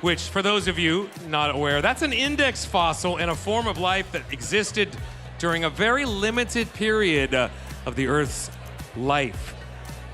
which for those of you not aware, that's an index fossil and a form of life that existed during a very limited period of the Earth's life.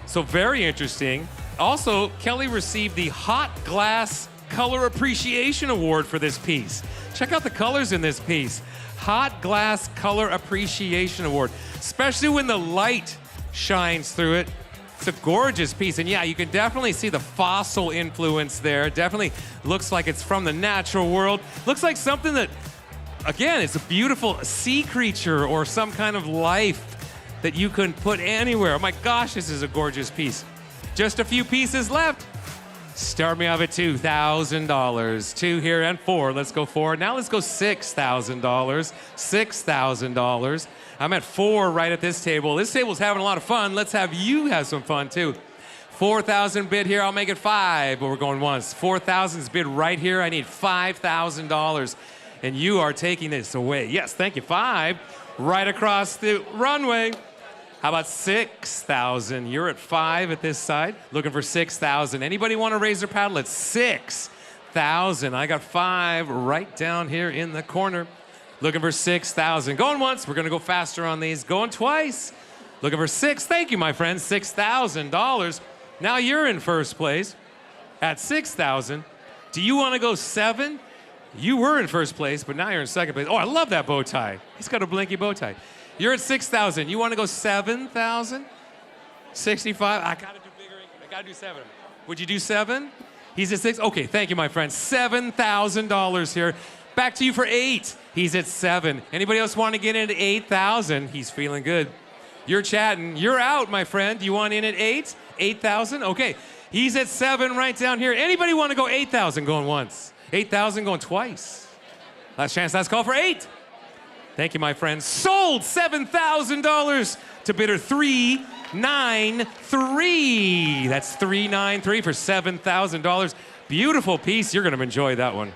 So very interesting. Also, Kelly received the Hot Glass Color Appreciation Award for this piece. Check out the colors in this piece. Hot Glass Color Appreciation Award, especially when the light shines through it. It's a gorgeous piece, and yeah, you can definitely see the fossil influence there. Definitely looks like it's from the natural world. Looks like something that, again, it's a beautiful sea creature or some kind of life that you can put anywhere. Oh my gosh, this is a gorgeous piece. Just a few pieces left. Start me off at $2,000. 2 here and 4. Let's go 4. Now let's go $6,000. $6,000. I'm at 4 right at this table. This table's having a lot of fun. Let's have you have some fun too. 4,000 bid here. I'll make it 5, but we're going once. 4,000's bid right here. I need $5,000, and you are taking this away. Yes, thank you. 5 right across the runway. How about 6,000? You're at 5 at this side, looking for 6,000. Anybody want to raise their paddle at 6,000? I got 5 right down here in the corner, looking for 6,000. Going once, we're gonna go faster on these. Going twice, looking for 6. Thank you, my friend, $6,000. Now you're in first place at 6,000. Do you want to go 7? You were in first place, but now you're in second place. Oh, I love that bow tie. He's got a blinky bow tie. You're at 6,000. You want to go 7,000? 65? I gotta do bigger. I gotta do 7. Would you do 7? He's at 6. Okay, thank you, my friend. $7,000 here. Back to you for 8. He's at 7. Anybody else want to get into 8,000? He's feeling good. You're chatting. You're out, my friend. You want in at 8? 8,000? Okay. He's at 7 right down here. Anybody want to go 8,000 going once? 8,000 going twice. Last chance, last call for 8. Thank you, my friend. Sold $7,000 to bidder 393. That's 393 for $7,000. Beautiful piece. You're going to enjoy that one.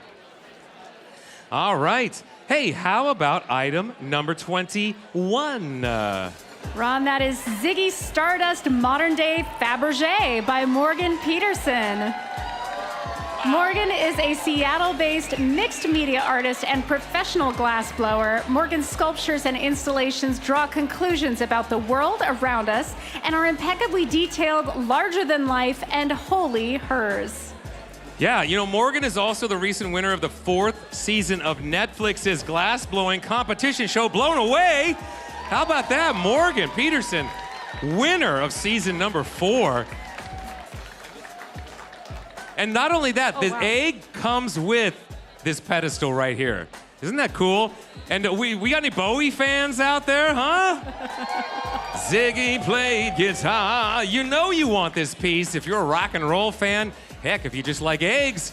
All right. Hey, how about item number 21? Ron, that is Ziggy Stardust Modern Day Fabergé by Morgan Peterson. Morgan is a Seattle-based mixed media artist and professional glassblower. Morgan's sculptures and installations draw conclusions about the world around us and are impeccably detailed, larger than life, and wholly hers. Yeah, Morgan is also the recent winner of the 4th season of Netflix's glass-blowing competition show, Blown Away. How about that? Morgan Peterson, winner of season number 4. And not only that, the egg comes with this pedestal right here. Isn't that cool? And we got any Bowie fans out there, huh? Ziggy played guitar. You know you want this piece. If you're a rock and roll fan, heck, if you just like eggs,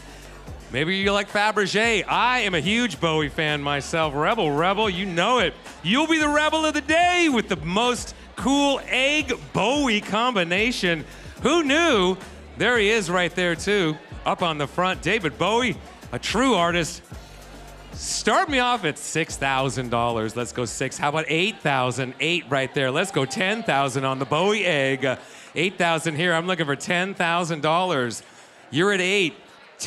maybe you like Fabergé. I am a huge Bowie fan myself. Rebel, you know it. You'll be the rebel of the day with the most cool egg-Bowie combination. Who knew? There he is right there, too, up on the front. David Bowie, A true artist. Start me off at $6,000. Let's go 6. How about 8,000? 8 right there. Let's go 10,000 on the Bowie egg. 8,000 here. I'm looking for $10,000. You're at 8.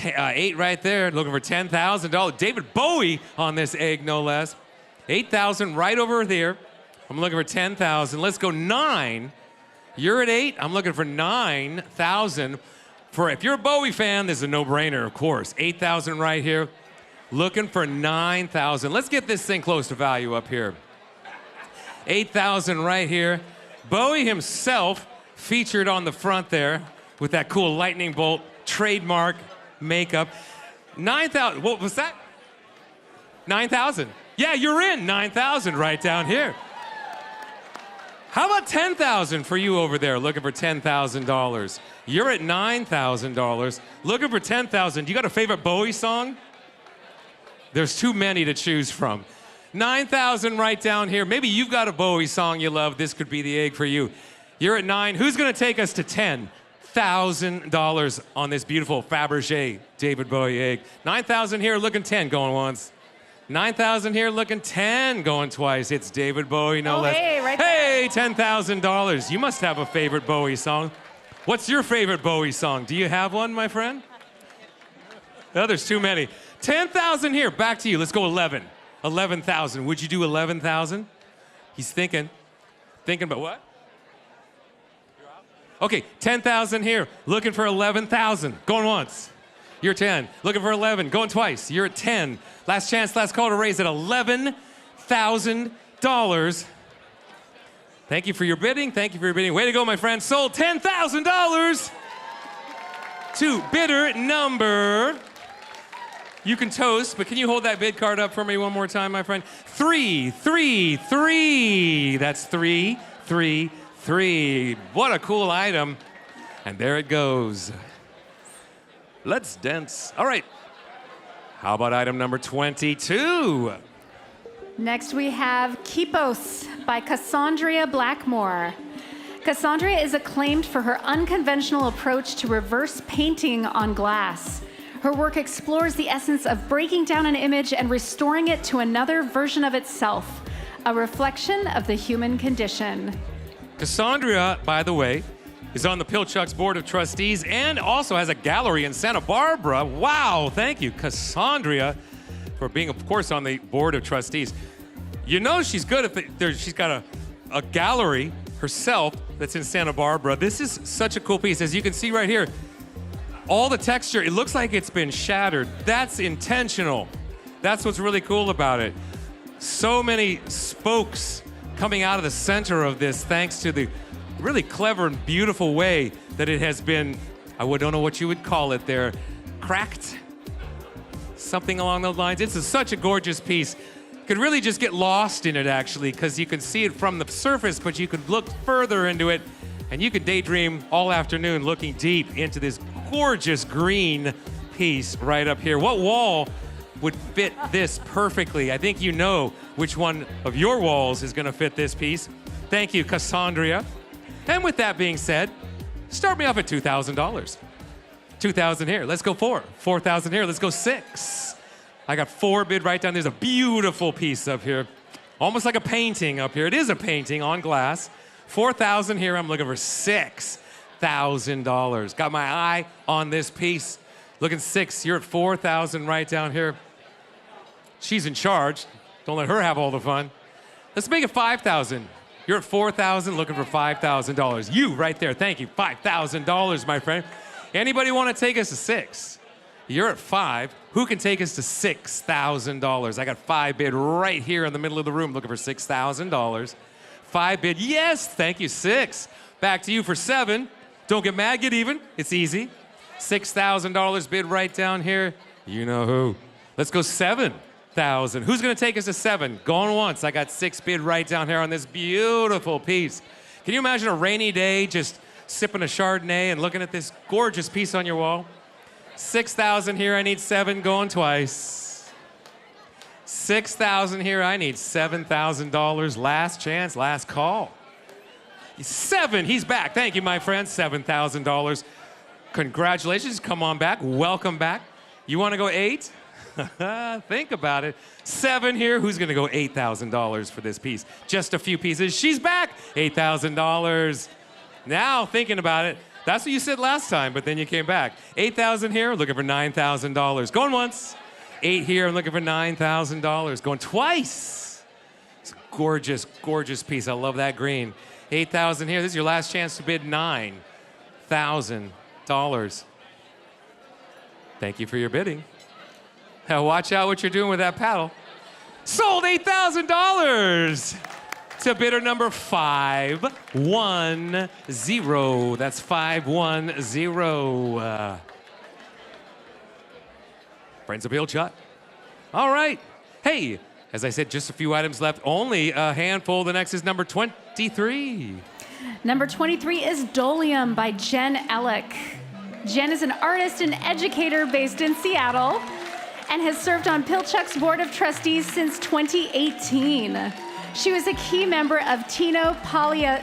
8 right there. Looking for $10,000. David Bowie on this egg, no less. 8,000 right over there. I'm looking for 10,000. Let's go 9. You're at 8. I'm looking for 9,000. If you're a Bowie fan, this is a no-brainer, of course. 8,000 right here. Looking for 9,000. Let's get this thing close to value up here. 8,000 right here. Bowie himself featured on the front there with that cool lightning bolt trademark makeup. 9,000. What was that? 9,000. Yeah, you're in. 9,000 right down here. How about 10,000 for you over there, looking for $10,000? You're at $9,000, looking for 10,000. You got a favorite Bowie song? There's too many to choose from. 9,000 right down here. Maybe you've got a Bowie song you love. This could be the egg for you. You're at 9. Who's going to take us to $10,000 on this beautiful Fabergé David Bowie egg? 9,000 here, looking 10, going once. 9,000 here, looking 10, going twice. It's David Bowie, no less. Hey, right Hey, $10,000. You must have a favorite Bowie song. What's your favorite Bowie song? Do you have one, my friend? Oh, there's too many. 10,000 here, back to you. Let's go 11. 11,000. Would you do 11,000? He's thinking. Thinking about what? Okay, 10,000 here. Looking for 11,000. Going once. You're 10. Looking for 11. Going twice. You're at 10. Last chance, last call to raise at $11,000. Thank you for your bidding. Thank you for your bidding. Way to go, my friend. Sold $10,000 to bidder number. You can toast, but can you hold that bid card up for me one more time, my friend? 333. That's 333. What a cool item. And there it goes. Let's dance. All right. How about item number 22? Next, we have Kipos by Cassandra Blackmore. Cassandra is acclaimed for her unconventional approach to reverse painting on glass. Her work explores the essence of breaking down an image and restoring it to another version of itself, a reflection of the human condition. Cassandra, by the way, is on the Pilchuck's Board of Trustees and also has a gallery in Santa Barbara. Wow, thank you, Cassandra, for being, of course, on the Board of Trustees. You know she's good at she's got a gallery herself that's in Santa Barbara. This is such a cool piece. As you can see right here, all the texture, it looks like it's been shattered. That's intentional. That's what's really cool about it. So many spokes coming out of the center of this thanks to the really clever and beautiful way that it has been, don't know what you would call it there, cracked? Something along those lines. It's such a gorgeous piece. You could really just get lost in it, actually, because you can see it from the surface, but you could look further into it, and you could daydream all afternoon looking deep into this gorgeous green piece right up here. What wall would fit this perfectly? I think you know which one of your walls is going to fit this piece. Thank you, Cassandra. And with that being said, start me off at $2,000. 2,000 here. Let's go 4. 4,000 here. Let's go 6. I got 4 bid right down. There's a beautiful piece up here. Almost like a painting up here. It is a painting on glass. 4,000 here. I'm looking for $6,000. Got my eye on this piece. Looking 6. You're at 4,000 right down here. She's in charge. Don't let her have all the fun. Let's make it 5,000. You're at 4,000, looking for $5,000. You right there. Thank you. $5,000, my friend. Anybody want to take us to 6? You're at 5. Who can take us to $6,000? I got 5 bid right here in the middle of the room, looking for $6,000. 5 bid. Yes, thank you. 6. Back to you for 7. Don't get mad, get even. It's easy. $6,000 bid right down here. You know who. Let's go 7,000. Who's going to take us to 7? Going once. I got 6 bid right down here on this beautiful piece. Can you imagine a rainy day just sipping a Chardonnay and looking at this gorgeous piece on your wall? 6,000 here. I need 7. Going twice. 6,000 here. I need $7,000. Last chance, last call. 7. He's back. Thank you, my friend. $7,000. Congratulations. Come on back. Welcome back. You want to go 8? Think about it. 7 here. Who's going to go $8,000 for this piece? Just a few pieces. She's back. $8,000. Now, thinking about it, that's what you said last time, but then you came back. 8,000 here, looking for $9,000. Going once. 8 here, I'm looking for $9,000. Going twice. It's a gorgeous, gorgeous piece. I love that green. 8,000 here. This is your last chance to bid $9,000. Thank you for your bidding. Now watch out what you're doing with that paddle. Sold $8,000 to bidder number 510. That's 510. Friends of Pilchuck. All right. Hey, as I said, just a few items left. Only a handful. The next is number 23. Number 23 is Dolium by Jen Ellick. Jen is an artist and educator based in Seattle and has served on Pilchuck's Board of Trustees since 2018. She was a key member of Tino Talia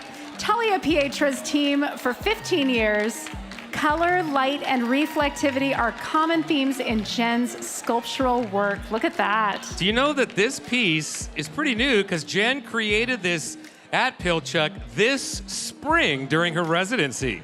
Pietra's team for 15 years. Color, light, and reflectivity are common themes in Jen's sculptural work. Look at that. Do you know that this piece is pretty new because Jen created this at Pilchuck this spring during her residency.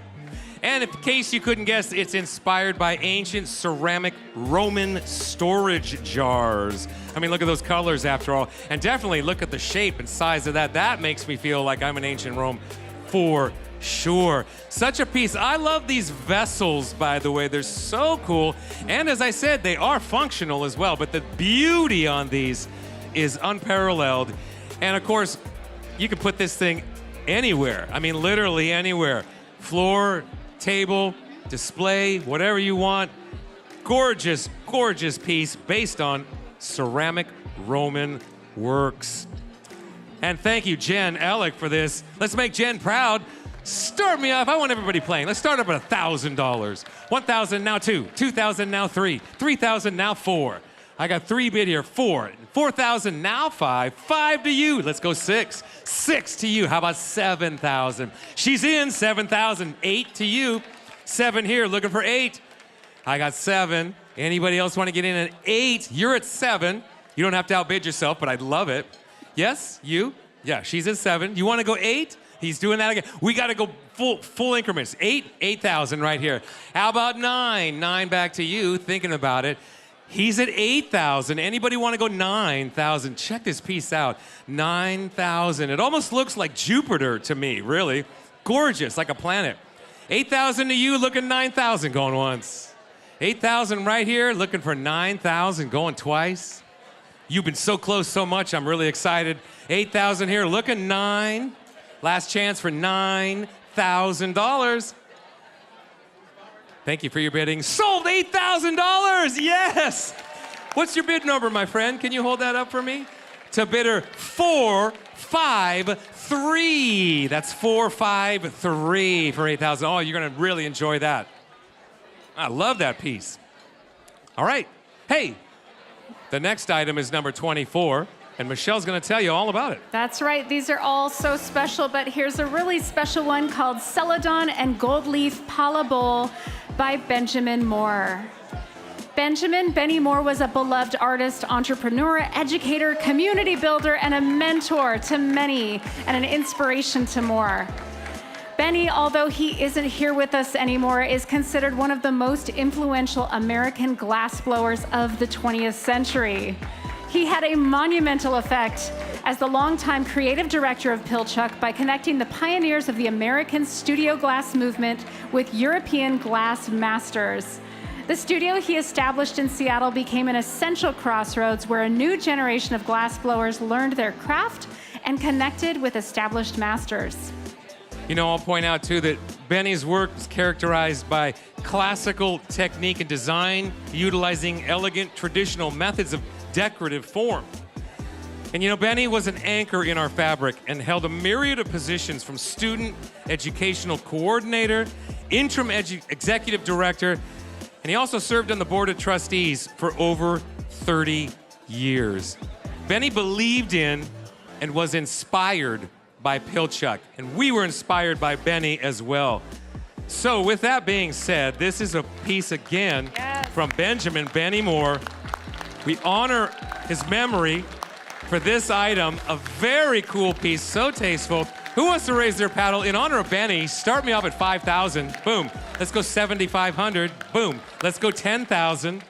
And in case you couldn't guess, it's inspired by ancient ceramic Roman storage jars. I mean, look at those colors after all. And definitely look at the shape and size of that. That makes me feel like I'm in ancient Rome for sure. Such a piece. I love these vessels, by the way. They're so cool. And as I said, they are functional as well. But the beauty on these is unparalleled. And of course, you can put this thing anywhere. I mean, literally anywhere. Floor, table, display, whatever you want. Gorgeous, gorgeous piece based on ceramic Roman works. And thank you, Jen Ellick, for this. Let's make Jen proud. Start me off. I want everybody playing. Let's start up at $1,000. $1,000 now 2. $2,000 now 3. $3,000 now 4. I got 3 bid here. 4. $4,000 now 5. 5 to you. Let's go 6. 6 to you. How about $7,000? She's in. $7,000. 8 to you. 7 here. Looking for 8. I got 7. Anybody else want to get in at 8? You're at 7. You don't have to outbid yourself, but I'd love it. Yes, you? Yeah, she's at 7. You want to go 8? He's doing that again. We got to go full increments. 8, 8,000 right here. How about 9? 9 back to you, thinking about it. He's at 8,000. Anybody want to go 9,000? Check this piece out. 9,000. It almost looks like Jupiter to me, really. Gorgeous, like a planet. 8,000 to you, looking 9,000, going once. 8,000 right here, looking for 9,000, going twice. You've been so close so much, I'm really excited. 8,000 here, looking 9. Last chance for $9,000. Thank you for your bidding. Sold $8,000, yes! What's your bid number, my friend? Can you hold that up for me? To bidder 453. That's 453 for 8,000. Oh, you're gonna really enjoy that. I love that piece. All right, hey, the next item is number 24. And Michelle's going to tell you all about it. That's right. These are all so special, but here's a really special one called Celadon and Gold Leaf Pala Bowl by Benjamin Moore. Benny Moore was a beloved artist, entrepreneur, educator, community builder, and a mentor to many, and an inspiration to more. Benny, although he isn't here with us anymore, is considered one of the most influential American glassblowers of the 20th century. He had a monumental effect as the longtime creative director of Pilchuck by connecting the pioneers of the American studio glass movement with European glass masters. The studio he established in Seattle became an essential crossroads where a new generation of glassblowers learned their craft and connected with established masters. You know, I'll point out too that Benny's work was characterized by classical technique and design, utilizing elegant traditional methods of decorative form. And you know, Benny was an anchor in our fabric and held a myriad of positions from student educational coordinator, interim executive director, and he also served on the board of trustees for over 30 years. Benny believed in and was inspired by Pilchuck, and we were inspired by Benny as well. So with that being said, this is a piece again from Benjamin Benny Moore. We honor his memory for this item, a very cool piece, so tasteful. Who wants to raise their paddle in honor of Benny? Start me off at 5,000. Boom. Let's go 7,500. Boom. Let's go 10,000.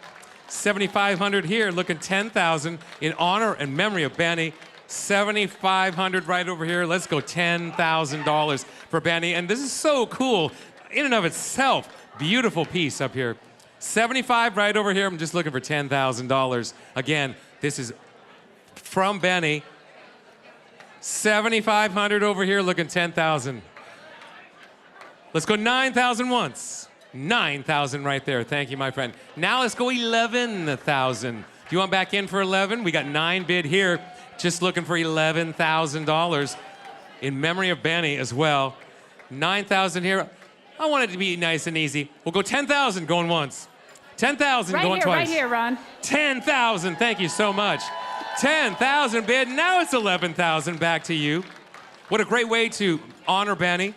7,500 here, looking 10,000 in honor and memory of Benny. 7,500 right over here. Let's go $10,000 for Benny. And this is so cool in and of itself. Beautiful piece up here. 75 right over here. I'm just looking for $10,000. Again, this is from Benny. 7,500 over here, looking 10,000. Let's go 9,000 once. 9,000 right there. Thank you, my friend. Now let's go 11,000. Do you want back in for 11? We got 9 bid here. Just looking for $11,000 in memory of Benny as well. 9,000 here. I want it to be nice and easy. We'll go 10,000 going once. 10,000 going twice. Right here, Ron. 10,000. Thank you so much. 10,000 bid. Now it's 11,000. Back to you. What a great way to honor Benny.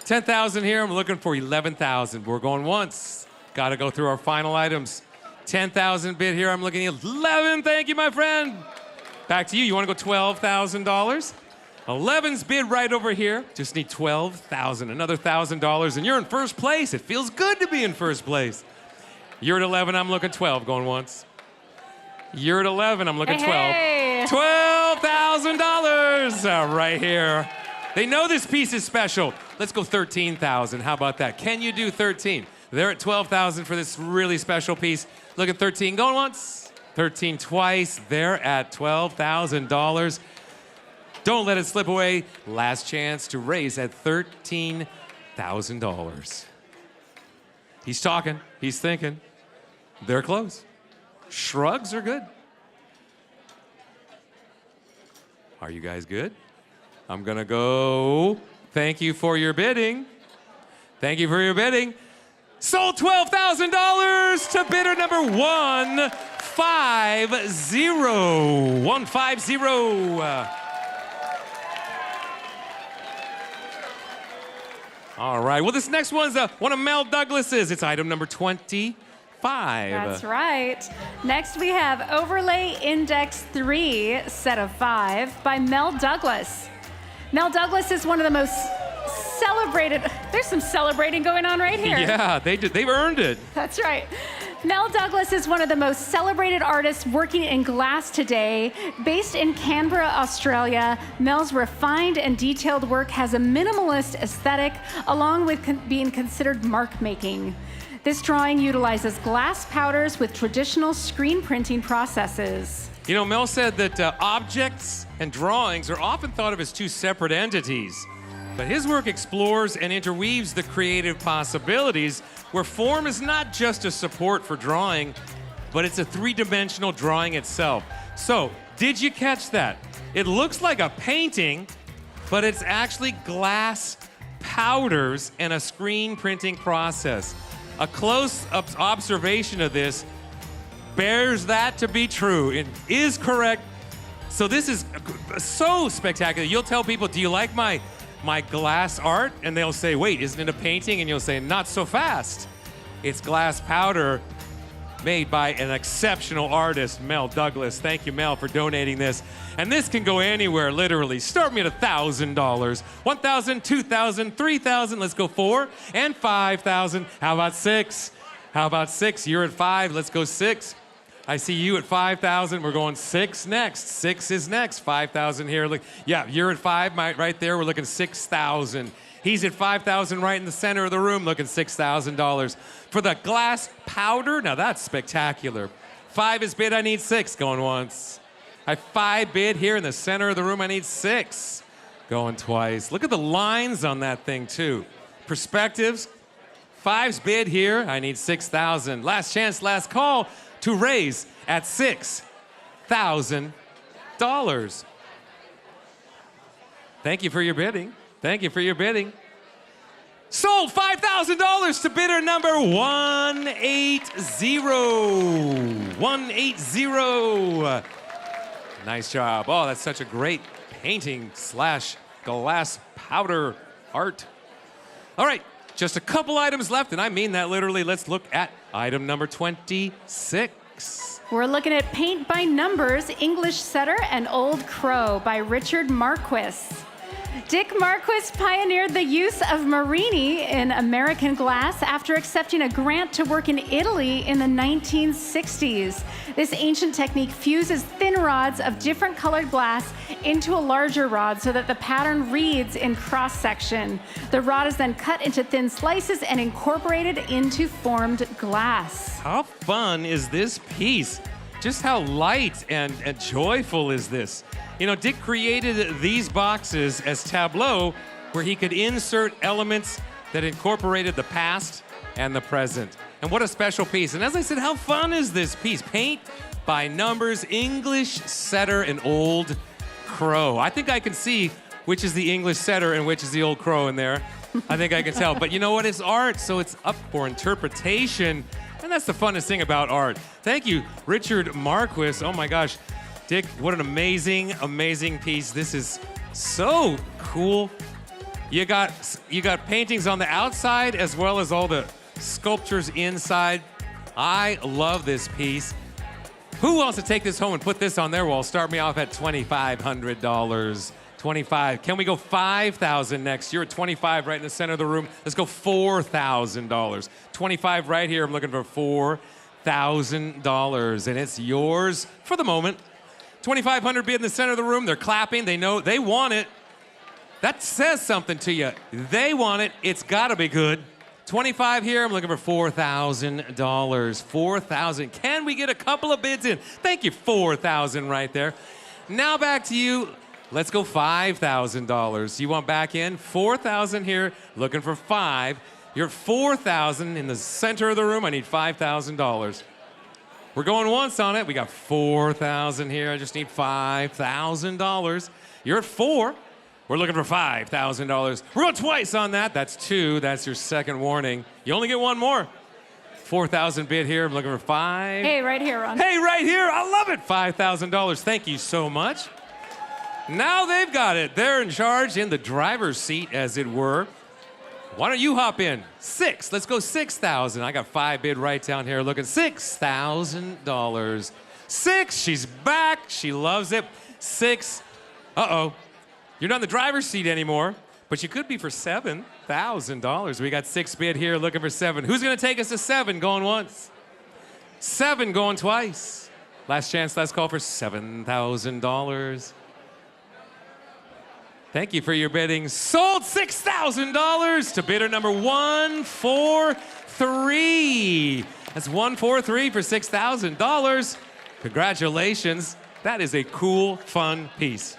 10,000 here. I'm looking for 11,000. We're going once. Got to go through our final items. 10,000 bid here. I'm looking at 11. Thank you, my friend. Back to you. You want to go $12,000? 11's bid right over here. Just need 12,000. Another $1,000, and you're in first place. It feels good to be in first place. You're at 11. I'm looking 12. Going once. You're at 11. I'm looking 12. Hey. $12,000 right here. They know this piece is special. Let's go 13,000. How about that? Can you do 13? They're at 12,000 for this really special piece. Look at 13. Going once. 13 twice. They're at $12,000. Don't let it slip away. Last chance to raise at $13,000. He's talking. He's thinking. They're close. Shrugs are good. Are you guys good? I'm gonna go. Thank you for your bidding. Thank you for your bidding. Sold $12,000 to bidder number 150. 150. All right. Well, this next one's one of Mel Douglas's. It's item number 25. That's right. Next, we have Overlay Index 3, set of 5 by Mel Douglas. Mel Douglas is one of the most celebrated. There's some celebrating going on right here. Yeah, they did. They've earned it. That's right. Mel Douglas is one of the most celebrated artists working in glass today. Based in Canberra, Australia, Mel's refined and detailed work has a minimalist aesthetic, along with being considered mark making. This drawing utilizes glass powders with traditional screen printing processes. You know, Mel said that objects and drawings are often thought of as two separate entities. But his work explores and interweaves the creative possibilities where form is not just a support for drawing, but it's a three-dimensional drawing itself. So, did you catch that? It looks like a painting, but it's actually glass powders and a screen printing process. A close-up observation of this bears that to be true. It is correct. So this is so spectacular. You'll tell people, do you like my glass art? And they'll say, wait, isn't it a painting? And you'll say, not so fast. It's glass powder made by an exceptional artist, Mel Douglas. Thank you, Mel, for donating this. And this can go anywhere, literally. Start me at $1,000, $1,000, $2,000, $3,000. Let's go 4 and 5,000. How about 6? How about 6? You're at 5. Let's go 6. I see you at 5,000. We're going 6 next. 6 is next. 5,000 here. Look, yeah, you're at 5 right there. We're looking 6,000. He's at 5,000 right in the center of the room, looking $6,000. For the glass powder, now that's spectacular. 5 is bid, I need 6. Going once. I 5 bid here in the center of the room, I need 6. Going twice. Look at the lines on that thing, too. Perspectives. 5's bid here, I need 6,000. Last chance, last call to raise at $6,000. Thank you for your bidding. Thank you for your bidding. Sold $5,000 to bidder number 180. 180. Nice job. Oh, that's such a great painting / glass powder art. All right, Just a couple items left, and I mean that literally. Let's look at item number 26. We're looking at Paint by Numbers, English Setter and Old Crow by Richard Marquis. Dick Marquis pioneered the use of Marini in American glass after accepting a grant to work in Italy in the 1960s. This ancient technique fuses thin rods of different colored glass into a larger rod so that the pattern reads in cross-section. The rod is then cut into thin slices and incorporated into formed glass. How fun is this piece? Just how light and joyful is this? You know, Dick created these boxes as tableaux where he could insert elements that incorporated the past and the present. And what a special piece. And as I said, how fun is this piece? Paint by Numbers, English Setter and Old Crow. I think I can see which is the English Setter and which is the Old Crow in there. I think I can tell. But you know what? It's art, so it's up for interpretation. And that's the funnest thing about art. Thank you, Richard Marquis. Oh my gosh. Dick, what an amazing, amazing piece. This is so cool. You got paintings on the outside as well as all the sculptures inside. I love this piece. Who wants to take this home and put this on their wall? Start me off at $2,500. 25. Can we go 5,000 next? You're at 25 right in the center of the room. Let's go $4,000. 25 right here. I'm looking for $4,000, and it's yours for the moment. 2,500 be in the center of the room. They're clapping. They know they want it. That says something to you. They want it. It's got to be good. 25 here. I'm looking for $4,000. 4,000. Can we get a couple of bids in? Thank you. 4,000 right there. Now back to you. Let's go $5,000. You want back in? 4,000 here. Looking for 5. You're at 4,000 in the center of the room. I need $5,000. We're going once on it. We got 4,000 here. I just need $5,000. You're at 4. We're looking for $5,000. We're going twice on that. That's 2. That's your second warning. You only get one more. 4,000 bid here. I'm looking for 5. Hey, right here, Ron. Hey, right here. I love it. $5,000. Thank you so much. Now they've got it. They're in charge in the driver's seat, as it were. Why don't you hop in? 6. Let's go 6,000. I got 5 bid right down here looking $6,000. 6. She's back. She loves it. 6. Uh-oh. You're not in the driver's seat anymore, but you could be for $7,000. We got 6 bid here looking for 7. Who's going to take us to 7 going once? 7 going twice. Last chance, last call for $7,000. Thank you for your bidding. Sold $6,000 to bidder number 143. That's 143 for $6,000. Congratulations. That is a cool, fun piece.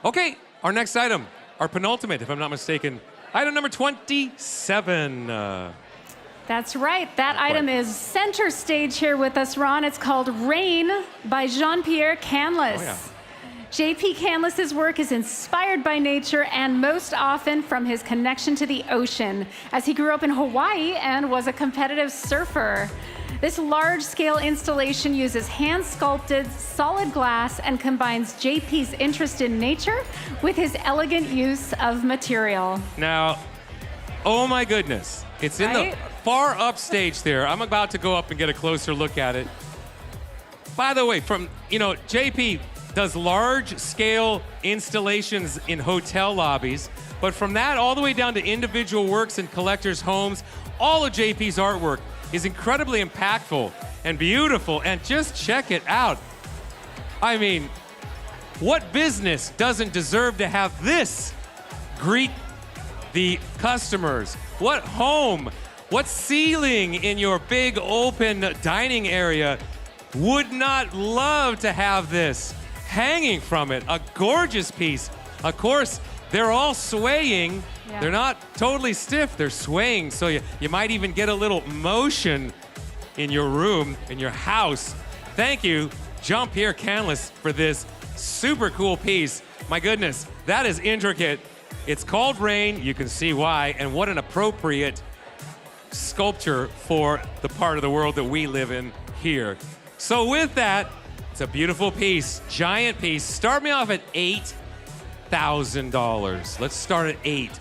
Okay, our next item, our penultimate, if I'm not mistaken. Item number 27. That's right. That item is center stage here with us, Ron. It's called Rain by Jean-Pierre Canlis. Oh, yeah. J.P. Canlis's work is inspired by nature and most often from his connection to the ocean, as he grew up in Hawaii and was a competitive surfer. This large-scale installation uses hand-sculpted solid glass and combines JP's interest in nature with his elegant use of material. Now, oh my goodness. It's in the far upstage there. I'm about to go up and get a closer look at it. By the way, JP does large-scale installations in hotel lobbies, but from that all the way down to individual works in collectors' homes, all of JP's artwork is incredibly impactful and beautiful, and just check it out. I mean, what business doesn't deserve to have this greet the customers? What home, what ceiling in your big open dining area would not love to have this hanging from it? A gorgeous piece. Of course, they're all swaying. Yeah. They're not totally stiff, they're swaying, so you might even get a little motion in your room, in your house. Thank you, Jean-Pierre Canlis, for this super cool piece. My goodness, that is intricate. It's called Rain, you can see why, and what an appropriate sculpture for the part of the world that we live in here. So with that, it's a beautiful piece, giant piece. Start me off at $8,000. Let's start at 8.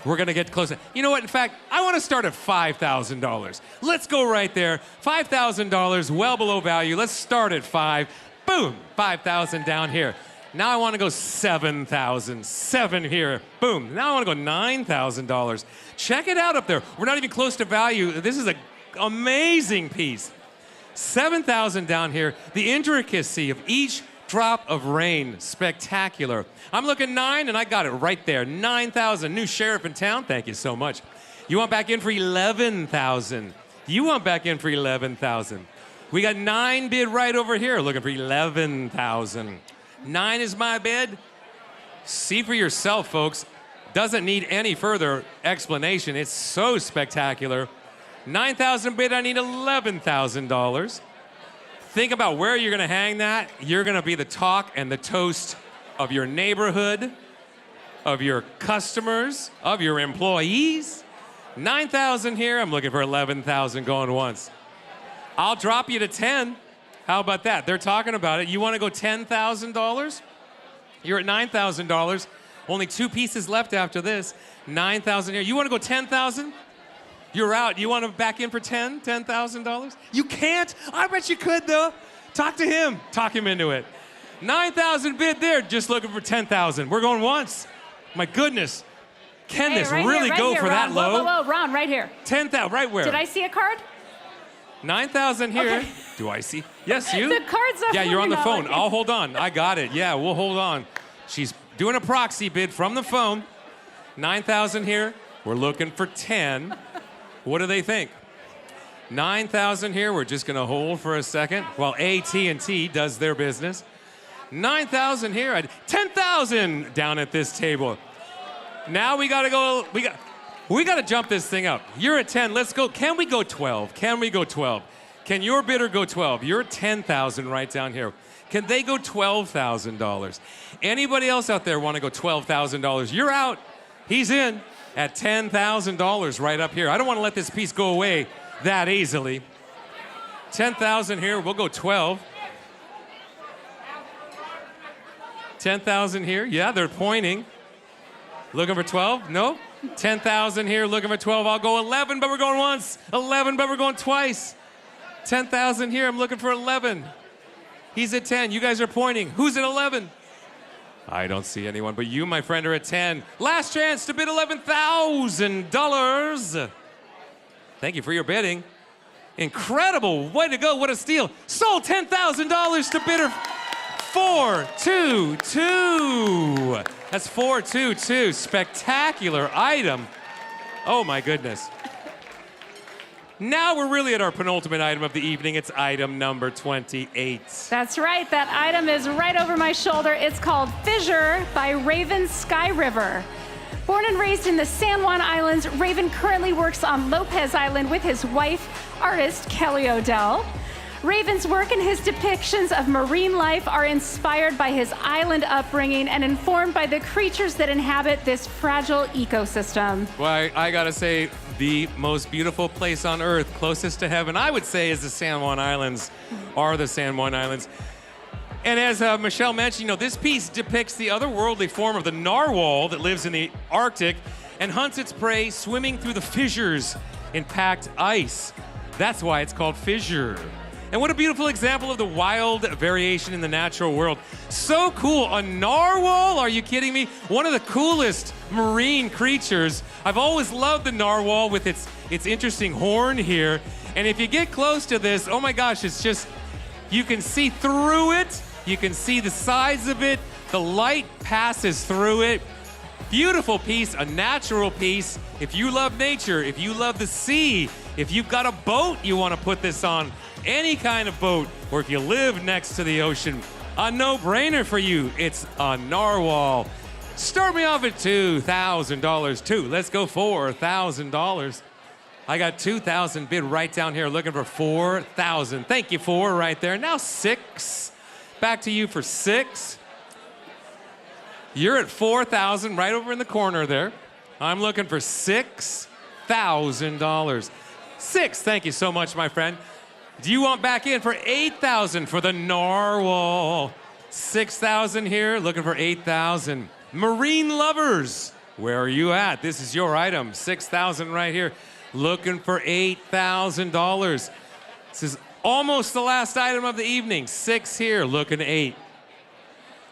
We're gonna get closer. You know what? In fact, I want to start at $5,000. Let's go right there. $5,000, well below value. Let's start at 5. Boom, 5,000 down here. Now I want to go 7,000. 7 here. Boom. Now I want to go $9,000. Check it out up there. We're not even close to value. This is an amazing piece. 7,000 down here. The intricacy of each drop of rain, spectacular. I'm looking 9, and I got it right there. 9,000. New sheriff in town. Thank you so much. You want back in for 11,000. You want back in for 11,000. We got 9 bid right over here, looking for 11,000. 9 is my bid. See for yourself, folks. Doesn't need any further explanation. It's so spectacular. 9,000 bid. I need $11,000. Think about where you're gonna hang that. You're gonna be the talk and the toast of your neighborhood, of your customers, of your employees. 9,000 here, I'm looking for 11,000 going once. I'll drop you to 10. How about that? They're talking about it. You wanna go $10,000? You're at $9,000. Only 2 pieces left after this. 9,000 here. You wanna go 10,000? You're out. You want to back in for $10,000? You can't? I bet you could, though. Talk to him. Talk him into it. 9,000 bid there, just looking for 10,000. We're going once. My goodness. Can this really go for that low? Whoa, Ron, right here. 10,000, right where? Did I see a card? 9,000 here. Okay. Do I see? Yes, you? The card's up. Yeah, you're on the phone. Okay. I'll hold on. I got it. Yeah, we'll hold on. She's doing a proxy bid from the phone. 9,000 here. We're looking for 10. What do they think? 9,000 here. We're just going to hold for a second while AT&T does their business. 9,000 here. 10,000 down at this table. Now we got to go. We got to jump this thing up. You're at 10. Let's go. Can we go 12? Can we go 12? Can your bidder go 12? You're at 10,000 right down here. Can they go $12,000? Anybody else out there want to go $12,000? You're out. He's in. At $10,000 right up here. I don't want to let this piece go away that easily. 10,000 here, we'll go 12. 10,000 here, yeah, they're pointing. Looking for 12? No? 10,000 here, looking for 12. I'll go 11, but we're going once. 11, but we're going twice. 10,000 here, I'm looking for 11. He's at 10, you guys are pointing. Who's at 11? I don't see anyone, but you, my friend, are at 10. Last chance to bid $11,000. Thank you for your bidding. Incredible, way to go, what a steal. Sold $10,000 to bidder 422. That's 422, spectacular item. Oh my goodness. Now we're really at our penultimate item of the evening. It's item number 28. That's right. That item is right over my shoulder. It's called Fissure by Raven Sky River. Born and raised in the San Juan Islands, Raven currently works on Lopez Island with his wife, artist Kelly Odell. Raven's work and his depictions of marine life are inspired by his island upbringing and informed by the creatures that inhabit this fragile ecosystem. Well, I gotta say, the most beautiful place on earth, closest to heaven, I would say, is the San Juan Islands, are the San Juan Islands. And as Michelle mentioned, this piece depicts the otherworldly form of the narwhal that lives in the Arctic and hunts its prey swimming through the fissures in packed ice. That's why it's called Fissure. And what a beautiful example of the wild variation in the natural world. So cool. A narwhal? Are you kidding me? One of the coolest marine creatures. I've always loved the narwhal with its interesting horn here. And if you get close to this, oh my gosh, it's just, you can see through it. You can see the sides of it. The light passes through it. Beautiful piece, a natural piece. If you love nature, if you love the sea, if you've got a boat you want to put this on, any kind of boat, or if you live next to the ocean, a no-brainer for you. It's a narwhal. Start me off at $2,000 too. Let's go $4,000. I got 2,000 bid right down here, looking for 4,000. Thank you, 4 right there. Now 6. Back to you for 6. You're at 4,000 right over in the corner there. I'm looking for $6,000. 6, thank you so much, my friend. Do you want back in for 8,000 for the narwhal? 6,000 here, looking for 8,000. Marine lovers, Where are you at? This is your item. 6,000 right here. Looking for $8,000. This is almost the last item of the evening. 6 here, looking 8.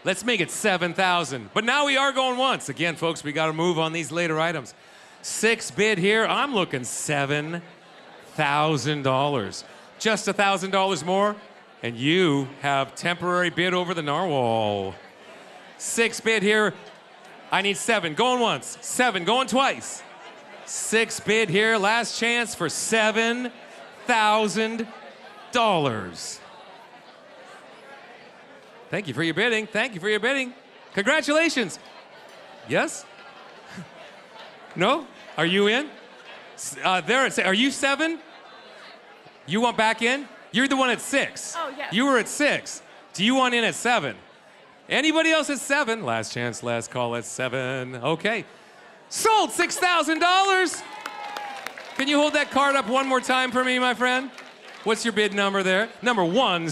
Let's make it 7,000. But now we are going once. Again, folks, we got to move on these later items. 6 bid here. I'm looking $7,000. Just $1,000 more, and you have temporary bid over the narwhal. 6 bid here. I need 7. Going once. 7. Going twice. 6 bid here. Last chance for $7,000. Thank you for your bidding. Thank you for your bidding. Congratulations. Yes? No? Are you in? There it says, are you 7? You want back in? You're the one at 6. Oh, yes. You were at 6. Do you want in at 7? Anybody else at 7? Last chance, last call at 7. Okay. Sold $6,000. Can you hold that card up one more time for me, my friend? What's your bid number there? Number 100.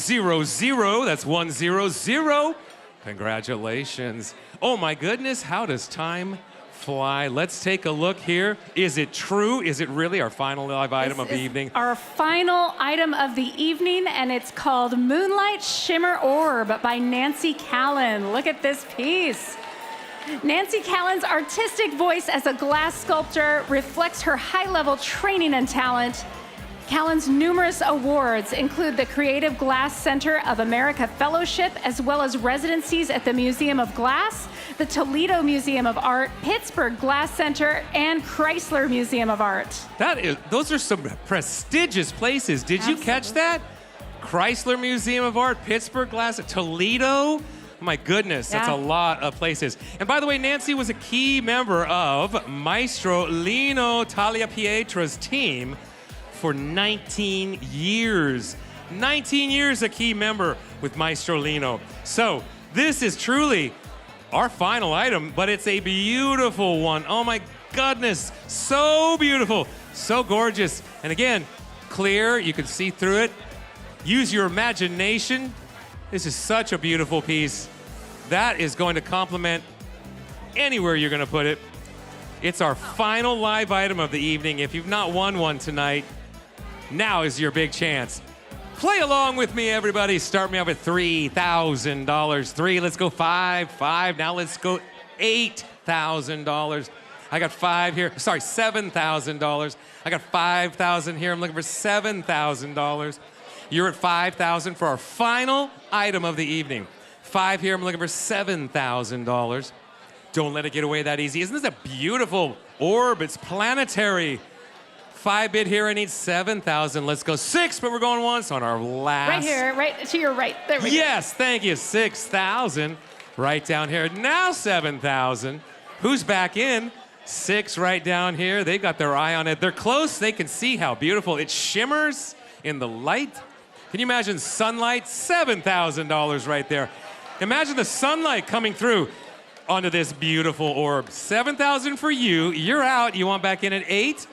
That's 100. Congratulations. Oh my goodness, how does time fly? Let's take a look here. Is it true? Is it really our final live item of the evening? Our final item of the evening, and it's called Moonlight Shimmer Orb by Nancy Callan. Look at this piece. Nancy Callan's artistic voice as a glass sculptor reflects her high-level training and talent. Callan's numerous awards include the Creative Glass Center of America Fellowship, as well as residencies at the Museum of Glass, the Toledo Museum of Art, Pittsburgh Glass Center, and Chrysler Museum of Art. Those are some prestigious places. Did you catch that? Chrysler Museum of Art, Pittsburgh Glass, Toledo. Oh my goodness, that's a lot of places. And by the way, Nancy was a key member of Maestro Lino Tagliapietra's team for 19 years. 19 years a key member with Maestro Lino. So this is truly our final item, but it's a beautiful one. Oh my goodness, so beautiful, so gorgeous. And again, clear, you can see through it. Use your imagination. This is such a beautiful piece. That is going to complement anywhere you're gonna put it. It's our final live item of the evening. If you've not won one tonight, now is your big chance. Play along with me, everybody. Start me off at $3,000. 3, let's go 5. 5, now let's go $8,000. I got 5 here. Sorry, $7,000. I got 5,000 here. I'm looking for $7,000. You're at 5,000 for our final item of the evening. 5 here. I'm looking for $7,000. Don't let it get away that easy. Isn't this a beautiful orb? It's planetary. 5 bid here. I need 7,000. Let's go 6, but we're going once on our last. Right here, right to your right. There we go. Yes, thank you. 6,000. Right down here. Now 7,000. Who's back in? 6 right down here. They've got their eye on it. They're close. They can see how beautiful it shimmers in the light. Can you imagine sunlight? $7,000 right there. Imagine the sunlight coming through onto this beautiful orb. 7,000 for you. You're out. You want back in at 8?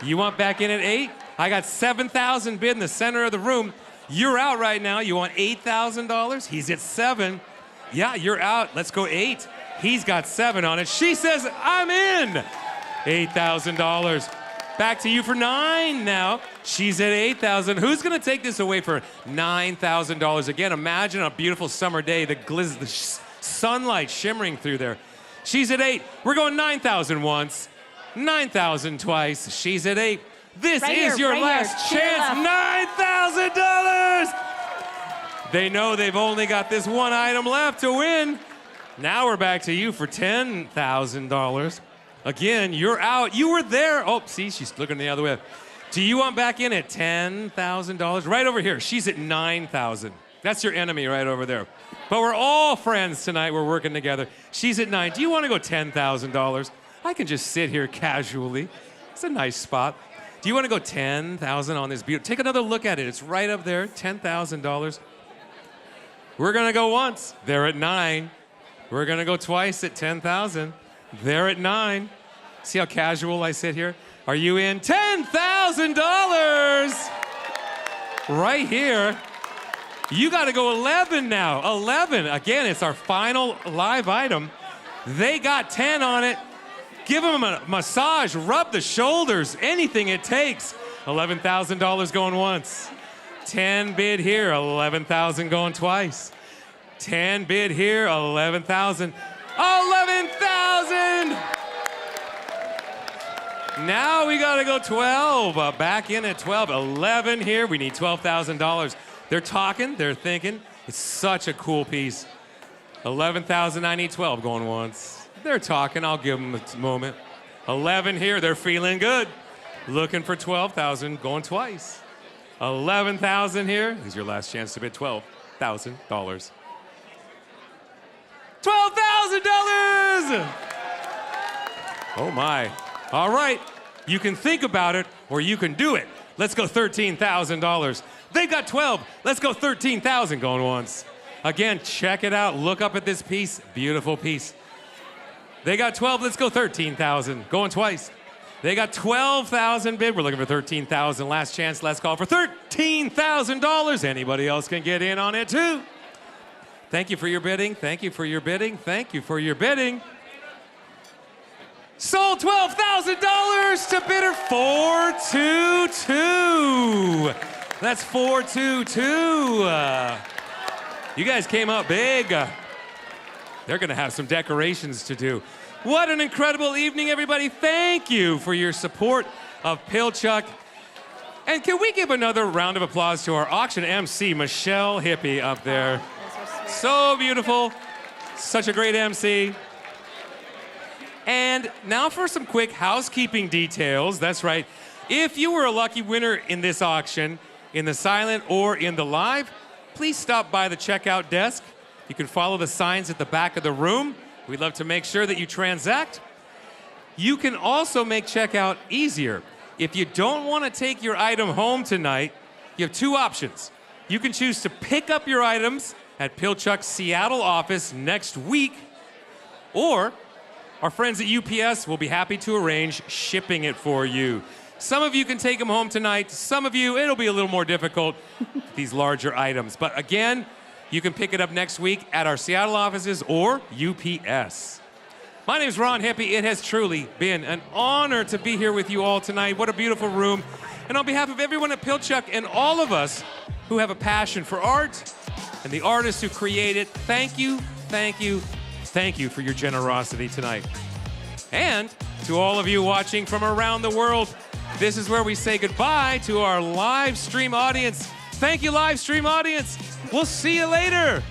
You want back in at 8? I got 7,000 bid in the center of the room. You're out right now. You want $8,000? He's at 7. Yeah, you're out. Let's go 8. He's got 7 on it. She says, I'm in. $8,000. Back to you for 9 now. She's at 8,000. Who's going to take this away for $9,000? Again, imagine a beautiful summer day, the sunlight shimmering through there. She's at 8. We're going 9,000 once, 9,000 twice. She's at 8. This is your last chance. $9,000. They know they've only got this one item left to win. Now we're back to you for $10,000. Again, you're out. You were there. Oh, see, she's looking the other way. Do you want back in at $10,000? Right over here. She's at 9,000. That's your enemy right over there. But we're all friends tonight. We're working together. She's at 9. Do you want to go $10,000? I can just sit here casually. It's a nice spot. Do you want to go $10,000 on this beautiful? Take another look at it. It's right up there. $10,000. We're going to go once. They're at 9. We're going to go twice at 10,000. They're at 9. See how casual I sit here? Are you in? $10,000 right here. You got to go 11 now. 11. Again, it's our final live item. They got 10 on it. Give them a massage, rub the shoulders, anything it takes. $11,000 going once. 10 bid here, 11,000 going twice. 10 bid here, 11,000. 11,000! Now we gotta go 12. Back in at 12. 11 here. We need $12,000. They're talking. They're thinking. It's such a cool piece. 11,000. I need 12 going once. They're talking. I'll give them a moment. 11 here. They're feeling good. Looking for 12,000 going twice. 11,000 here. This is your last chance to bid $12,000. $12,000! Oh my. All right, you can think about it or you can do it. Let's go $13,000. They've got 12. Let's go 13,000 going once. Again, check it out. Look up at this piece. Beautiful piece. They got 12. Let's go 13,000 going twice. They got 12,000 bid. We're looking for 13,000. Last chance. Let's call for $13,000. Anybody else can get in on it too. Thank you for your bidding. Thank you for your bidding. Thank you for your bidding. Sold $12,000 to bidder 422. That's 422. You guys came up big. They're gonna have some decorations to do. What an incredible evening, everybody. Thank you for your support of Pilchuck. And can we give another round of applause to our auction MC, Michelle Hippie, up there. So beautiful. Such a great MC. And now for some quick housekeeping details. That's right. If you were a lucky winner in this auction, in the silent or in the live, please stop by the checkout desk. You can follow the signs at the back of the room. We'd love to make sure that you transact. You can also make checkout easier. If you don't want to take your item home tonight, you have two options. You can choose to pick up your items at Pilchuck's Seattle office next week, or our friends at UPS will be happy to arrange shipping it for you. Some of you can take them home tonight. Some of you, it'll be a little more difficult, these larger items. But again, you can pick it up next week at our Seattle offices or UPS. My name's Ron Hippie. It has truly been an honor to be here with you all tonight. What a beautiful room. And on behalf of everyone at Pilchuck and all of us who have a passion for art and the artists who create it, thank you, thank you, thank you for your generosity tonight. And to all of you watching from around the world, this is where we say goodbye to our live stream audience. Thank you, live stream audience. We'll see you later.